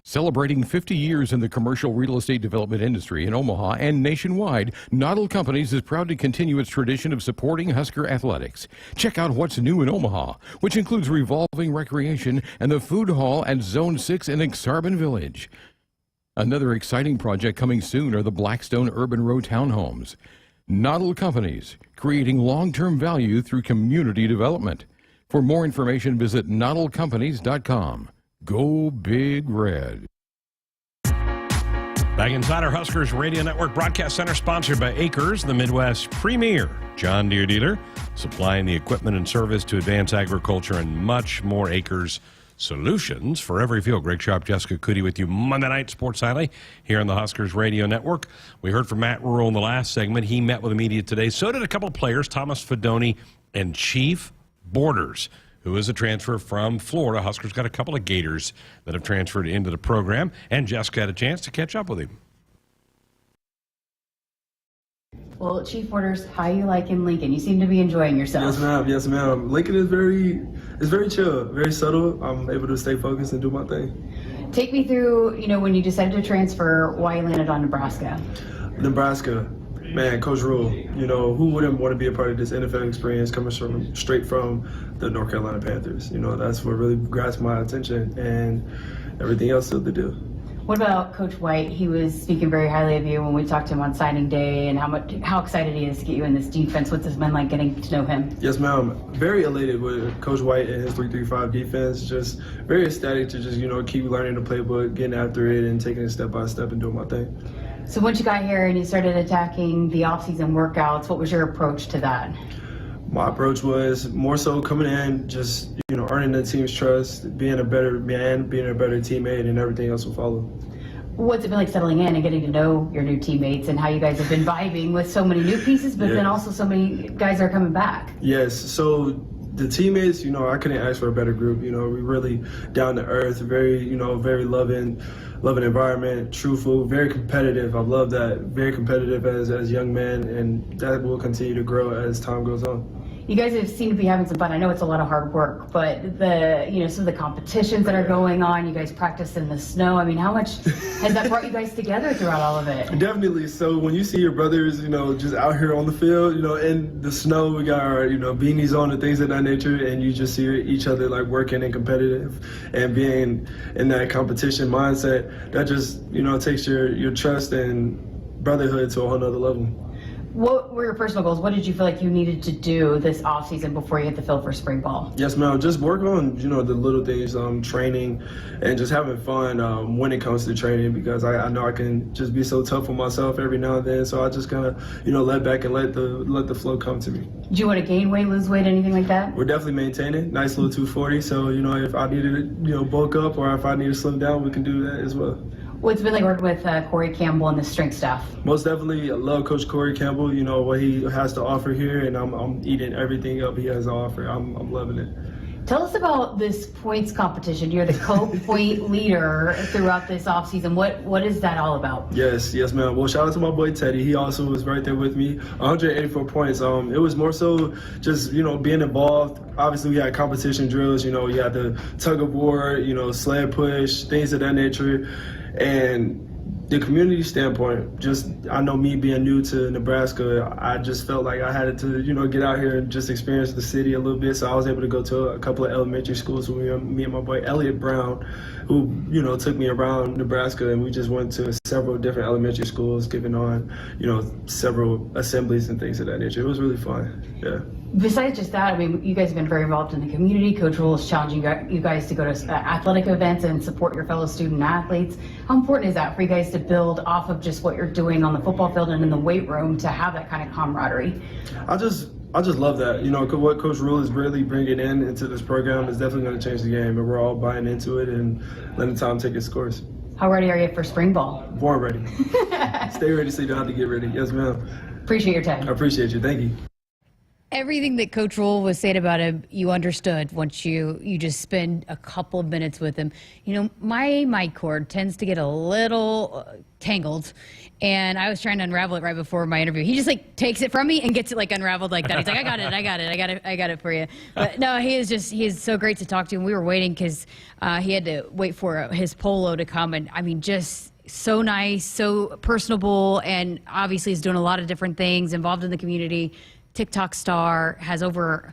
Speaker 3: Celebrating 50 years in the commercial real estate development industry in Omaha and nationwide, Noddle Companies is proud to continue its tradition of supporting Husker athletics. Check out what's new in Omaha, which includes revolving recreation and the food hall at Zone 6 in Exarban Village. Another exciting project coming soon are the Blackstone Urban Row townhomes. Noddle Companies, creating long-term value through community development. For more information, visit noddlecompanies.com. Go Big Red.
Speaker 6: Back inside our Huskers Radio Network Broadcast Center, sponsored by Acres, the Midwest's premier John Deere dealer, supplying the equipment and service to advance agriculture and much more. Acres solutions for every field. Greg Sharpe, Jessica Coody with you Monday night Sports Highlight here on the Huskers Radio Network. We heard from Matt Rhule in the last segment. He met with the media today. So did a couple of players, Thomas Fedoni and Chief Borders, who is a transfer from Florida. Huskers got a couple of Gators that have transferred into the program, and Jessica had a chance to catch up with him.
Speaker 4: Well, Chief Borders, how you like in Lincoln? You seem to be enjoying yourself.
Speaker 10: Yes, ma'am. Yes, ma'am. Lincoln is very chill, very subtle. I'm able to stay focused and do my thing.
Speaker 4: Take me through, when you decided to transfer, why you landed on Nebraska.
Speaker 10: Nebraska. Man, Coach Rhule, who wouldn't want to be a part of this NFL experience coming straight from the North Carolina Panthers? That's what really grasped my attention, and everything else still to do.
Speaker 4: What about Coach White? He was speaking very highly of you when we talked to him on signing day, and how excited he is to get you in this defense. What's it been like getting to know him?
Speaker 10: Yes, ma'am. Very elated with Coach White and his 3-3-5 defense. Just very ecstatic to just, keep learning the playbook, getting after it, and taking it step by step and doing my thing.
Speaker 4: So once you got here and you started attacking the off-season workouts, what was your approach to that?
Speaker 10: My approach was more so coming in, just, earning the team's trust, being a better man, being a better teammate, and everything else will follow.
Speaker 4: What's it been like settling in and getting to know your new teammates and how you guys have been vibing with so many new pieces, but then also so many guys are coming back?
Speaker 10: Yes, so the teammates, I couldn't ask for a better group. We really down to earth, very, very loving environment, truthful, very competitive. I love that. Very competitive as young men, and that will continue to grow as time goes on.
Speaker 4: You guys have seemed to be having some fun. I know it's a lot of hard work, but some of the competitions that are going on, you guys practice in the snow. I mean, how much has that brought you guys together throughout all of it?
Speaker 10: Definitely. So when you see your brothers, just out here on the field, in the snow, we got our, beanies on and things of that nature, and you just see each other like working and competitive and being in that competition mindset. That just, takes your trust and brotherhood to a whole nother level.
Speaker 4: What were your personal goals? What did you feel like you needed to do this offseason before you hit the field for spring ball?
Speaker 10: Yes, ma'am. Just work on, the little things, training and just having fun when it comes to training, because I know I can just be so tough on myself every now and then. So I just kind of, let back and let the flow come to me.
Speaker 4: Do you want to gain weight, lose weight, anything like that?
Speaker 10: We're definitely maintaining. Nice little 240. So, if I needed to, bulk up, or if I need to slim down, we can do that as well.
Speaker 4: What's it been like working with Corey Campbell and the strength staff?
Speaker 10: Most definitely, I love Coach Corey Campbell, what he has to offer here, and I'm eating everything up he has to offer. I'm loving it.
Speaker 4: Tell us about this points competition. You're the co-point leader throughout this offseason. What is that all about?
Speaker 10: Yes, ma'am. Well, shout out to my boy Teddy. He also was right there with me. 184 points. It was more so just, being involved. Obviously, we had competition drills. You had the tug of war, sled push, things of that nature. And the community standpoint, I know me being new to Nebraska, I just felt like I had to, get out here and just experience the city a little bit. So I was able to go to a couple of elementary schools with me and my boy Elliot Brown, who, took me around Nebraska, and we just went to several different elementary schools, giving on, several assemblies and things of that nature. It was really fun, yeah.
Speaker 4: Besides just that, you guys have been very involved in the community. Coach Rhule is challenging you guys to go to athletic events and support your fellow student athletes. How important is that for you guys to build off of just what you're doing on the football field and in the weight room to have that kind of camaraderie?
Speaker 10: I just love that. What Coach Rhule is really bringing into this program is definitely going to change the game, and we're all buying into it and letting time take its course.
Speaker 4: How ready are you for spring ball?
Speaker 10: Born ready. Stay ready so you don't have to get ready. Yes, ma'am.
Speaker 4: Appreciate your time.
Speaker 10: I appreciate you. Thank you.
Speaker 4: Everything that Coach Rhule was saying about him, you understood once you just spend a couple of minutes with him. My mic cord tends to get a little tangled, and I was trying to unravel it right before my interview. He just takes it from me and gets it unraveled like that. He's like, I got it for you. But no, he is so great to talk to. And we were waiting because he had to wait for his polo to come, and just so nice, so personable, and obviously is doing a lot of different things, involved in the community. TikTok star, has over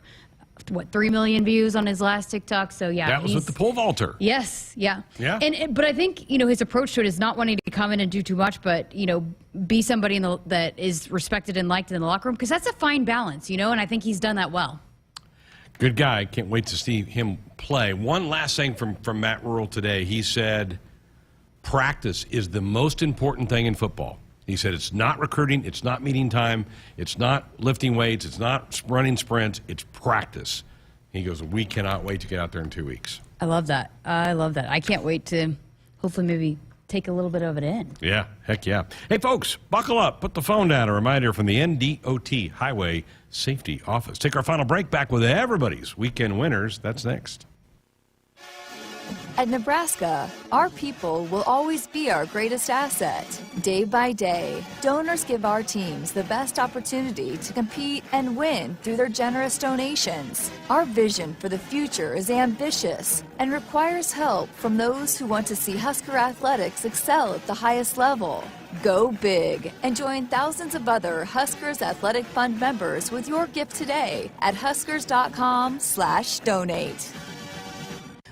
Speaker 4: 3 million views on his last TikTok. So yeah,
Speaker 6: that was with the pole vaulter.
Speaker 4: Yes, yeah. But I think his approach to it is not wanting to come in and do too much, but be somebody that is respected and liked in the locker room, because that's a fine balance, and I think he's done that well.
Speaker 6: Good guy. Can't wait to see him play. One last thing from Matt Rhule today. He said practice is the most important thing in football. He said it's not recruiting, it's not meeting time, it's not lifting weights, it's not running sprints, it's practice. He goes, we cannot wait to get out there in 2 weeks.
Speaker 4: I love that. I can't wait to hopefully maybe take a little bit of it in.
Speaker 6: Yeah, heck yeah. Hey, folks, buckle up. Put the phone down. A reminder from the NDOT Highway Safety Office. Take our final break. Back with everybody's weekend winners. That's next.
Speaker 13: At Nebraska, our people will always be our greatest asset. Day by day, donors give our teams the best opportunity to compete and win through their generous donations. Our vision for the future is ambitious and requires help from those who want to see Husker athletics excel at the highest level. Go big and join thousands of other Huskers Athletic Fund members with your gift today at huskers.com/donate.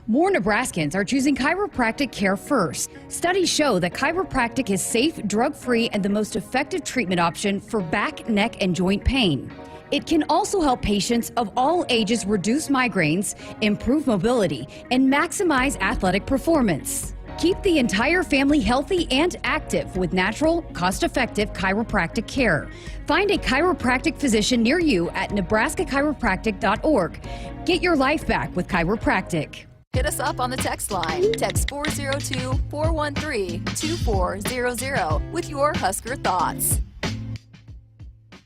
Speaker 4: More Nebraskans are choosing chiropractic care first. Studies show that chiropractic is safe, drug-free, and the most effective treatment option for back, neck, and joint pain. It can also help patients of all ages reduce migraines, improve mobility, and maximize athletic performance. Keep the entire family healthy and active with natural, cost-effective chiropractic care. Find a chiropractic physician near you at nebraska-chiropractic.org. Get your life back with chiropractic.
Speaker 13: Hit us up on the text line. Text 402-413-2400 with your Husker thoughts.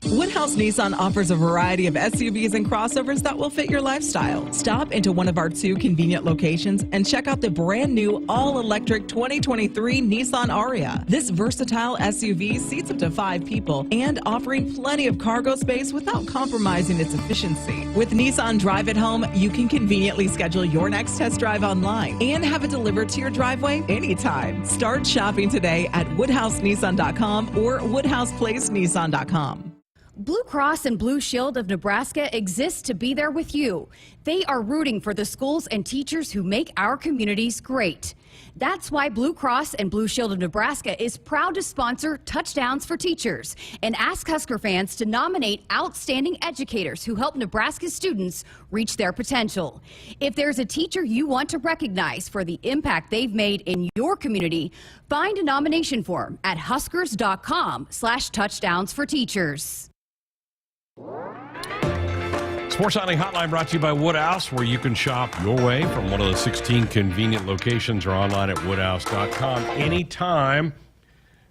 Speaker 12: Woodhouse Nissan offers a variety of SUVs and crossovers that will fit your lifestyle. Stop into one of our 2 convenient locations and check out the brand new all-electric 2023 Nissan Ariya. This versatile SUV seats up to 5 people and offering plenty of cargo space without compromising its efficiency. With Nissan Drive at Home, you can conveniently schedule your next test drive online and have it delivered to your driveway anytime. Start shopping today at woodhousenissan.com or woodhouseplacenissan.com.
Speaker 4: Blue Cross and Blue Shield of Nebraska exists to be there with you. They are rooting for the schools and teachers who make our communities great.
Speaker 15: That's why Blue Cross and Blue Shield of Nebraska is proud to sponsor Touchdowns for Teachers and ask Husker fans to nominate outstanding educators who help Nebraska students reach their potential. If there's a teacher you want to recognize for the impact they've made in your community, find a nomination form at huskers.com/touchdowns-for-teachers.
Speaker 6: Sports Nightly Hotline brought to you by Woodhouse, where you can shop your way from one of the 16 convenient locations or online at woodhouse.com anytime.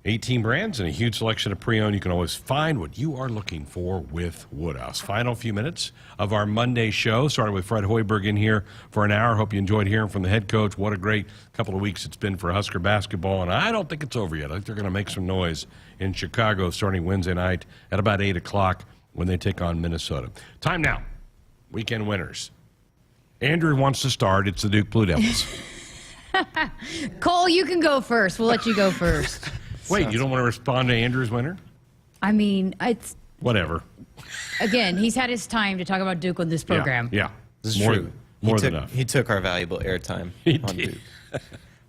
Speaker 6: 18 brands and a huge selection of pre-owned. You can always find what you are looking for with Woodhouse. Final few minutes of our Monday show. Started with Fred Hoiberg in here for an hour. Hope you enjoyed hearing from the head coach. What a great couple of weeks it's been for Husker basketball, and I don't think it's over yet. I think they're going to make some noise in Chicago starting Wednesday night at about 8 o'clock when they take on Minnesota. Time now. Weekend winners. Andrew wants to start. It's the Duke Blue Devils.
Speaker 4: Cole, you can go first. We'll let you go first.
Speaker 6: Wait, you don't want to respond to Andrew's winner?
Speaker 4: I mean, it's
Speaker 6: Whatever.
Speaker 4: again, he's had his time to talk about Duke on this program.
Speaker 6: Yeah.
Speaker 17: This is
Speaker 6: more,
Speaker 17: true.
Speaker 6: More
Speaker 17: he
Speaker 6: than
Speaker 17: took,
Speaker 6: enough.
Speaker 17: He took our valuable airtime on
Speaker 6: did.
Speaker 17: Duke.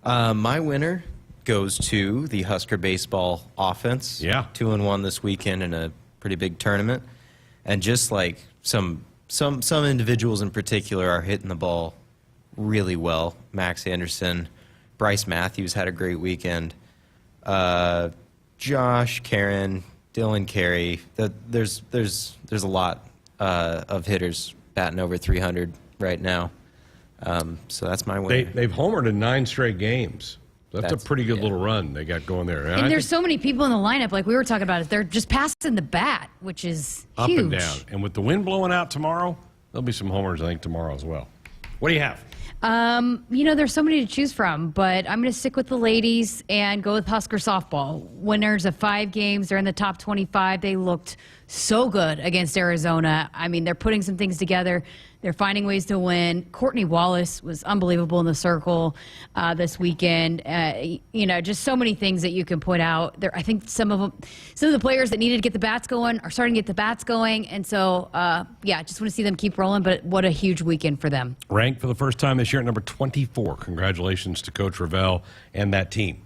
Speaker 17: My winner goes to the Husker baseball offense.
Speaker 6: Yeah.
Speaker 17: 2-1 this weekend in a pretty big tournament. And just like some individuals in particular are hitting the ball really well. Max Anderson, Bryce Matthews had a great weekend. Josh, Karen, Dylan Carey. There's a lot of hitters batting over 300 right now. So that's my winner.
Speaker 6: They've homered in 9 straight games. That's a pretty good little run they got going there.
Speaker 4: And there's so many people in the lineup, like we were talking about it. They're just passing the bat, which is
Speaker 6: up
Speaker 4: huge.
Speaker 6: and down. And with the wind blowing out tomorrow, there'll be some homers, I think, tomorrow as well. What do you have?
Speaker 4: There's so many to choose from, but I'm going to stick with the ladies and go with Husker softball. Winners of 5 games. They're in the top 25. They looked so good against Arizona. I mean, they're putting some things together. They're finding ways to win. Courtney Wallace was unbelievable in the circle this weekend. Just so many things that you can put out there. I think some of the players that needed to get the bats going are starting to get the bats going. And so, just want to see them keep rolling. But what a huge weekend for them.
Speaker 6: Ranked for the first time this year at number 24. Congratulations to Coach Rhule and that team.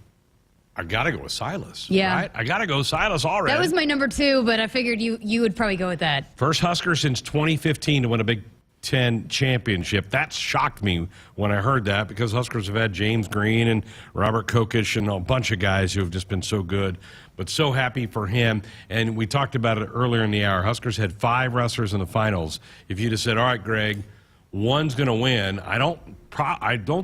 Speaker 6: I got to go with Silas.
Speaker 4: Yeah.
Speaker 6: Right? I got to go Silas already.
Speaker 4: That was my number 2, but I figured you would probably go with that.
Speaker 6: First Husker since 2015 to win a Big Ten championship. That shocked me when I heard that, because Huskers have had James Green and Robert Kokish and a bunch of guys who have just been so good. But so happy for him. And we talked about it earlier in the hour. Huskers had 5 wrestlers in the finals. If you'd have said, all right, Greg, one's going to win, I don't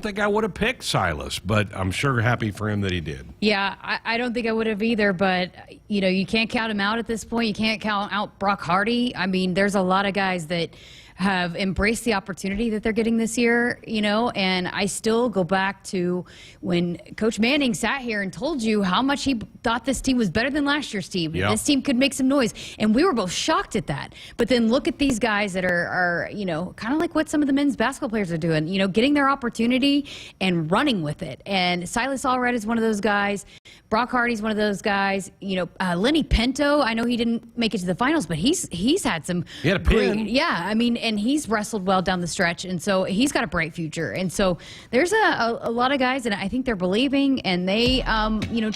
Speaker 6: think I would have picked Silas, but I'm sure happy for him that he did.
Speaker 4: Yeah, I don't think I would have either, but, you can't count him out at this point. You can't count out Brock Hardy. I mean, there's a lot of guys that have embraced the opportunity that they're getting this year, and I still go back to when Coach Manning sat here and told you how much he thought this team was better than last year's team.
Speaker 6: Yeah.
Speaker 4: This team could make some noise, and we were both shocked at that. But then look at these guys that are kind of like what some of the men's basketball players are doing, getting their opportunity and running with it. And Silas Allred is one of those guys. Brock Hardy's one of those guys. Lenny Pinto, I know he didn't make it to the finals, but he's had some
Speaker 6: He had a pin.
Speaker 4: Yeah, I mean, and he's wrestled well down the stretch, and so he's got a bright future. And so there's a lot of guys, and I think they're believing, and they,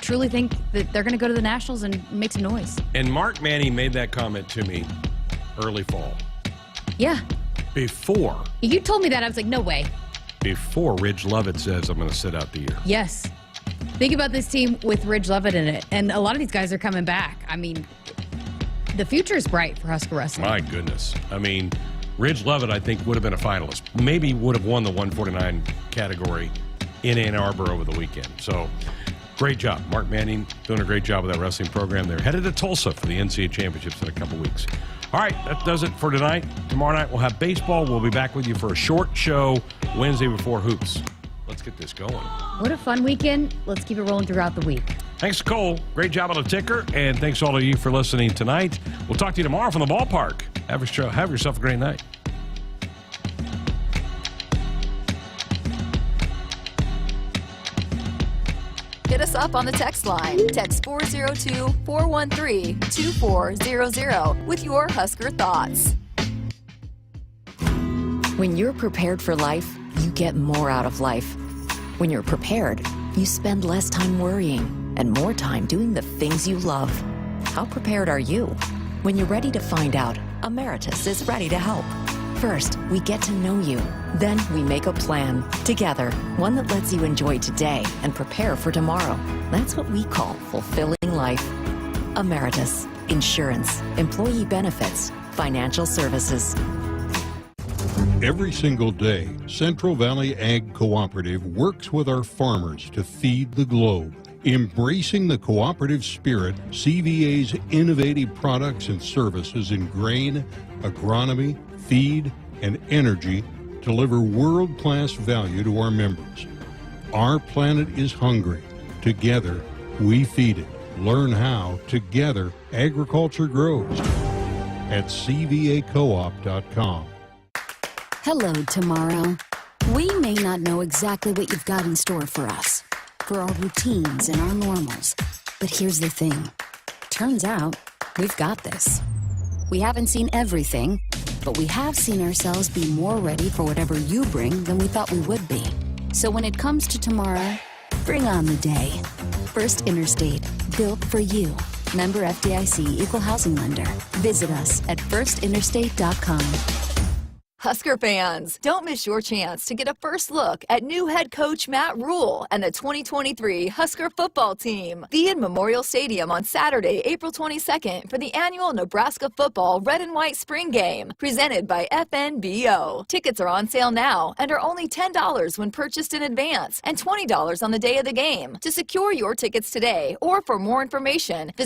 Speaker 4: truly think that they're going to go to the Nationals and make some noise.
Speaker 6: And Mark Manning made that comment to me early fall.
Speaker 4: Yeah.
Speaker 6: Before
Speaker 4: You told me that. I was like, no way.
Speaker 6: Ridge Lovett says I'm going to sit out the year.
Speaker 4: Yes. Think about this team with Ridge Lovett in it, and a lot of these guys are coming back. I mean, the future is bright for Husker wrestling.
Speaker 6: My goodness. I mean, Ridge Lovett, I think, would have been a finalist. Maybe would have won the 149 category in Ann Arbor over the weekend. So, great job. Mark Manning doing a great job with that wrestling program. They're headed to Tulsa for the NCAA championships in a couple weeks. All right, that does it for tonight. Tomorrow night we'll have baseball. We'll be back with you for a short show Wednesday before hoops. Let's get this going.
Speaker 4: What a fun weekend. Let's keep it rolling throughout the week.
Speaker 6: Thanks, Cole. Great job on the ticker. And thanks to all of you for listening tonight. We'll talk to you tomorrow from the ballpark. Have yourself a great night.
Speaker 13: Hit us up on the text line. Text 402-413-2400 with your Husker thoughts.
Speaker 8: When you're prepared for life, you get more out of life. When you're prepared, you spend less time worrying and more time doing the things you love. How prepared are you? When you're ready to find out, Emeritus is ready to help. First, we get to know you. Then we make a plan together, one that lets you enjoy today and prepare for tomorrow. That's what we call fulfilling life. Emeritus, insurance, employee benefits, financial services.
Speaker 18: Every single day, Central Valley Ag Cooperative works with our farmers to feed the globe. Embracing the cooperative spirit, CVA's innovative products and services in grain, agronomy, feed, and energy deliver world-class value to our members. Our planet is hungry. Together, we feed it. Learn how, together, agriculture grows at cvacoop.com.
Speaker 19: Hello, tomorrow. We may not know exactly what you've got in store for us, for our routines and our normals. But here's the thing. Turns out, we've got this. We haven't seen everything, but we have seen ourselves be more ready for whatever you bring than we thought we would be. So when it comes to tomorrow, bring on the day. First Interstate, built for you. Member FDIC, Equal Housing Lender. Visit us at firstinterstate.com.
Speaker 13: Husker fans, don't miss your chance to get a first look at new head coach Matt Rhule and the 2023 Husker football team. Be in Memorial Stadium on Saturday, April 22nd for the annual Nebraska football red and white spring game presented by FNBO. Tickets are on sale now and are only $10 when purchased in advance and $20 on the day of the game. To secure your tickets today or for more information, visit